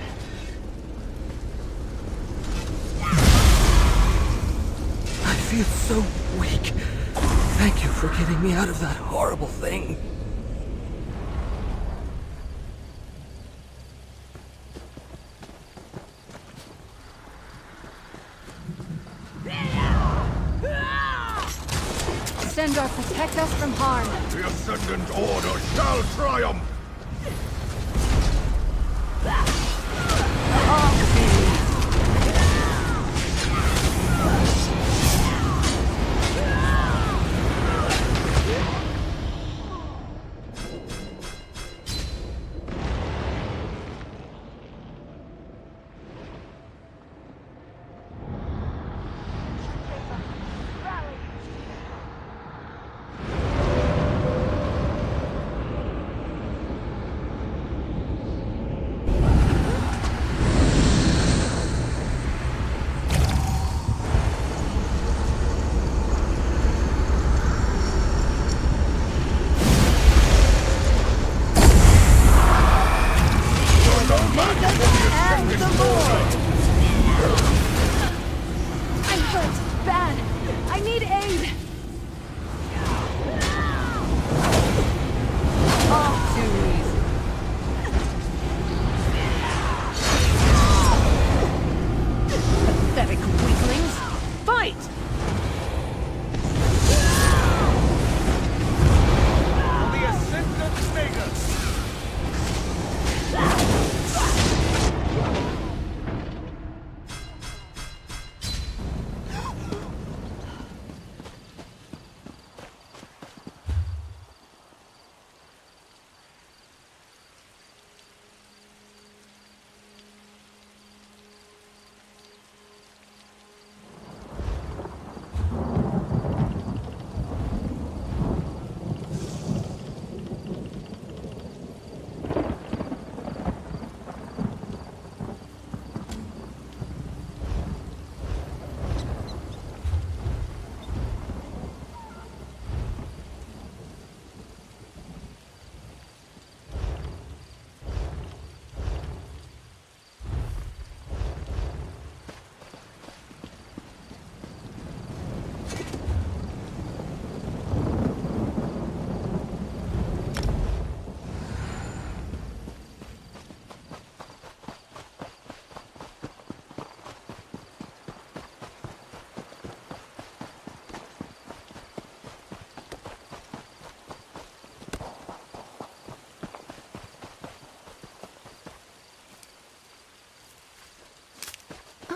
I feel so weak. Thank you for getting me out of that horrible thing. Sendar, protect us from harm. The Ascendant Order shall triumph!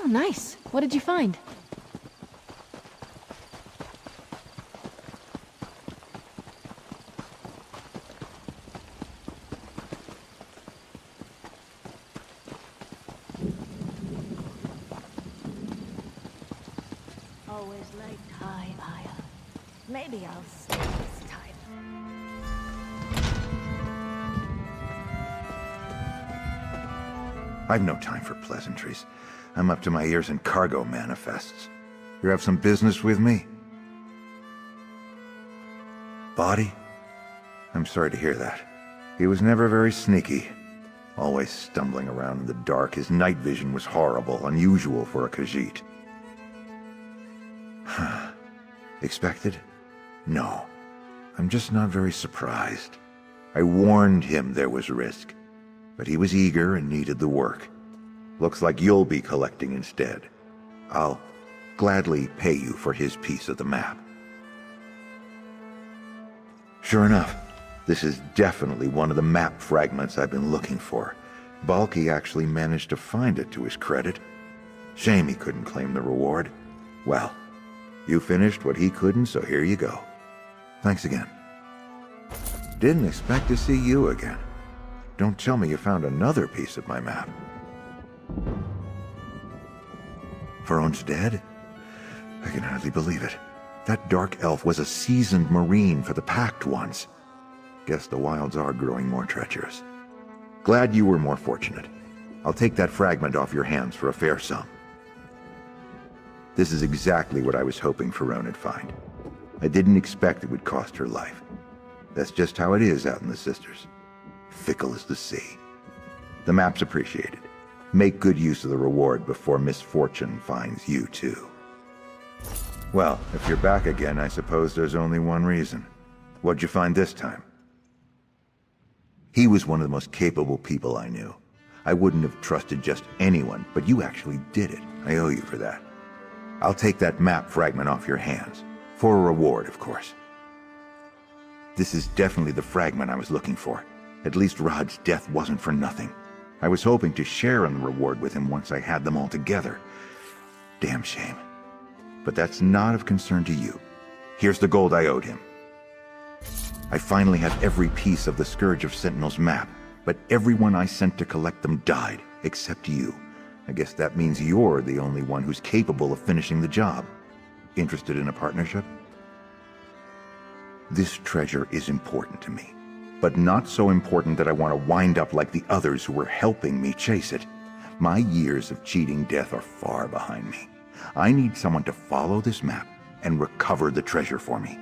nice. What did you find? Always liked high Aya. Maybe I'll stay this time. I've no time for pleasantries. I'm up to my ears in cargo manifests. You have some business with me? Body? I'm sorry to hear that. He was never very sneaky. Always stumbling around in the dark. His night vision was horrible, unusual for a Khajiit. Expected? No. I'm just not very surprised. I warned him there was risk, but he was eager and needed the work. Looks like you'll be collecting instead. I'll gladly pay you for his piece of the map. Sure enough, this is definitely one of the map fragments I've been looking for. Balky actually managed to find it to his credit. Shame he couldn't claim the reward. Well, you finished what he couldn't, so here you go. Thanks again. Didn't expect to see you again. Don't tell me you found another piece of my map. Faron's dead? I can hardly believe it. That dark elf was a seasoned marine for the Pact once. Guess the wilds are growing more treacherous. Glad you were more fortunate. I'll take that fragment off your hands for a fair sum. This is exactly what I was hoping Faron'd find. I didn't expect it would cost her life. That's just how it is out in the Sisters. Fickle as the sea. The map's appreciated. Make good use of the reward before misfortune finds you too. Well, if you're back again, I suppose there's only one reason. What'd you find this time? He was one of the most capable people I knew. I wouldn't have trusted just anyone, but you actually did it. I owe you for that. I'll take that map fragment off your hands. For a reward, of course. This is definitely the fragment I was looking for. At least Rod's death wasn't for nothing. I was hoping to share in the reward with him once I had them all together. Damn shame. But that's not of concern to you. Here's the gold I owed him. I finally have every piece of the Scourge of Sentinels map, but everyone I sent to collect them died, except you. I guess that means you're the only one who's capable of finishing the job. Interested in a partnership? This treasure is important to me, but not so important that I want to wind up like the others who were helping me chase it. My years of cheating death are far behind me. I need someone to follow this map and recover the treasure for me.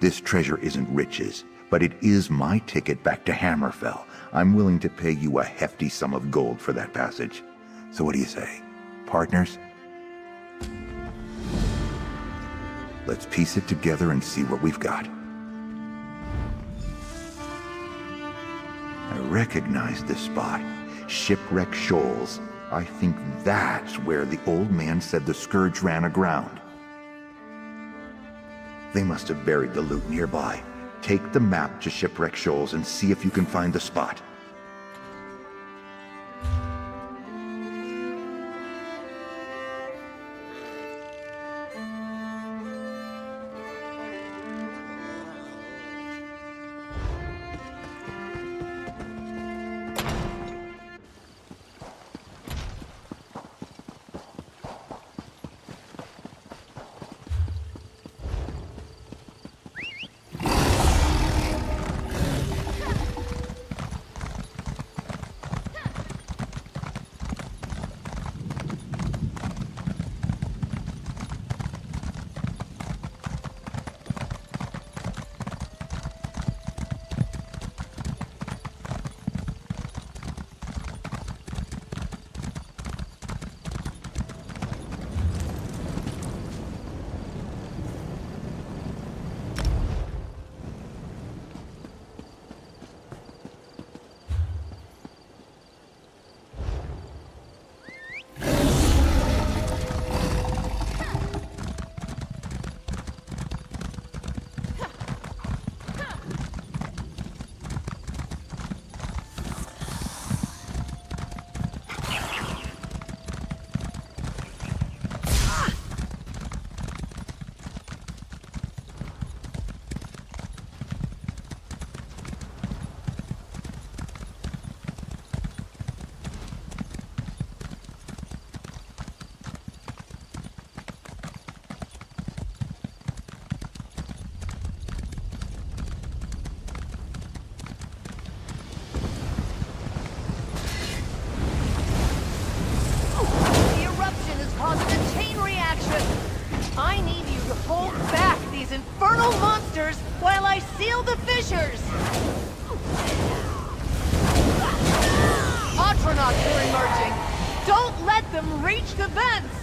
This treasure isn't riches, but it is my ticket back to Hammerfell. I'm willing to pay you a hefty sum of gold for that passage. So what do you say? Partners? Let's piece it together and see what we've got. I recognize this spot. Shipwreck Shoals. I think that's where the old man said the Scourge ran aground. They must have buried the loot nearby. Take the map to Shipwreck Shoals and see if you can find the spot. monsters while I seal the fissures! Atronauts are emerging! Don't let them reach the vents!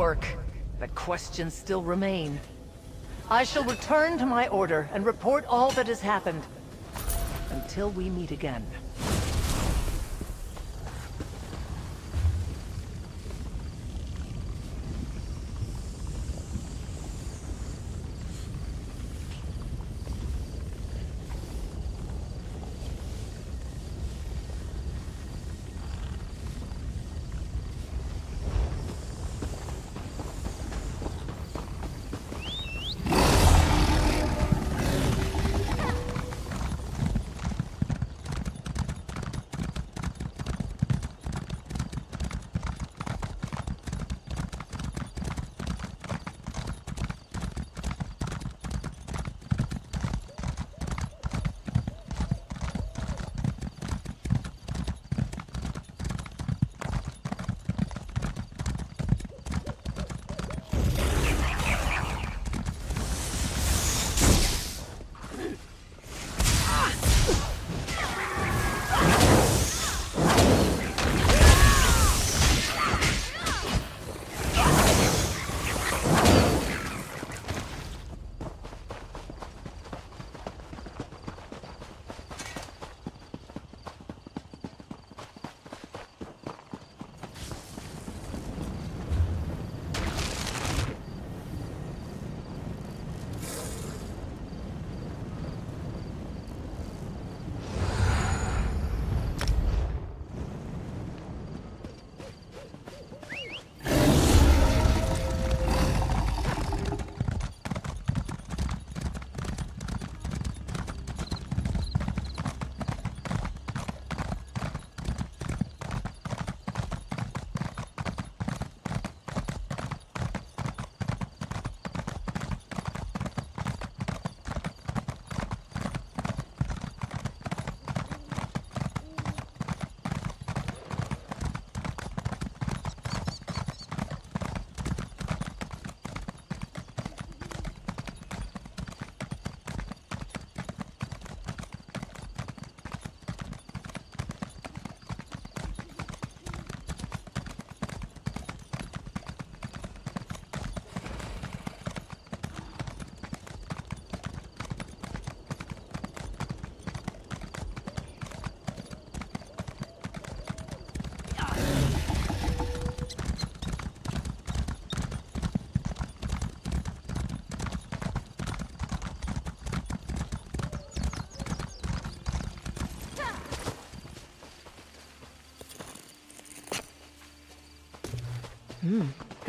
work, but questions still remain. I shall return to my order and report all that has happened. Until we meet again.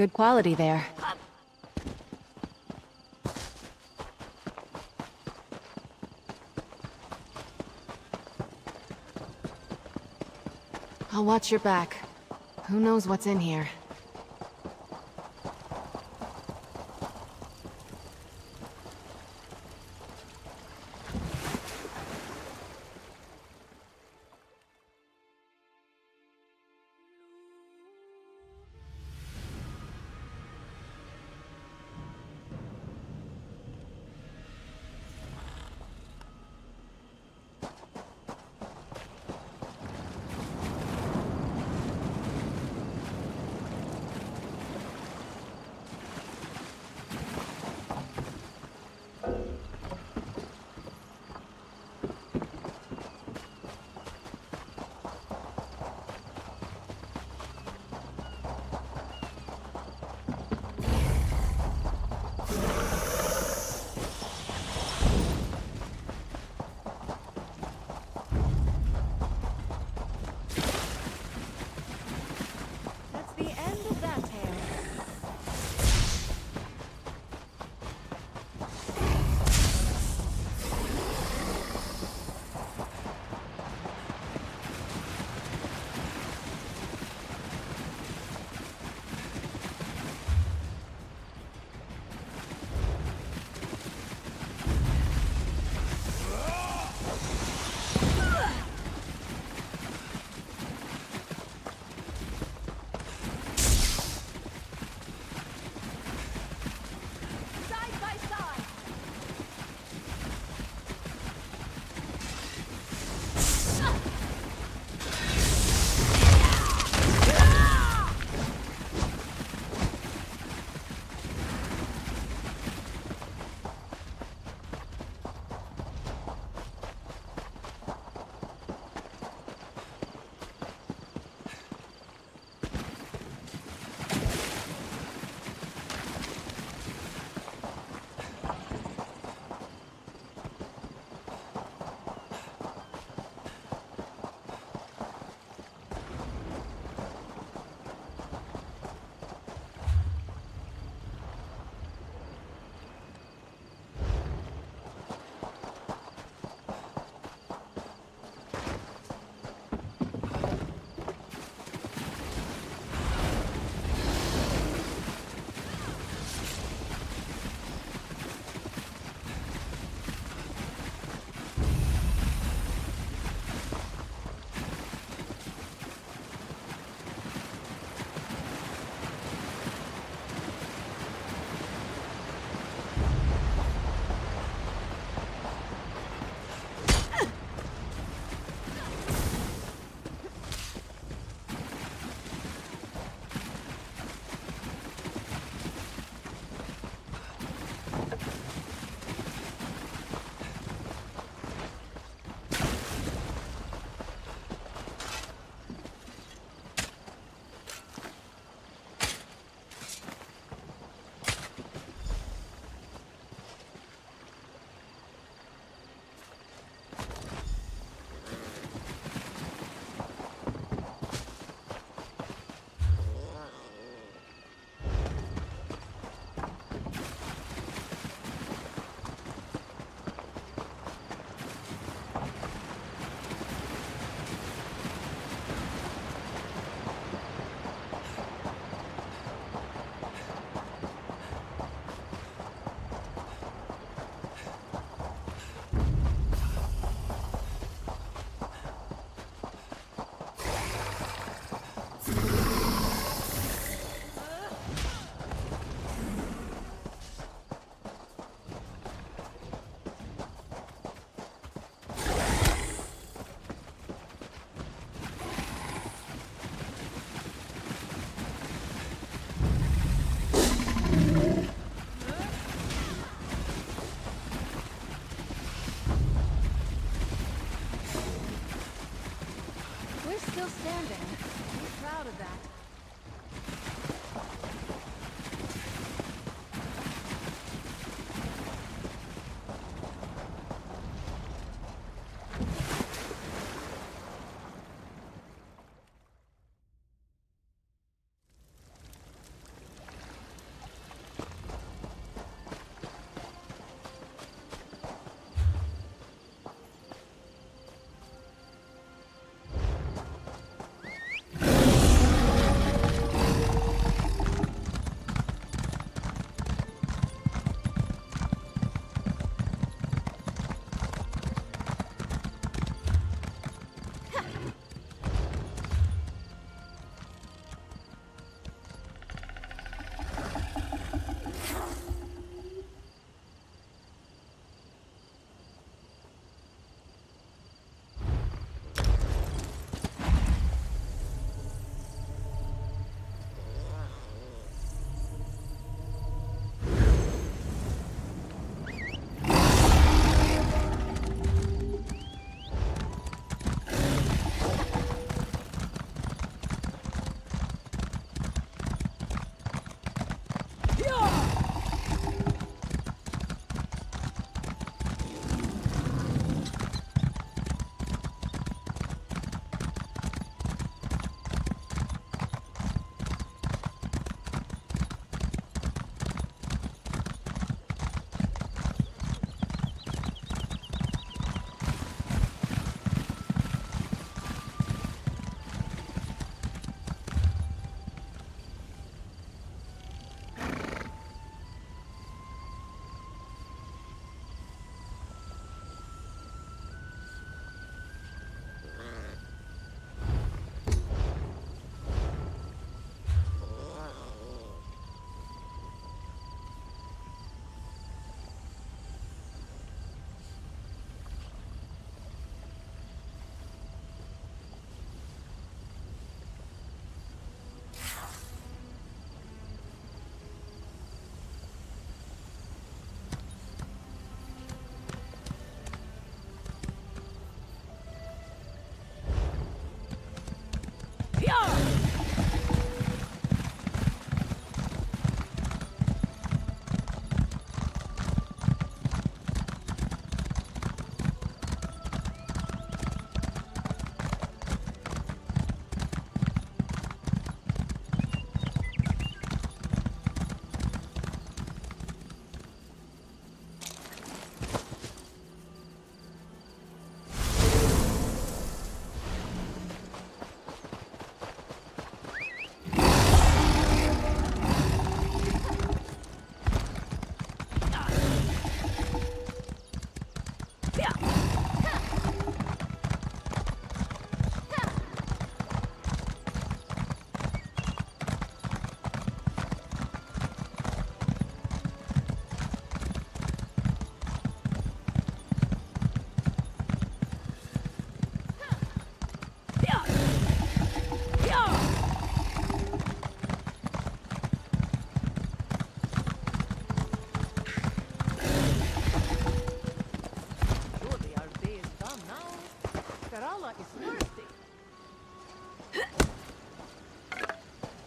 Good quality there. I'll watch your back. Who knows what's in here? He's still standing. I'm proud of that.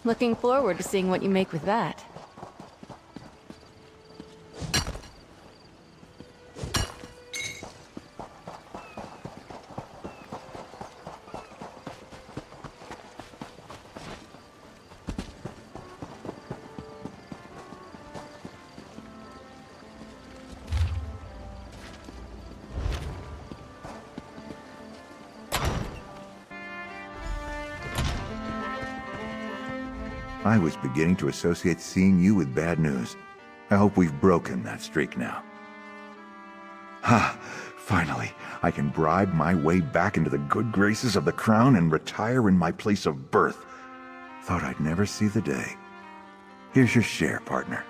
Looking forward to seeing what you make with that. I was beginning to associate seeing you with bad news. I hope we've broken that streak now. Ha! Finally, I can bribe my way back into the good graces of the crown and retire in my place of birth. Thought I'd never see the day. Here's your share, partner.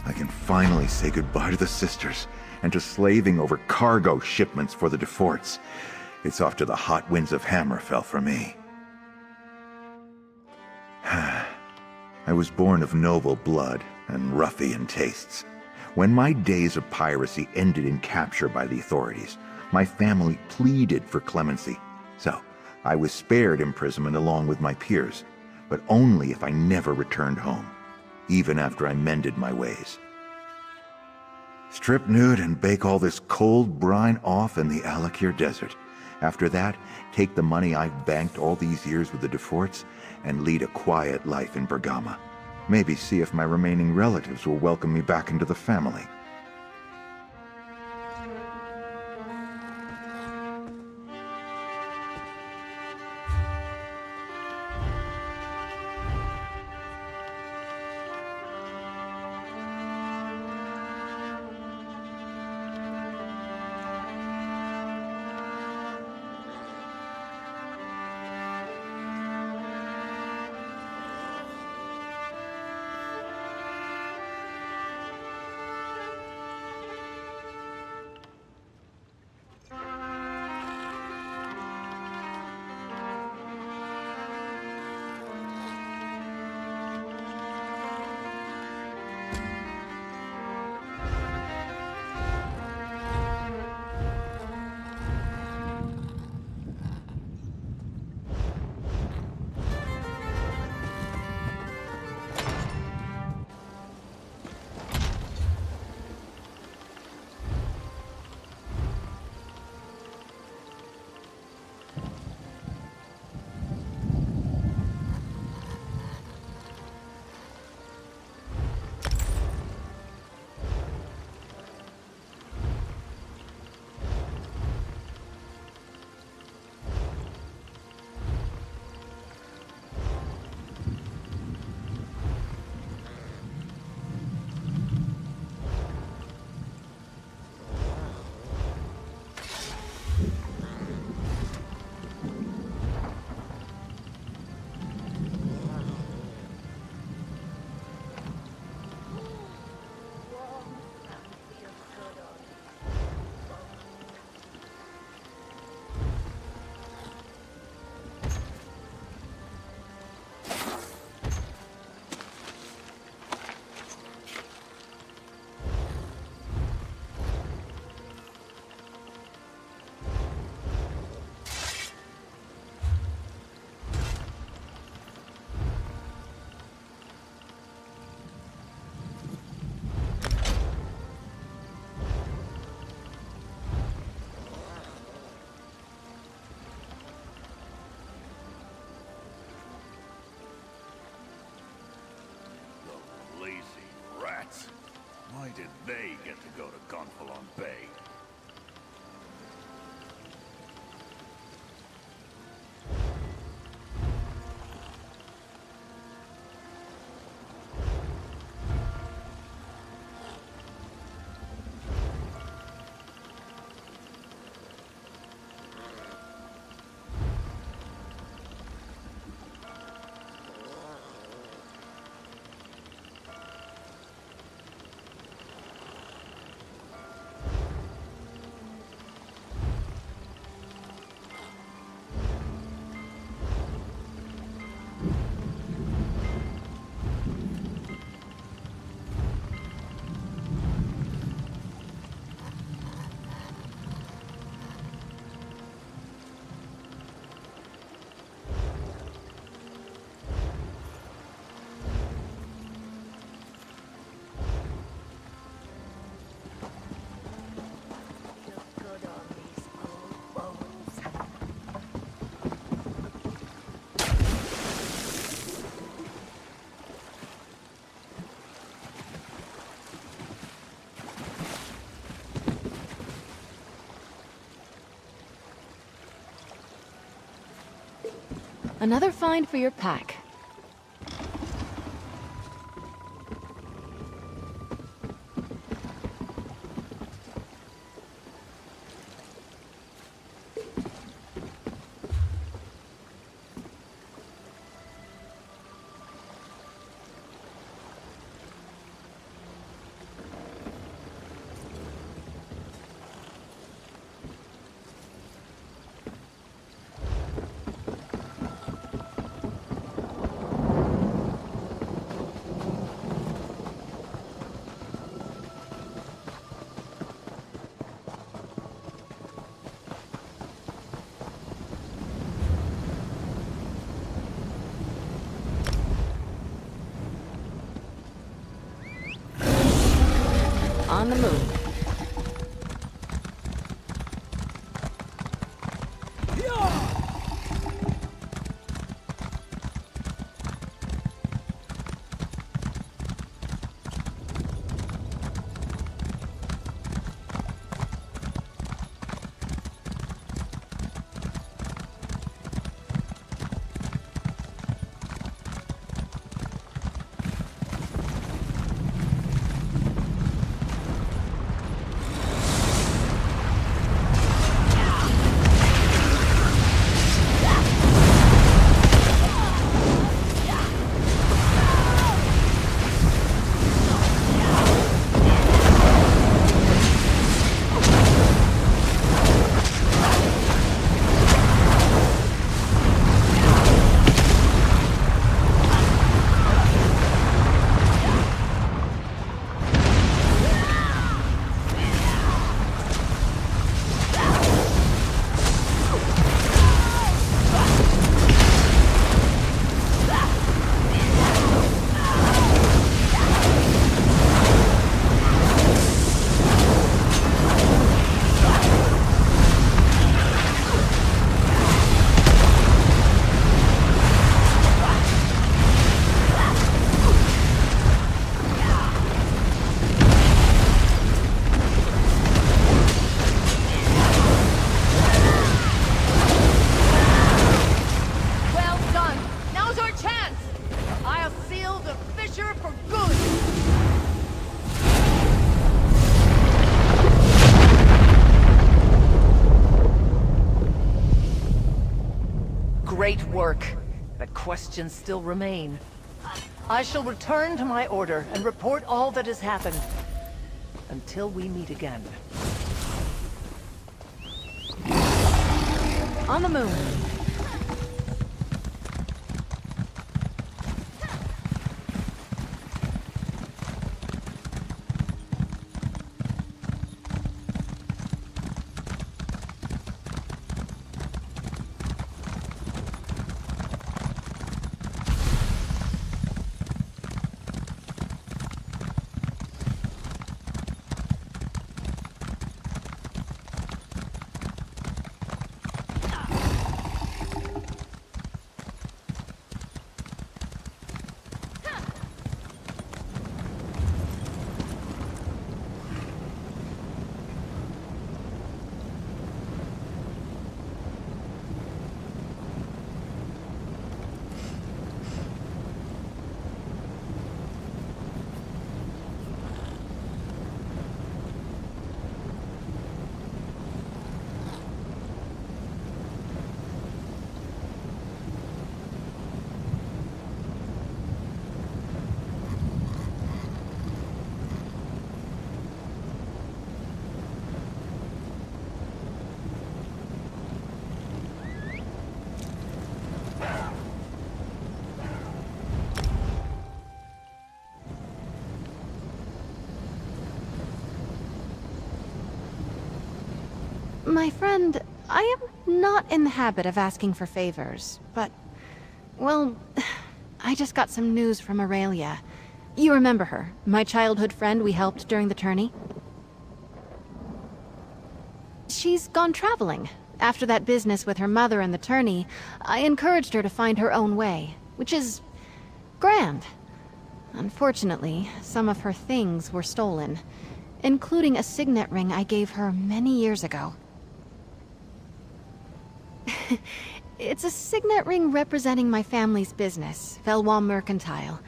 I can finally say goodbye to the sisters and to slaving over cargo shipments for the DeForts. It's off to the hot winds of Hammerfell for me. I was born of noble blood and ruffian tastes. When my days of piracy ended in capture by the authorities, my family pleaded for clemency. So, I was spared imprisonment along with my peers, but only if I never returned home, even after I mended my ways. Strip nude and bake all this cold brine off in the Alakir Desert. After that, take the money I've banked all these years with the Deforts and lead a quiet life in Bergama. Maybe see if my remaining relatives will welcome me back into the family. Why did they get to go to Gonfalon Bay? Another find for your pack. On the move. Great work, but questions still remain. I shall return to my order and report all that has happened. Until we meet again. On the move. My friend, I am not in the habit of asking for favors, but... well, I just got some news from Aurelia. You remember her, my childhood friend we helped during the tourney? She's gone traveling. After that business with her mother and the tourney, I encouraged her to find her own way, which is... grand. Unfortunately, some of her things were stolen, including a signet ring I gave her many years ago. It's a signet ring representing my family's business, Velwall Mercantile.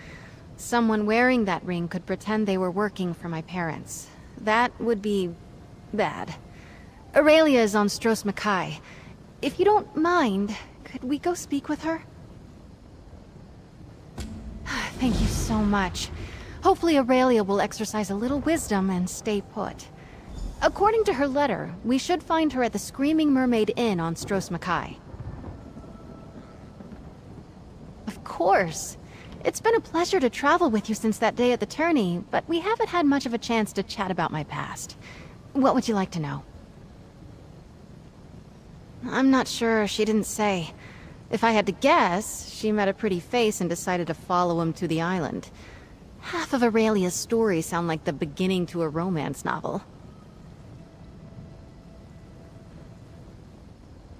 Someone wearing that ring could pretend they were working for my parents. That would be... bad. Aurelia is on Stros Mackay. If you don't mind, could we go speak with her? Thank you so much. Hopefully Aurelia will exercise a little wisdom and stay put. According to her letter, we should find her at the Screaming Mermaid Inn on Stros Mackay. Of course. It's been a pleasure to travel with you since that day at the tourney, but we haven't had much of a chance to chat about my past. What would you like to know? I'm not sure, she didn't say. If I had to guess, she met a pretty face and decided to follow him to the island. Half of Aurelia's stories sound like the beginning to a romance novel.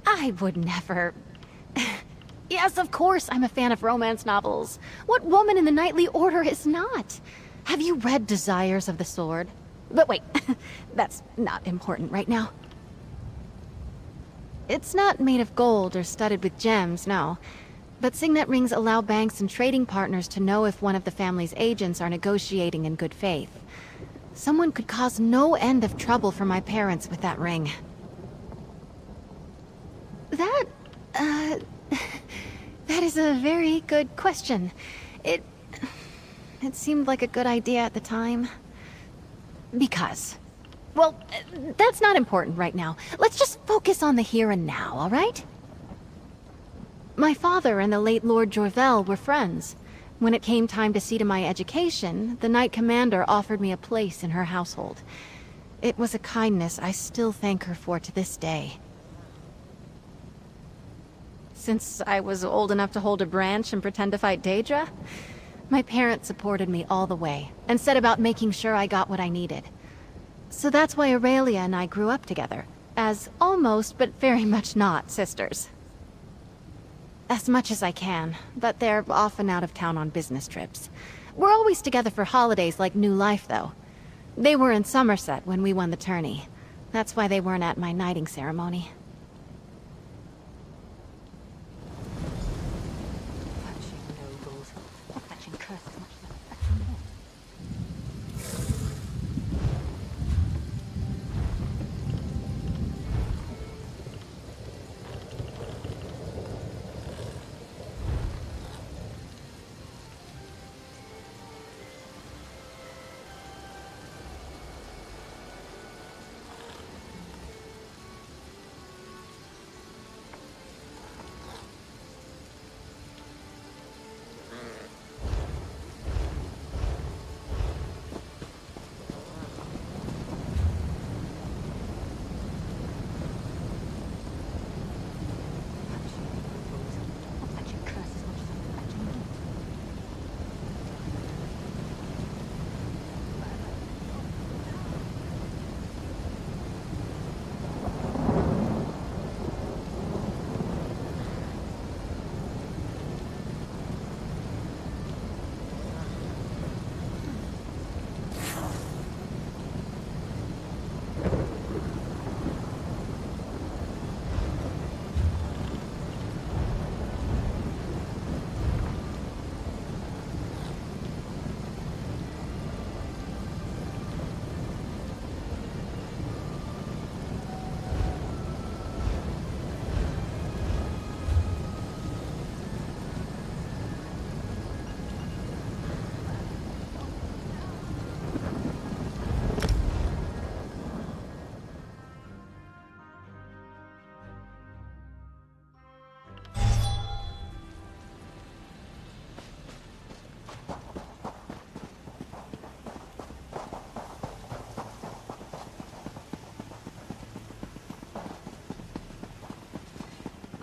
I would never... Yes, of course I'm a fan of romance novels. What woman in the Knightly Order is not? Have you read Desires of the Sword? But wait, that's not important right now. It's not made of gold or studded with gems, no. But signet rings allow banks and trading partners to know if one of the family's agents are negotiating in good faith. Someone could cause no end of trouble for my parents with that ring. That is a very good question. It seemed like a good idea at the time. Because... Well, that's not important right now. Let's just focus on the here and now, all right? My father and the late Lord Jorvel were friends. When it came time to see to my education, the Knight Commander offered me a place in her household. It was a kindness I still thank her for to this day. Since I was old enough to hold a branch and pretend to fight Daedra, my parents supported me all the way, and set about making sure I got what I needed. So that's why Aurelia and I grew up together, as almost, but very much not, sisters. As much as I can, but they're often out of town on business trips. We're always together for holidays like New Life, though. They were in Somerset when we won the tourney. That's why they weren't at my knighting ceremony.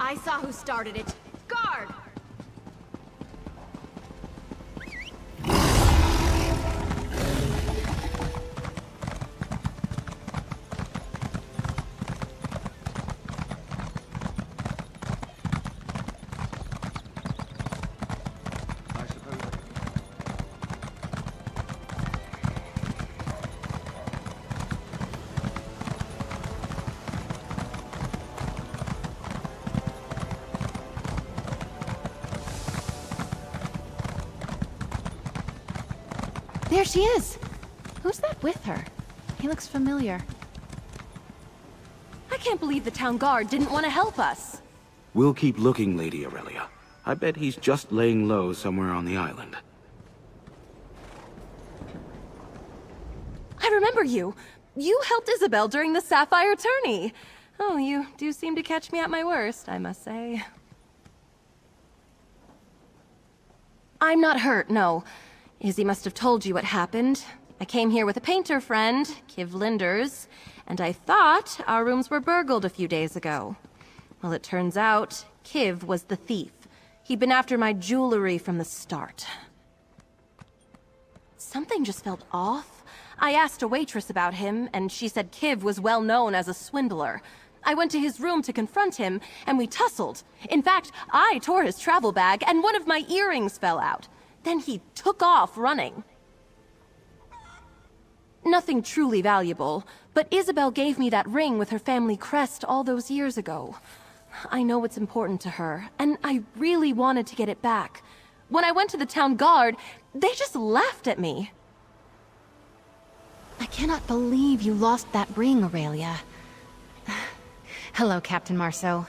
I saw who started it. Guard! There she is! Who's that with her? He looks familiar. I can't believe the town guard didn't want to help us. We'll keep looking, Lady Aurelia. I bet he's just laying low somewhere on the island. I remember you. You helped Isabel during the Sapphire tourney. Oh, you do seem to catch me at my worst, I must say. I'm not hurt, no. Izzy must have told you what happened. I came here with a painter friend, Kiv Linders, and I thought our rooms were burgled a few days ago. Well, it turns out, Kiv was the thief. He'd been after my jewelry from the start. Something just felt off. I asked a waitress about him, and she said Kiv was well known as a swindler. I went to his room to confront him, and we tussled. In fact, I tore his travel bag, and one of my earrings fell out. Then he took off running. Nothing truly valuable, but Isabel gave me that ring with her family crest all those years ago. I know it's important to her, and I really wanted to get it back. When I went to the town guard, they just laughed at me. I cannot believe you lost that ring, Aurelia. Hello, Captain Marceau.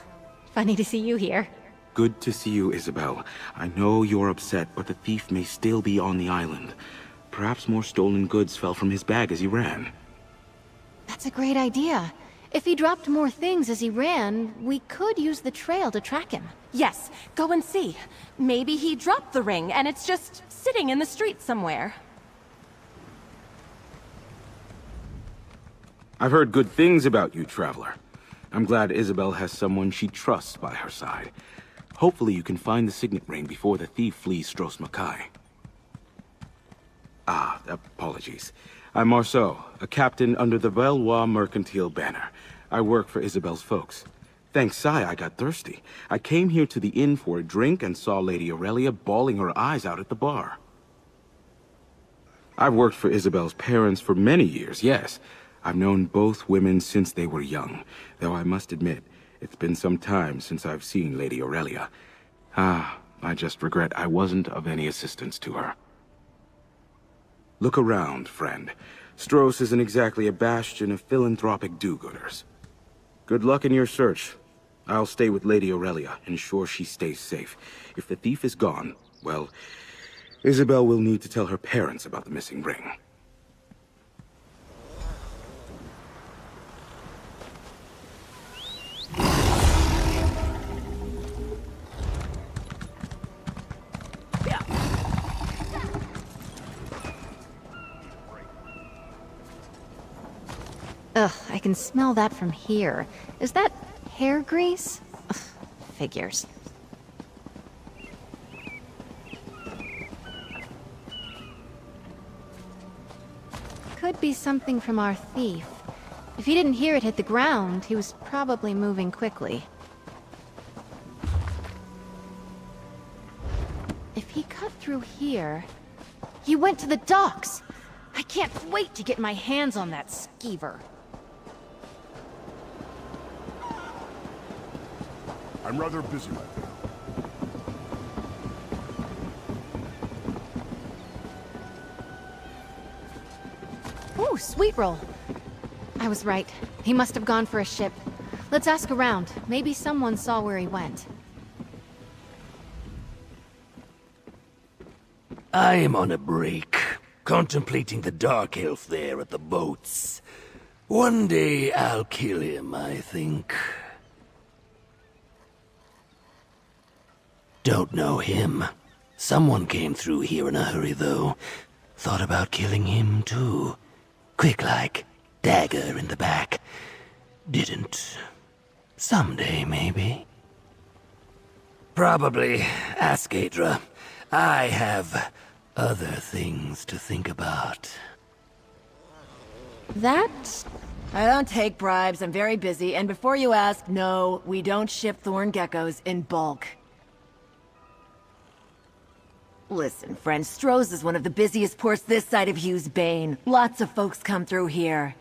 Funny to see you here. Good to see you, Isabel. I know you're upset, but the thief may still be on the island. Perhaps more stolen goods fell from his bag as he ran. That's a great idea. If he dropped more things as he ran, we could use the trail to track him. Yes, go and see. Maybe he dropped the ring and it's just sitting in the street somewhere. I've heard good things about you, Traveler. I'm glad Isabel has someone she trusts by her side. Hopefully you can find the signet ring before the thief flees Stros Makai. Apologies. I'm Marceau, a captain under the Valois Mercantile banner. I work for Isabel's folks. Thanks, Sai, I got thirsty. I came here to the inn for a drink and saw Lady Aurelia bawling her eyes out at the bar. I've worked for Isabel's parents for many years, yes. I've known both women since they were young, though I must admit, it's been some time since I've seen Lady Aurelia. I just regret I wasn't of any assistance to her. Look around, friend. Stros isn't exactly a bastion of philanthropic do-gooders. Good luck in your search. I'll stay with Lady Aurelia, ensure she stays safe. If the thief is gone, well, Isabel will need to tell her parents about the missing ring. Ugh, I can smell that from here. Is that hair grease? Ugh, figures. Could be something from our thief. If he didn't hear it hit the ground, he was probably moving quickly. If he cut through here... He went to the docks! I can't wait to get my hands on that skeever. I'm rather busy right now. Ooh, sweet roll. I was right. He must have gone for a ship. Let's ask around. Maybe someone saw where he went. I am on a break, contemplating the Dark Elf there at the boats. One day I'll kill him, I think. Don't know him. Someone came through here in a hurry, though. Thought about killing him, too. Quick like, dagger in the back. Didn't. Someday, maybe. Probably. Ask Adra. I have other things to think about. That? I don't take bribes, I'm very busy, and before you ask, no, we don't ship thorn geckos in bulk. Listen, friend, Stros is one of the busiest ports this side of Hughes Bane. Lots of folks come through here.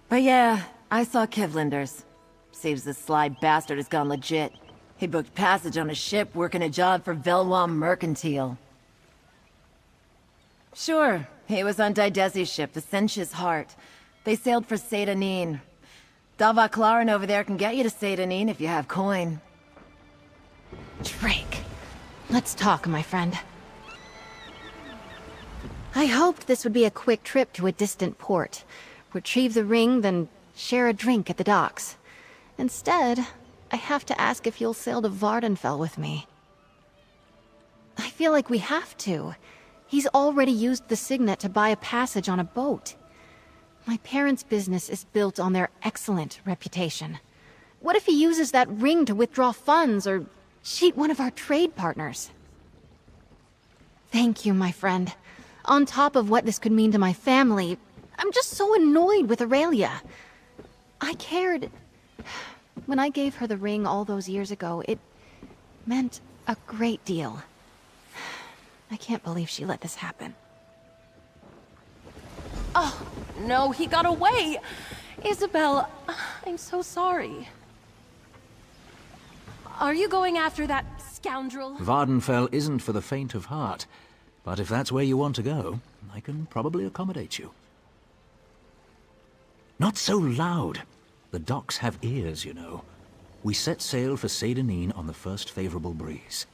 But yeah, I saw Kivlinder's. Seems this sly bastard has gone legit. He booked passage on a ship working a job for Valois Mercantile. Sure, he was on Didesi's ship, the Sench's Heart. They sailed for Seydanine. Dava Claren over there can get you to Seydanine if you have coin. Drake. Let's talk, my friend. I hoped this would be a quick trip to a distant port. Retrieve the ring, then share a drink at the docks. Instead, I have to ask if you'll sail to Vardenfell with me. I feel like we have to. He's already used the signet to buy a passage on a boat. My parents' business is built on their excellent reputation. What if he uses that ring to withdraw funds or cheat one of our trade partners? Thank you, my friend. On top of what this could mean to my family, I'm just so annoyed with Aurelia. I cared. When I gave her the ring all those years ago, it meant a great deal. I can't believe she let this happen. Oh, no, he got away! Isabel, I'm so sorry. Are you going after that scoundrel? Vardenfell isn't for the faint of heart, but if that's where you want to go, I can probably accommodate you. Not so loud. The docks have ears, you know. We set sail for Seydenine on the first favorable breeze.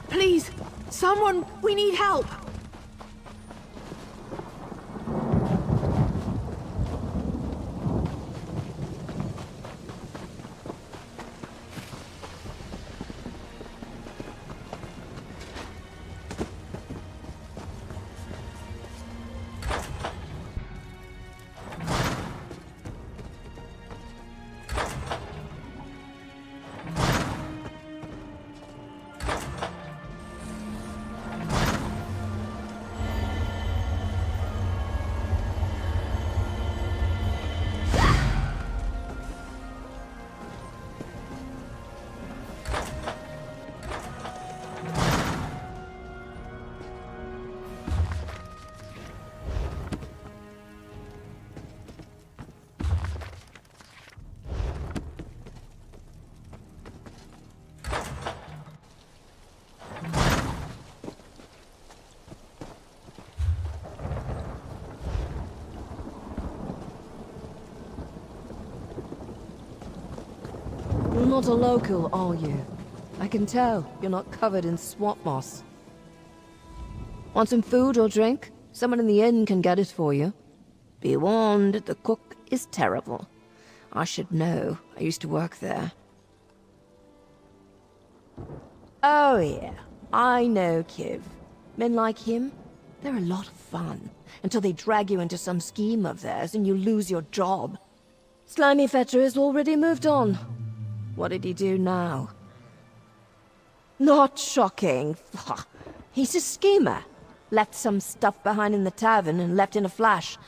Please, someone, we need help. You're not a local, are you? I can tell. You're not covered in swamp moss. Want some food or drink? Someone in the inn can get it for you. Be warned, the cook is terrible. I should know. I used to work there. Oh yeah, I know Kiv. Men like him, they're a lot of fun. Until they drag you into some scheme of theirs and you lose your job. Slimy Fetcher has already moved on. What did he do now? Not shocking. He's a schemer. Left some stuff behind in the tavern and left in a flash.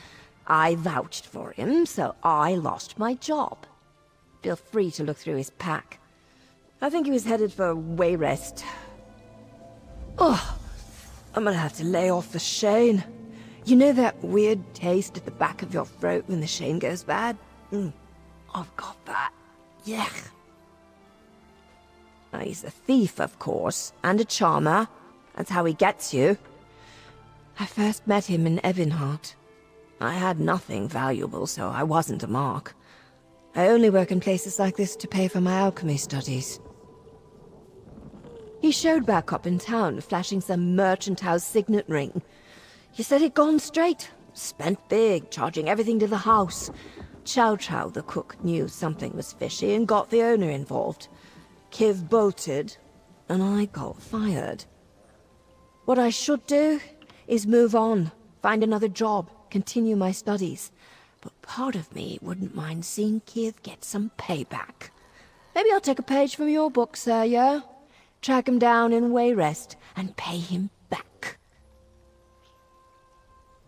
I vouched for him, so I lost my job. Feel free to look through his pack. I think he was headed for Wayrest. Oh, I'm gonna have to lay off the Shane. You know that weird taste at the back of your throat when the Shane goes bad? I've got that. Yeah. Now, he's a thief, of course, and a charmer. That's how he gets you. I first met him in Evinhart. I had nothing valuable, so I wasn't a mark. I only work in places like this to pay for my alchemy studies. He showed back up in town, flashing some merchant house signet ring. He said he'd gone straight, spent big, charging everything to the house. Chow Chow, the cook, knew something was fishy and got the owner involved. Kiv bolted, and I got fired. What I should do is move on, find another job, continue my studies. But part of me wouldn't mind seeing Kiv get some payback. Maybe I'll take a page from your book, sir, yeah? Track him down in Wayrest and pay him back.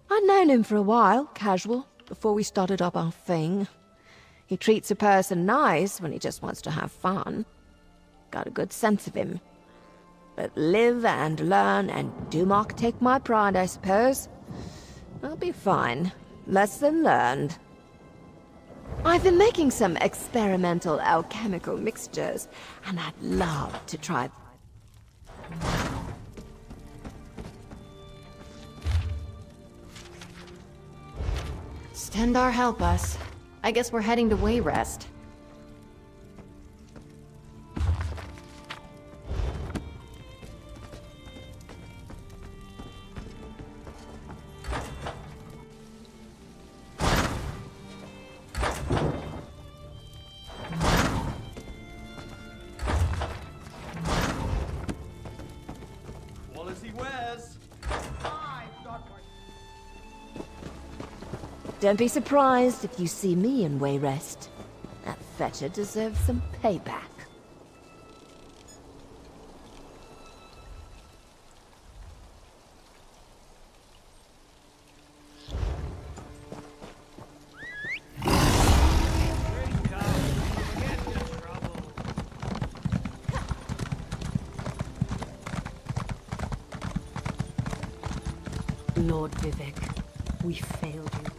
I'd known him for a while, casual, before we started up our thing. He treats a person nice when he just wants to have fun. Got a good sense of him. But live and learn and do not take my pride, I suppose. I'll be fine. Lesson learned. I've been making some experimental alchemical mixtures, and I'd love to try. Stendarr help us. I guess we're heading to Wayrest. as he wears. I've got one. Don't be surprised if you see me in Wayrest. That fetcher deserves some payback. Lord Vivek, we failed you.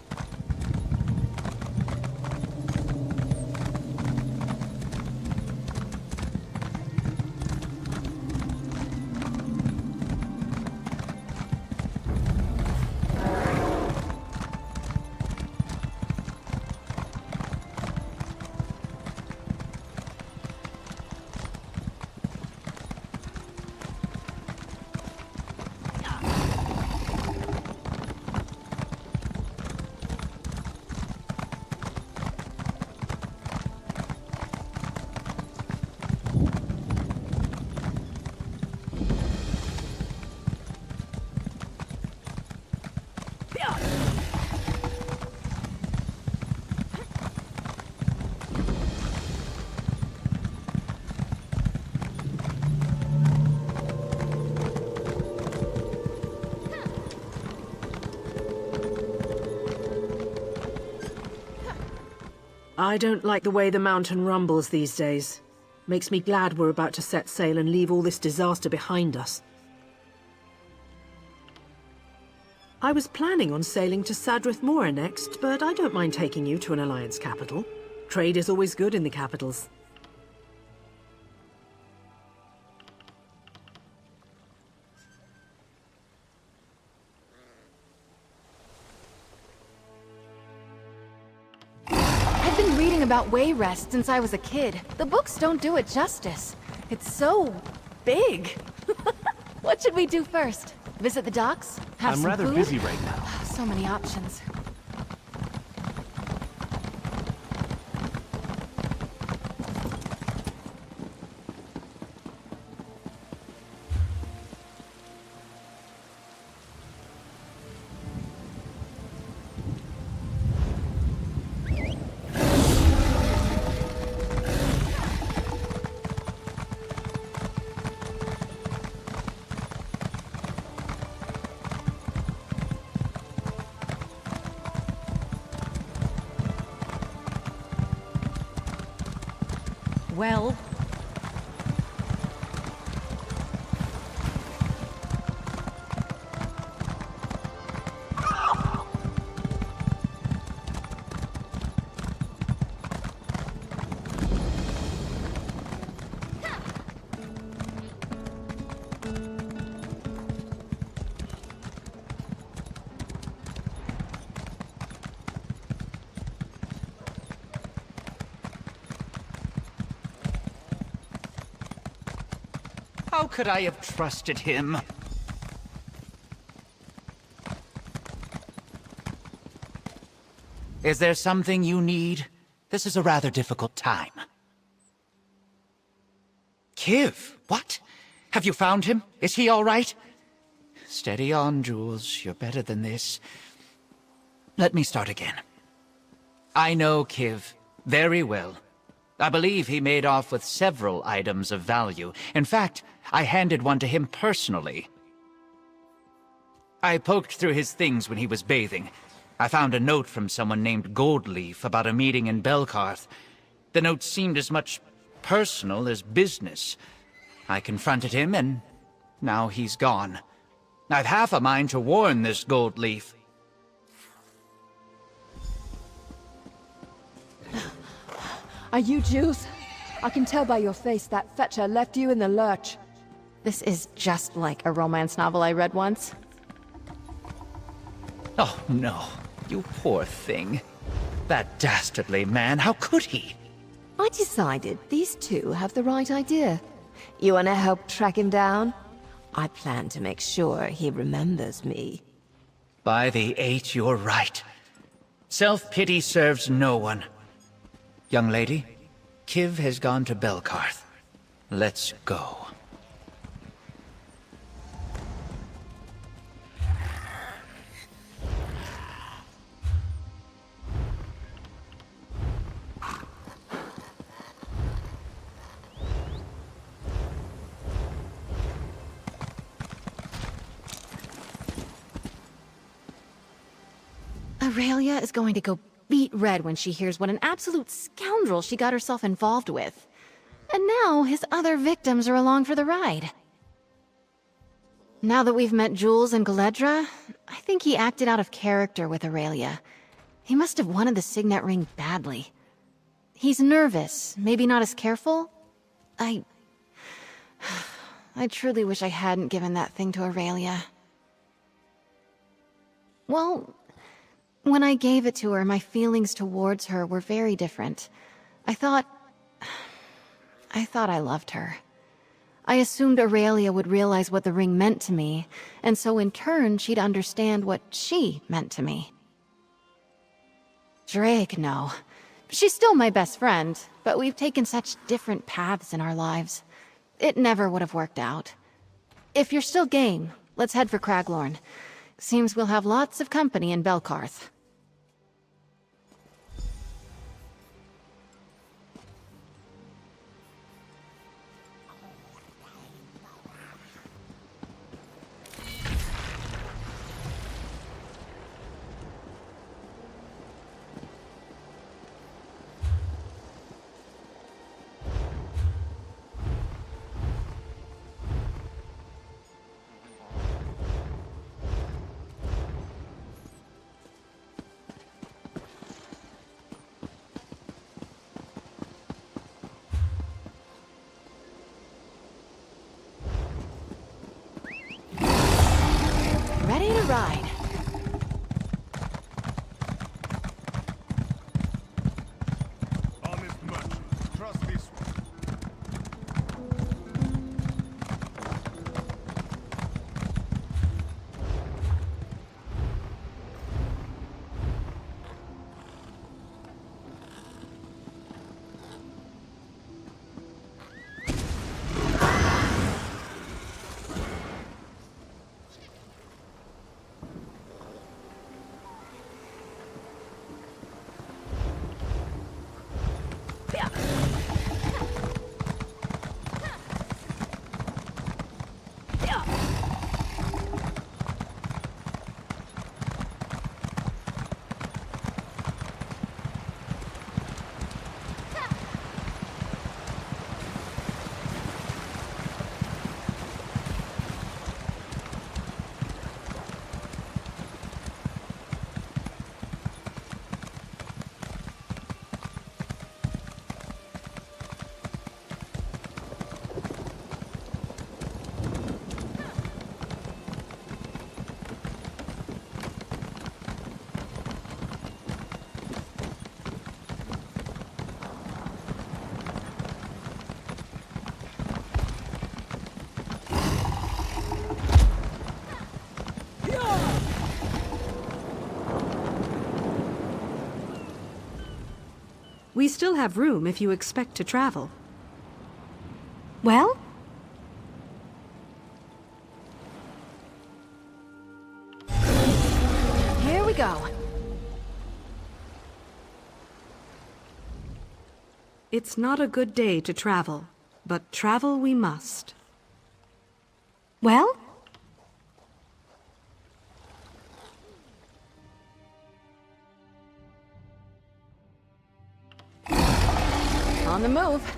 I don't like the way the mountain rumbles these days. Makes me glad we're about to set sail and leave all this disaster behind us. I was planning on sailing to Sadrith Mora next, but I don't mind taking you to an Alliance capital. Trade is always good in the capitals. I've been reading about Wayrest since I was a kid. The books don't do it justice. It's so big. What should we do first? Visit the docks? Have I'm some rather food? busy right now. So many options. Well, how could I have trusted him? Is there something you need? This is a rather difficult time. Kiv, what? Have you found him? Is he all right? Steady on, Jules. You're better than this. Let me start again. I know Kiv very well. I believe he made off with several items of value. In fact, I handed one to him personally. I poked through his things when he was bathing. I found a note from someone named Goldleaf about a meeting in Belkarth. The note seemed as much personal as business. I confronted him, and now he's gone. I've half a mind to warn this Goldleaf. Are you Jules? I can tell by your face that fetcher left you in the lurch. This is just like a romance novel I read once. Oh, no. You poor thing. That dastardly man, how could he? I decided these two have the right idea. You want to help track him down? I plan to make sure he remembers me. By the Eight, you're right. Self-pity serves no one. Young lady, Kiv has gone to Belkarth. Let's go. Aurelia is going to go beet red when she hears what an absolute scoundrel she got herself involved with. And now his other victims are along for the ride. Now that we've met Jules and Galedra, I think he acted out of character with Aurelia. He must have wanted the signet ring badly. He's nervous, maybe not as careful. I truly wish I hadn't given that thing to Aurelia. Well, when I gave it to her, my feelings towards her were very different. I thought I loved her. I assumed Aurelia would realize what the ring meant to me, and so in turn she'd understand what she meant to me. Drake, no. She's still my best friend, but we've taken such different paths in our lives. It never would have worked out. If you're still game, let's head for Craglorn. Seems we'll have lots of company in Belkarth. Ready to ride. Honest merchant, trust this one. We still have room if you expect to travel. Well? Here we go. It's not a good day to travel, but travel we must. Well? On the move.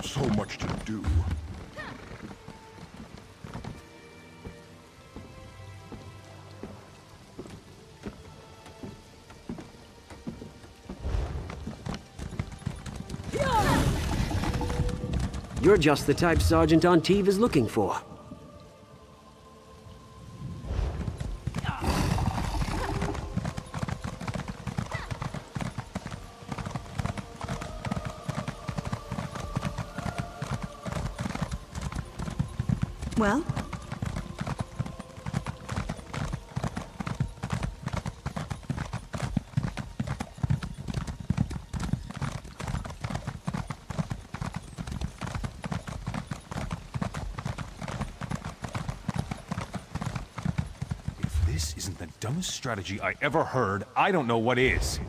So much to do. You're just the type Sergeant Anteve is looking for. Well? If this isn't the dumbest strategy I ever heard, I don't know what is.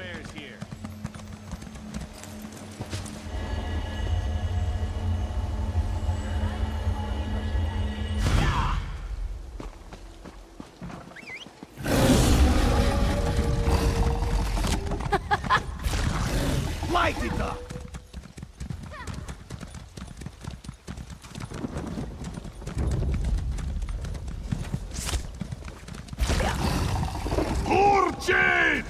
wares here. Light it up! Fortune!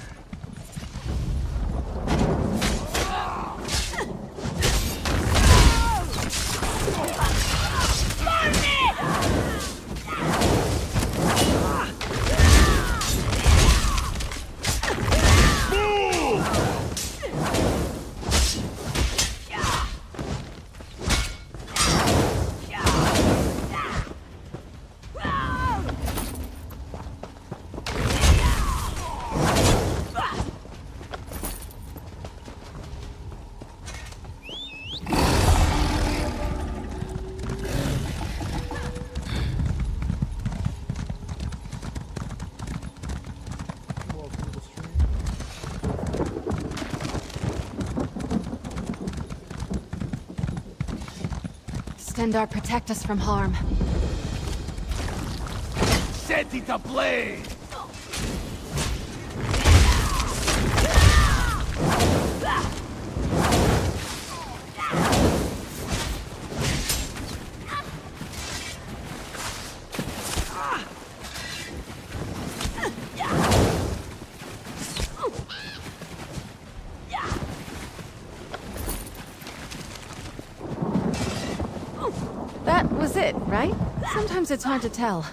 Stendarr, protect us from harm. Set it ablaze! That was it, right? Sometimes it's hard to tell.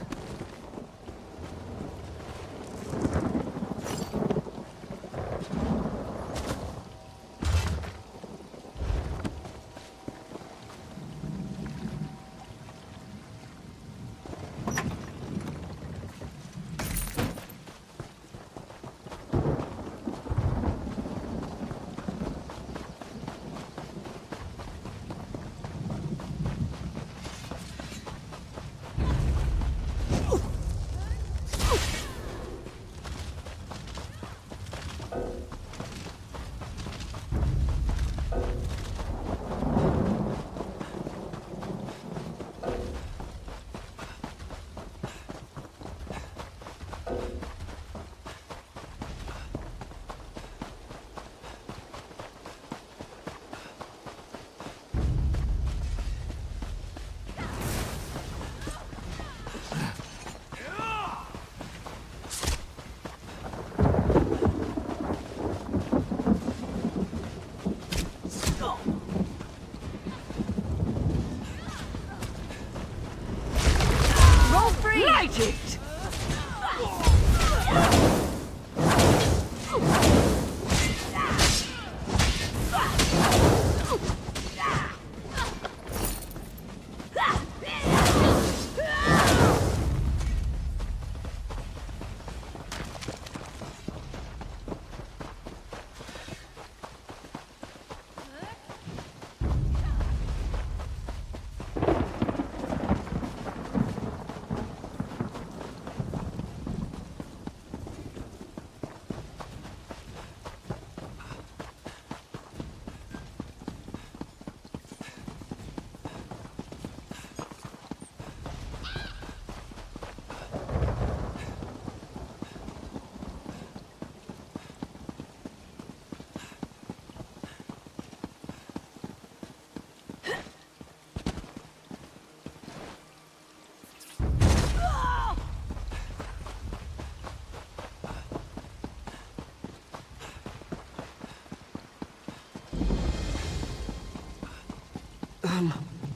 Light it!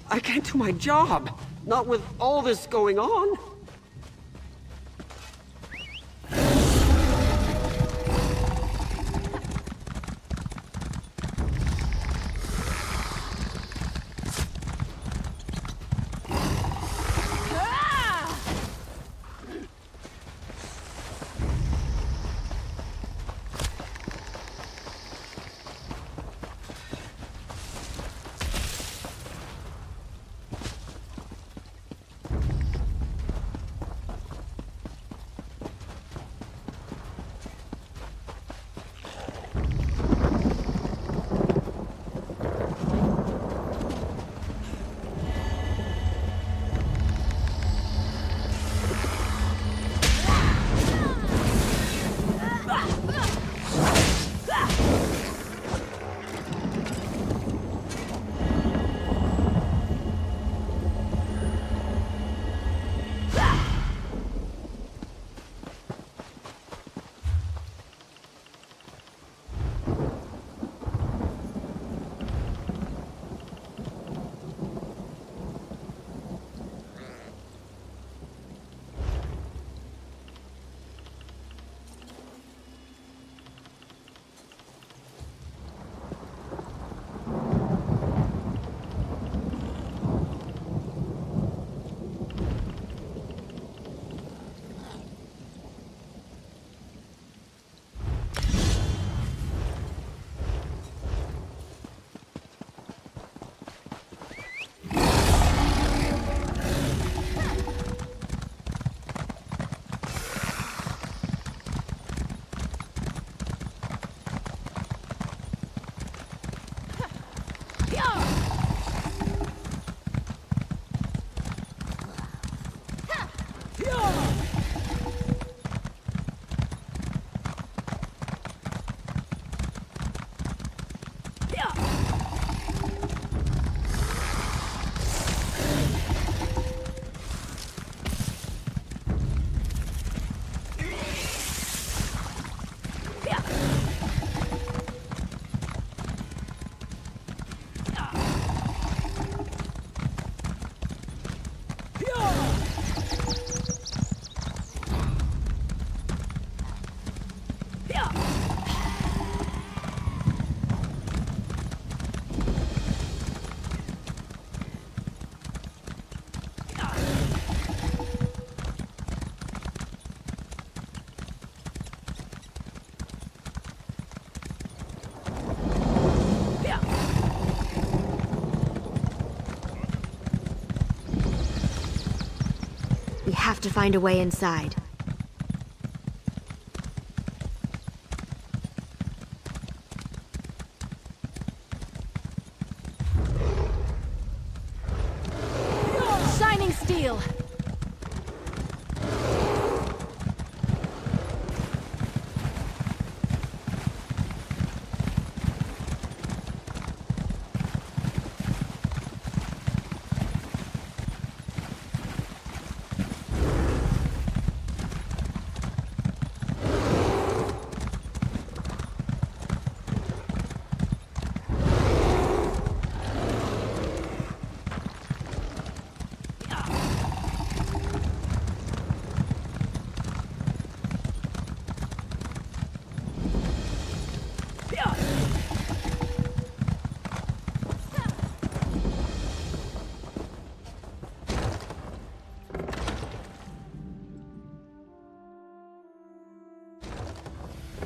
I can't do my job. Not with all this going on. to find a way inside. Shining steel!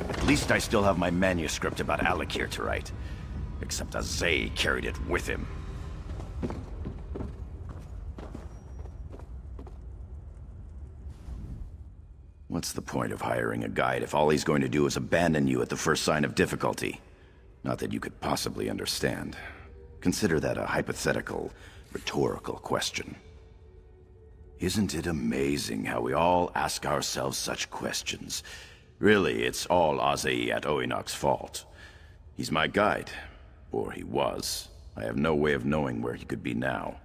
At least I still have my manuscript about Alakir to write. Except Azay carried it with him. What's the point of hiring a guide if all he's going to do is abandon you at the first sign of difficulty? Not that you could possibly understand. Consider that a hypothetical, rhetorical question. Isn't it amazing how we all ask ourselves such questions? Really, it's all Azay at Oinok's fault. He's my guide. Or he was. I have no way of knowing where he could be now.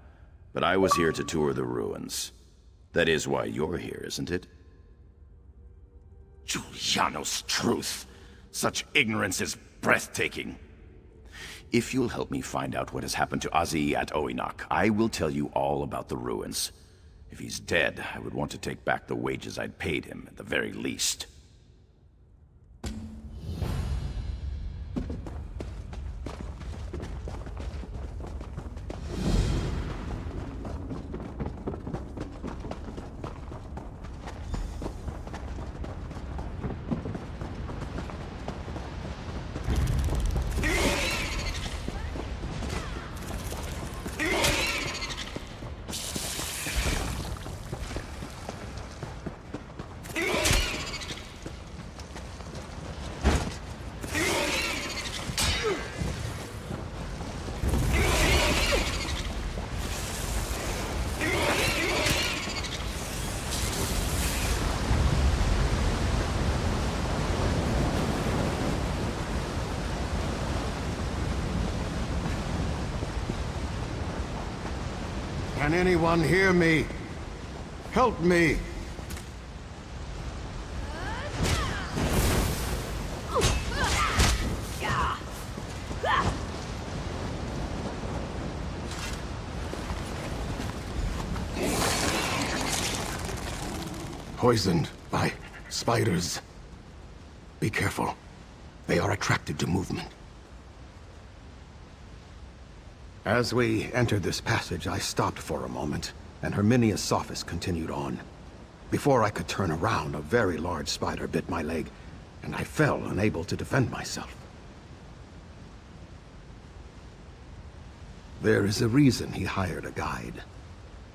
But I was here to tour the ruins. That is why you're here, isn't it? Giuliano's truth! Such ignorance is breathtaking. If you'll help me find out what has happened to Azay at Oinok, I will tell you all about the ruins. If he's dead, I would want to take back the wages I'd paid him, at the very least. Can anyone hear me? Help me! Poisoned by spiders. Be careful. They are attracted to movement. As we entered this passage, I stopped for a moment, and Herminia's Sophis continued on. Before I could turn around, a very large spider bit my leg, and I fell, unable to defend myself. There is a reason he hired a guide.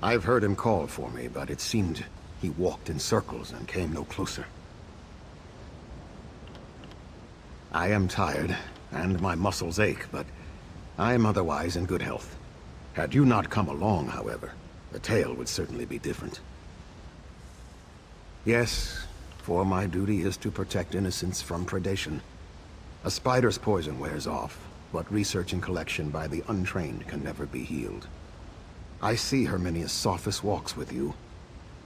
I've heard him call for me, but it seemed he walked in circles and came no closer. I am tired, and my muscles ache, but I am otherwise in good health. Had you not come along, however, the tale would certainly be different. Yes, for my duty is to protect innocents from predation. A spider's poison wears off, but research and collection by the untrained can never be healed. I see Herminia's Sophis walks with you.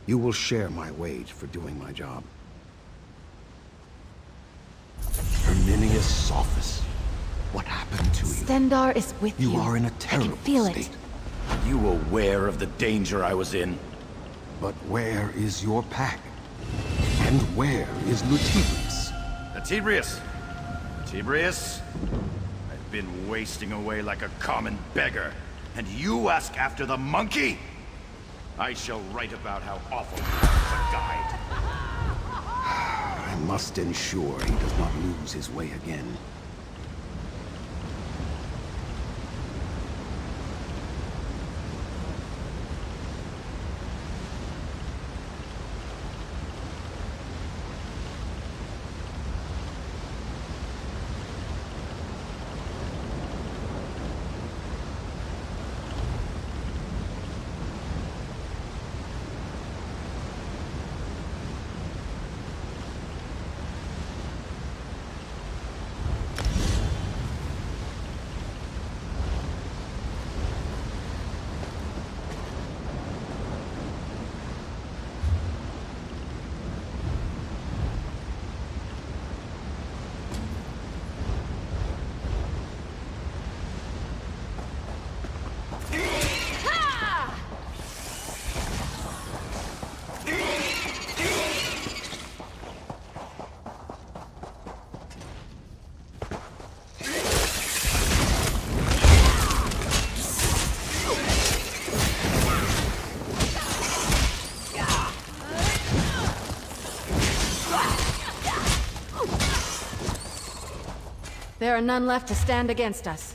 You will share my wage for doing my job. Herminia's Sophis. What happened to you? Stendarr is with you. You are in a terrible I can feel state. it. Are you aware of the danger I was in? But where is your pack? And where is Lutibrius? Lutibrius! Lutibrius? I've been wasting away like a common beggar, and you ask after the monkey? I shall write about how awful he was as a guide. I must ensure he does not lose his way again. There are none left to stand against us.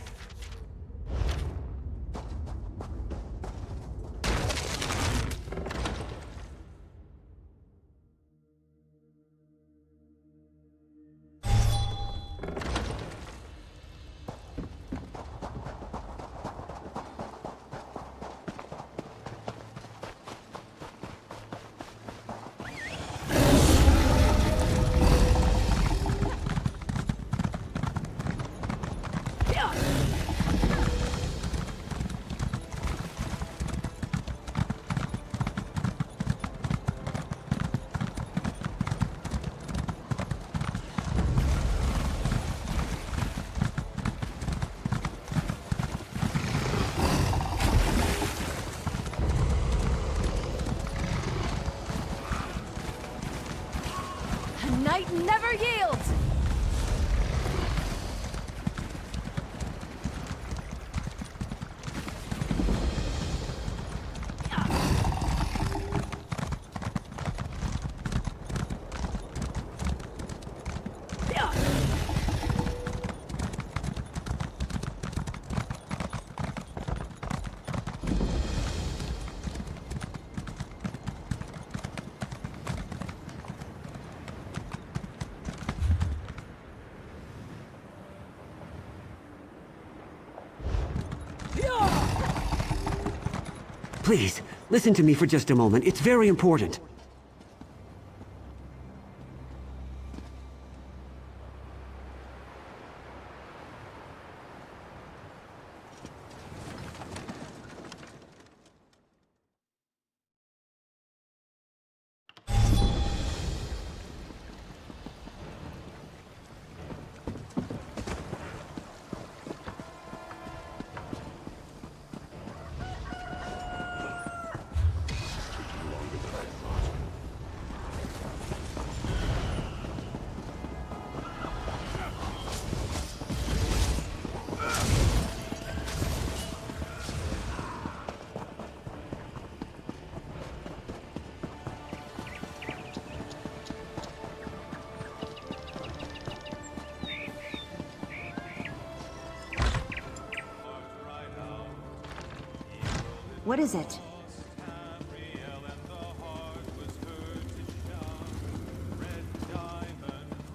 Night never yields! Please, listen to me for just a moment. It's very important. What is it?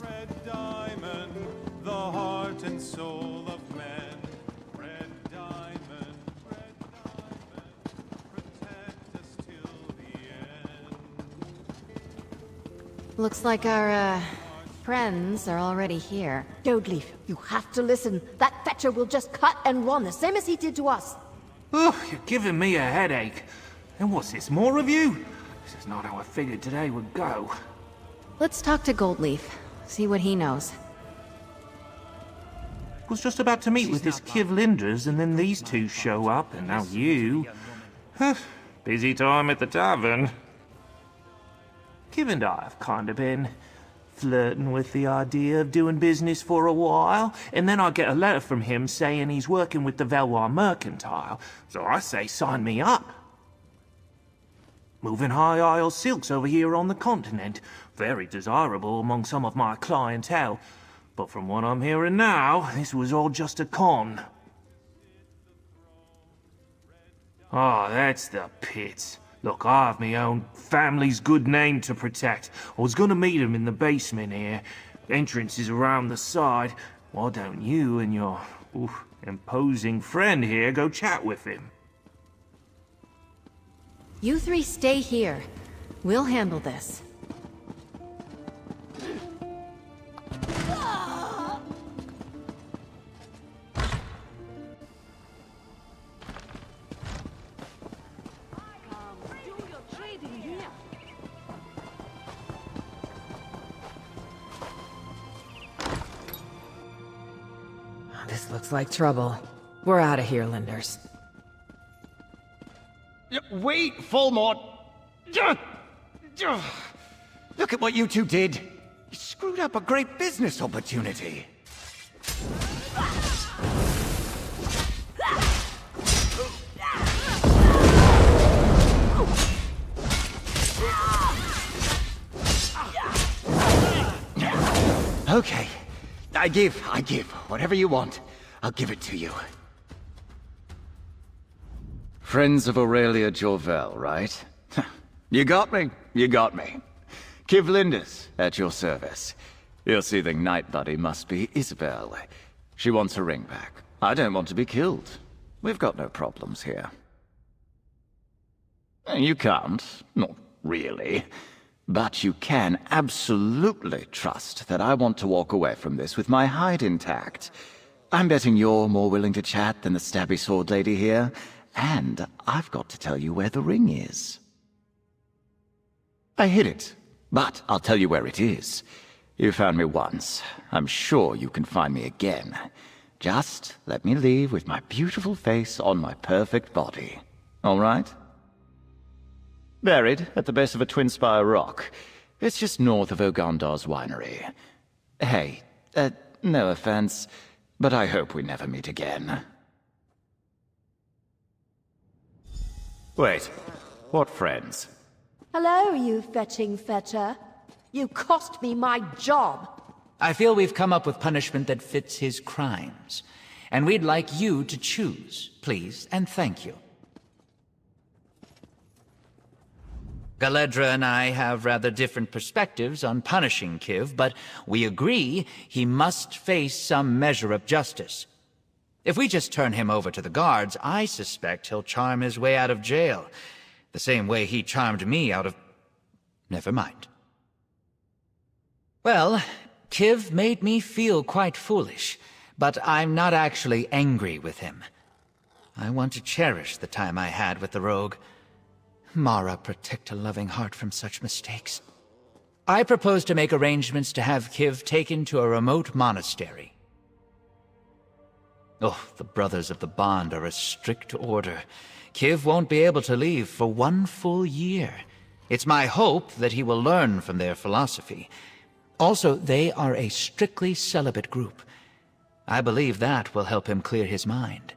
Red diamond, the heart and soul of man. Red diamond, protect us till the end. Looks like our, friends are already here. Goldleaf, you have to listen. That fetcher will just cut and run, the same as he did to us. Oh, you're giving me a headache. And what's this, more of you? This is not how I figured today would go. Let's talk to Goldleaf, see what he knows. Was just about to meet with this Kiv Linders, and then these two show up, and now you. Busy time at the tavern. Kiv and I have kind of been flirting with the idea of doing business for a while, and then I get a letter from him saying he's working with the Valois Mercantile, so I say sign me up. Moving high Isle silks over here on the continent, very desirable among some of my clientele, but from what I'm hearing now, this was all just a con. Ah, that's the pit. Look, I have my own family's good name to protect. I was gonna meet him in the basement here. Entrance is around the side. Why don't you and your imposing friend here go chat with him? You three stay here. We'll handle this. This looks like trouble. We're out of here, Linders. Wait, Fulmort! Look at what you two did! You screwed up a great business opportunity! Okay, I give. Whatever you want, I'll give it to you. Friends of Aurelia Jorvel, right? You got me. Kiv Linders, at your service. Your soothing night buddy must be Isabel. She wants her ring back. I don't want to be killed. We've got no problems here. You can't. Not really. But you can absolutely trust that I want to walk away from this with my hide intact. I'm betting you're more willing to chat than the stabby sword lady here. And I've got to tell you where the ring is. I hid it, but I'll tell you where it is. You found me once. I'm sure you can find me again. Just let me leave with my beautiful face on my perfect body. All right? Buried at the base of a twin-spire rock. It's just north of Ogandar's winery. Hey, no offense, but I hope we never meet again. Wait, what friends? Hello, you fetching fetcher. You cost me my job. I feel we've come up with punishment that fits his crimes. And we'd like you to choose, please, and thank you. Galedra and I have rather different perspectives on punishing Kiv, but we agree he must face some measure of justice. If we just turn him over to the guards, I suspect he'll charm his way out of jail. The same way he charmed me out of... Never mind. Well, Kiv made me feel quite foolish, but I'm not actually angry with him. I want to cherish the time I had with the rogue. Mara, protect a loving heart from such mistakes. I propose to make arrangements to have Kiv taken to a remote monastery. Oh, the Brothers of the Bond are a strict order. Kiv won't be able to leave for 1 full year. It's my hope that he will learn from their philosophy. Also, they are a strictly celibate group. I believe that will help him clear his mind.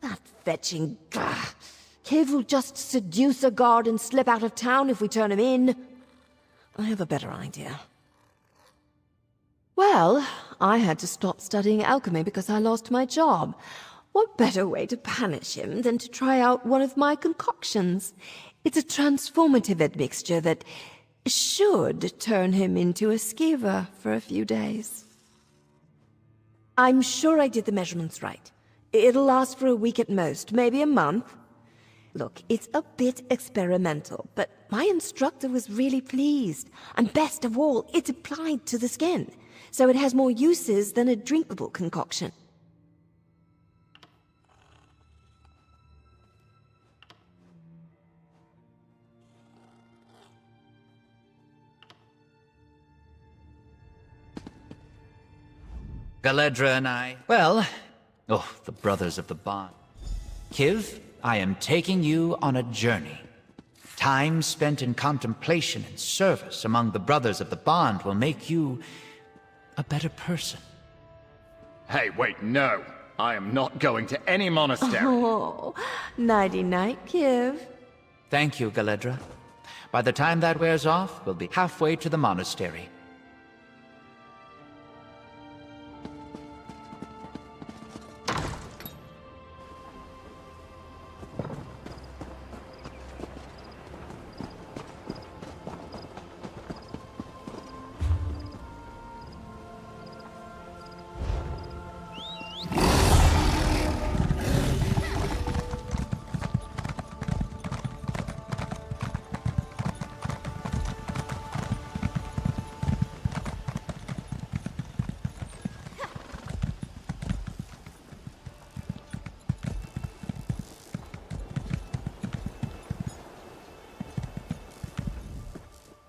That fetching... Kiv will just seduce a guard and slip out of town if we turn him in. I have a better idea. Well, I had to stop studying alchemy because I lost my job. What better way to punish him than to try out one of my concoctions? It's a transformative admixture that should turn him into a skeever for a few days. I'm sure I did the measurements right. It'll last for a week at most, maybe a month. Look, it's a bit experimental, but my instructor was really pleased. And best of all, it's applied to the skin, so it has more uses than a drinkable concoction. Galedra and I... Well... Oh, the Brothers of the Bond. Kiv, I am taking you on a journey. Time spent in contemplation and service among the Brothers of the Bond will make you a better person. Hey, wait, no. I am not going to any monastery. Oh, nighty-night, Kiv. Thank you, Galedra. By the time that wears off, we'll be halfway to the monastery.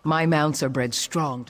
My mounts are bred strong.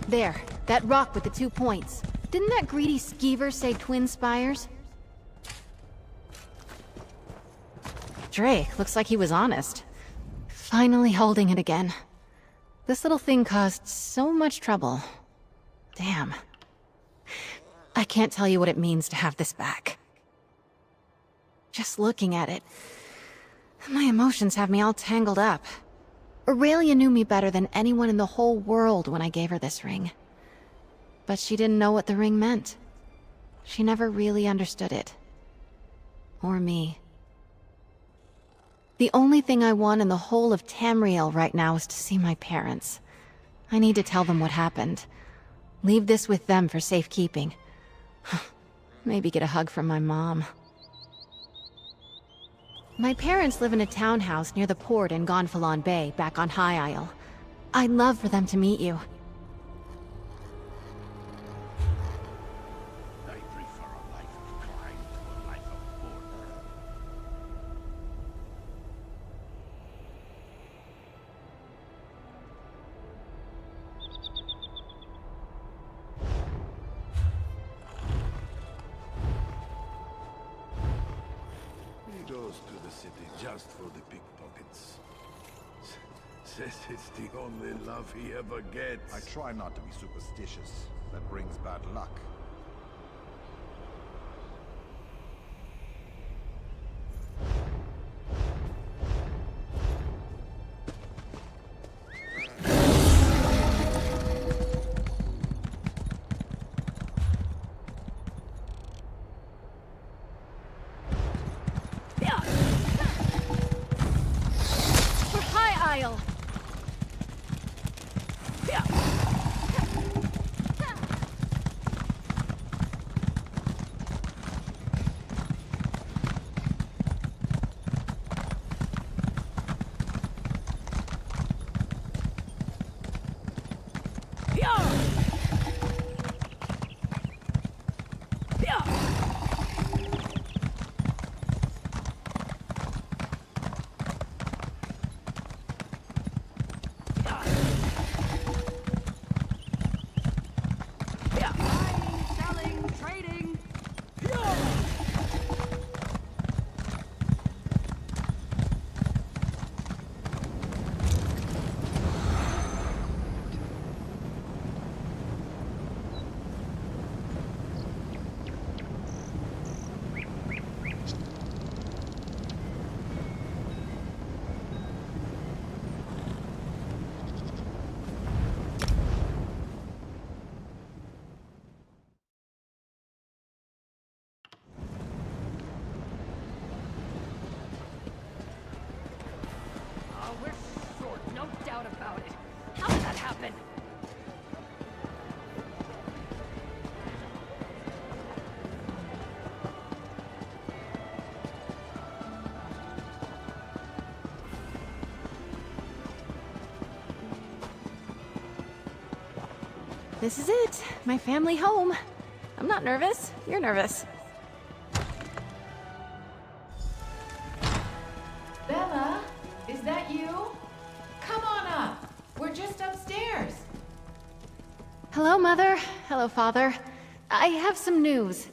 There, that rock with the 2 points. Didn't that greedy skeever say twin spires? Drake, looks like he was honest. Finally holding it again. This little thing caused so much trouble. Damn. I can't tell you what it means to have this back. Just looking at it, my emotions have me all tangled up. Aurelia knew me better than anyone in the whole world when I gave her this ring. But she didn't know what the ring meant. She never really understood it. Or me. The only thing I want in the whole of Tamriel right now is to see my parents. I need to tell them what happened. Leave this with them for safekeeping. Maybe get a hug from my mom. My parents live in a townhouse near the port in Gonfalon Bay, back on High Isle. I'd love for them to meet you. He goes to the city just for the pickpockets. Says it's the only love he ever gets. I try not to be superstitious. That brings bad luck. For High Isle! Oh, we're short, no doubt about it. How did that happen? This is it. My family home. I'm not nervous. You're nervous. Bella, is that you? Come on up. We're just upstairs. Hello, Mother. Hello, Father. I have some news.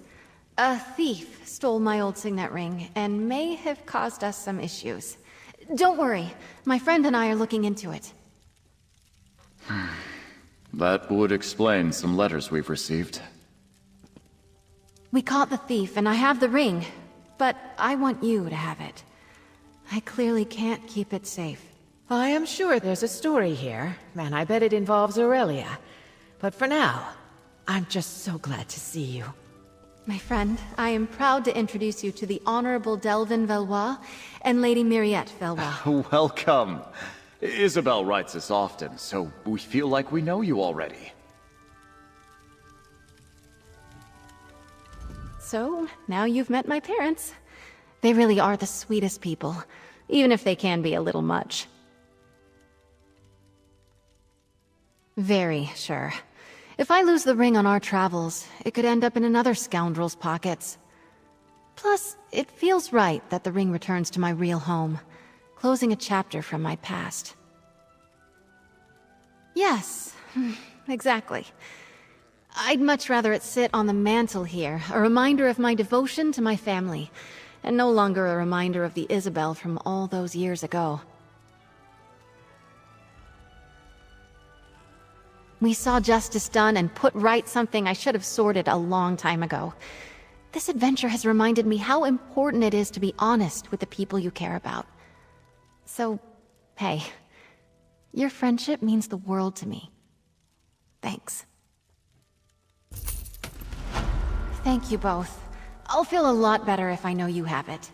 A thief stole my old signet ring and may have caused us some issues. Don't worry. My friend and I are looking into it. That would explain some letters we've received. We caught the thief and I have the ring, but I want you to have it. I clearly can't keep it safe. I am sure there's a story here, and I bet it involves Aurelia. But for now, I'm just so glad to see you. My friend, I am proud to introduce you to the Honorable Delvin Valois and Lady Myriette Valois. Welcome. Isabel writes us often, so we feel like we know you already. So, now you've met my parents. They really are the sweetest people, even if they can be a little much. Very sure. If I lose the ring on our travels, it could end up in another scoundrel's pockets. Plus, it feels right that the ring returns to my real home, closing a chapter from my past. Yes, exactly. I'd much rather it sit on the mantle here, a reminder of my devotion to my family, and no longer a reminder of the Isabel from all those years ago. We saw justice done and put right something I should have sorted a long time ago. This adventure has reminded me how important it is to be honest with the people you care about. So, hey, your friendship means the world to me. Thanks. Thank you both. I'll feel a lot better if I know you have it.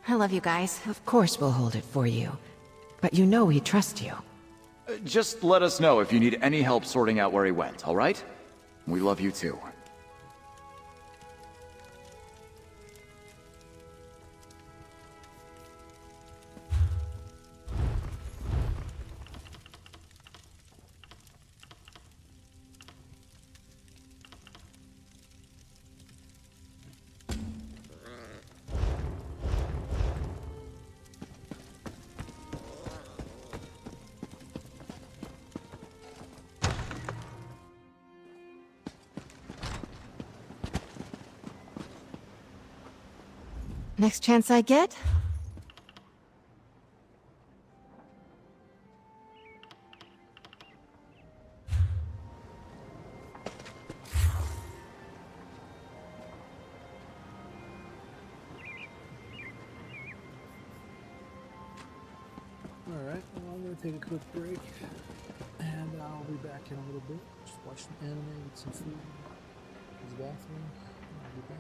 I love you guys. Of course we'll hold it for you. But you know we trust you. Just let us know if you need any help sorting out where he went, all right? We love you too. Next chance I get? Alright, well, I'm gonna take a quick break, and I'll be back in a little bit. Just watch some anime, get some food, use the bathroom, and I'll be back.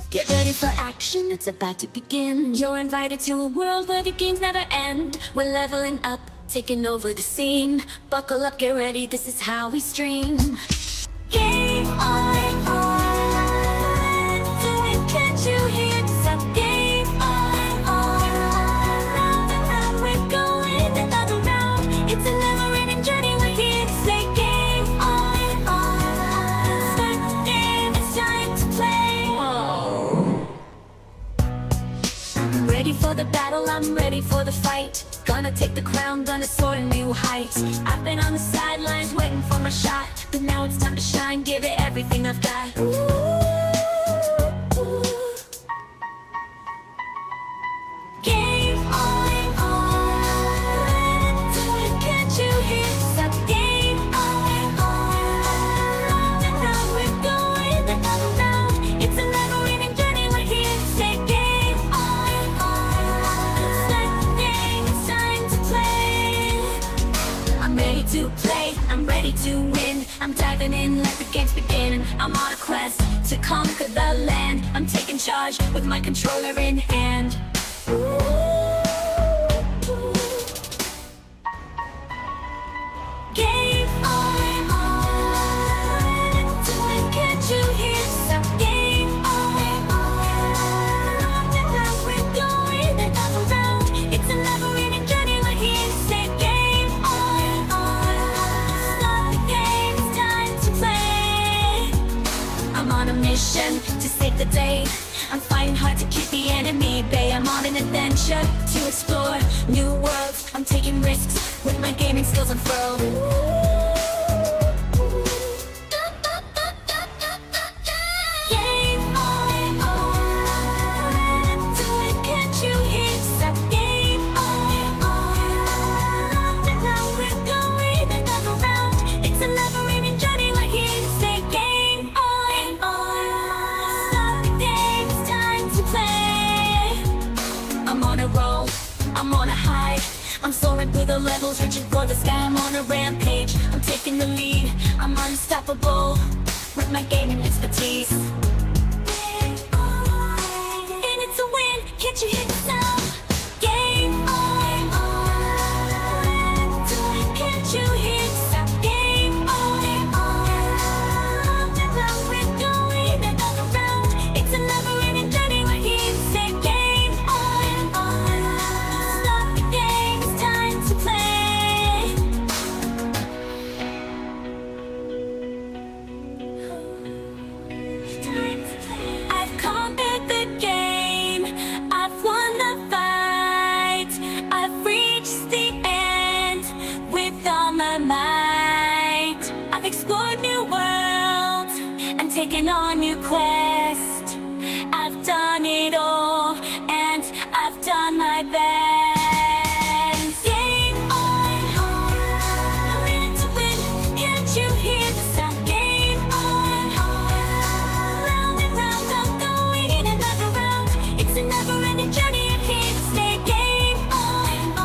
Get ready for action, it's about to begin. You're invited to a world where the games never end. We're leveling up, taking over the scene. Buckle up, get ready, this is how we stream. Game on, do it, can't you hear? Some game on, round and round we're going another round. It's a never-ending journey, we're here to say game on. Start the game, it's time to play. I'm ready for the battle, I'm ready for the fight. Gonna take the crown, gonna soar to new heights. I've been on the sidelines waiting for my shot, but now it's time to shine, give it everything I've got. Game on, do it, can't you hear? Stop game on, round and round we're going another round. It's a never-ending journey, we're here to say game on. Start the game, it's time to play. I'm ready to play, I'm ready to win. I'm diving in, let the games begin. I'm on a quest to conquer the land. I'm taking charge with my controller in hand. Game on, do it, can't you hear? Stop game on, round and round we're going another round. It's a never-ending journey, we're here to say game on. Start the game, it's time to play. I'm on a mission to save the day. I'm fighting hard to keep the enemy at bay. I'm on an adventure to explore new worlds. I'm taking risks with my gaming skills unfurled. Game on, do it, can't you hear? Stop game on, round and round we're going another round. It's a never-ending journey, we're here to say game on. Start the game, it's time to play. I'm on a roll, I'm on a high. I'm soaring through the levels, reaching for the sky. I'm on a rampage, I'm taking the lead. I'm unstoppable with my gaming expertise. And it's a win, can't you hear the sound? Game on, do it, can't you hear? Stop game on, round and round we're going another round. It's a never-ending journey, we're here to say game on. Start the game, it's time to play. I've taken on new quest. I've done it all, and I've done my best. Game on, I'm in it to win. Can't you hear the sound? Game on, round and round, I'm going in another round. It's a never-ending journey, I'm here to stay. Game on,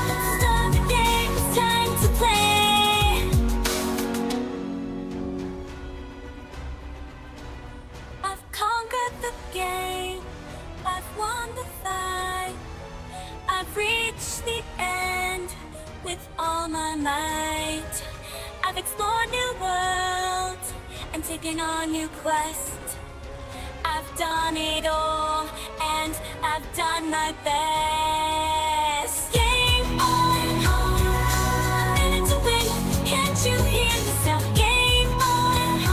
let's start the game. It's time to play. I've conquered the game. I've won the fight. I've reached the end with all my might. I've explored new worlds and taken on new quests. I've done it all, and I've done my best. Game on, I'm in it to win. Can't you hear the sound? Game on,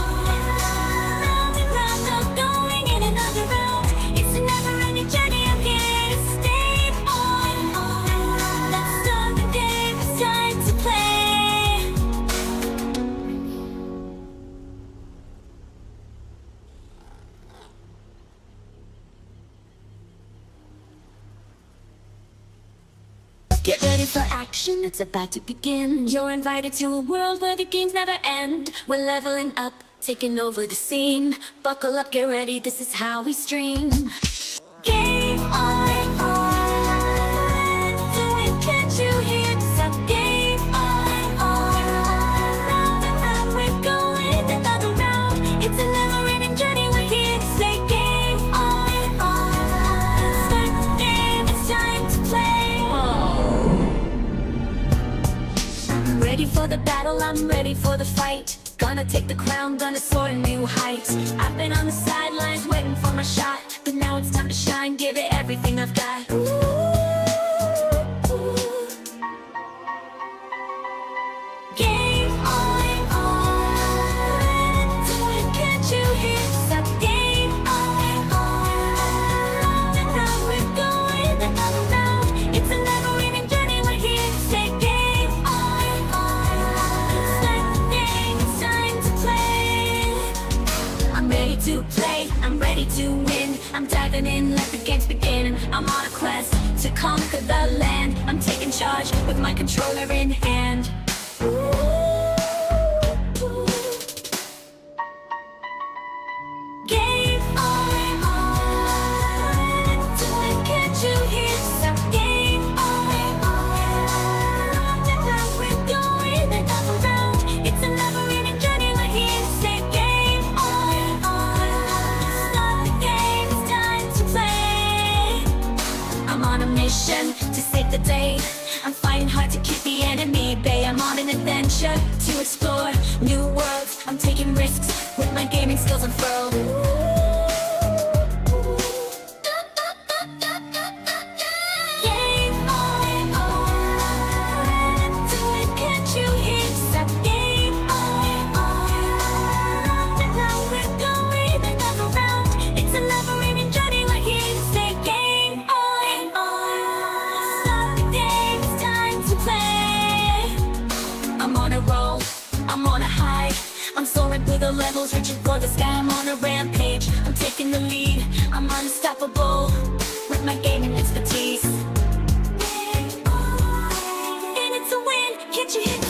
round and round, I'm going in another round. It's a never-ending journey, I'm here to stay on. Let's start the game, it's time to play. Get ready for action, it's about to begin. You're invited to a world where the games never end. We're leveling up, taking over the scene. Buckle up, get ready, this is how we stream. Game on, do it, can't you hear the sound? Game on, round and round, we're going another round. It's a never-ending journey, we're here to stay. Game on, start the game, it's time to play. I'm ready for the battle, I'm ready for the fight. Gonna take the crown, gonna soar to new heights. I've been on the sidelines waiting for my shot, but now it's time to shine, give it everything I've got. Game on, do it, can't you hear the sound? Game on, round and round, we're going another round. It's a never-ending journey, we're here to stay. Game on, start the game, it's time to play. I'm ready to play, I'm ready to win. I'm diving in, let the games begin. I'm on a quest to conquer the land. I'm taking charge with my controller in hand. Game on, do it, can't you hear the sound? Game on, round and round, we're going another round. It's a never-ending journey, we're here to stay. Game on, start the game, it's time to play. I'm on a mission to save the day. I'm fighting hard to keep the enemy at bay. I'm on an adventure to explore new worlds. I'm taking risks with my gaming skills unfurled. Game on, do it, can't you hear the sound? Game on, round and round, we're going another round. It's a never-ending journey, we're here to stay. Game on, start the game, it's time to play. I'm on a roll, I'm on a high. I'm soaring through the levels, reaching for the sky. I'm on a rampage, I'm taking the lead. I'm unstoppable with my gaming expertise. In it to win, can't you hit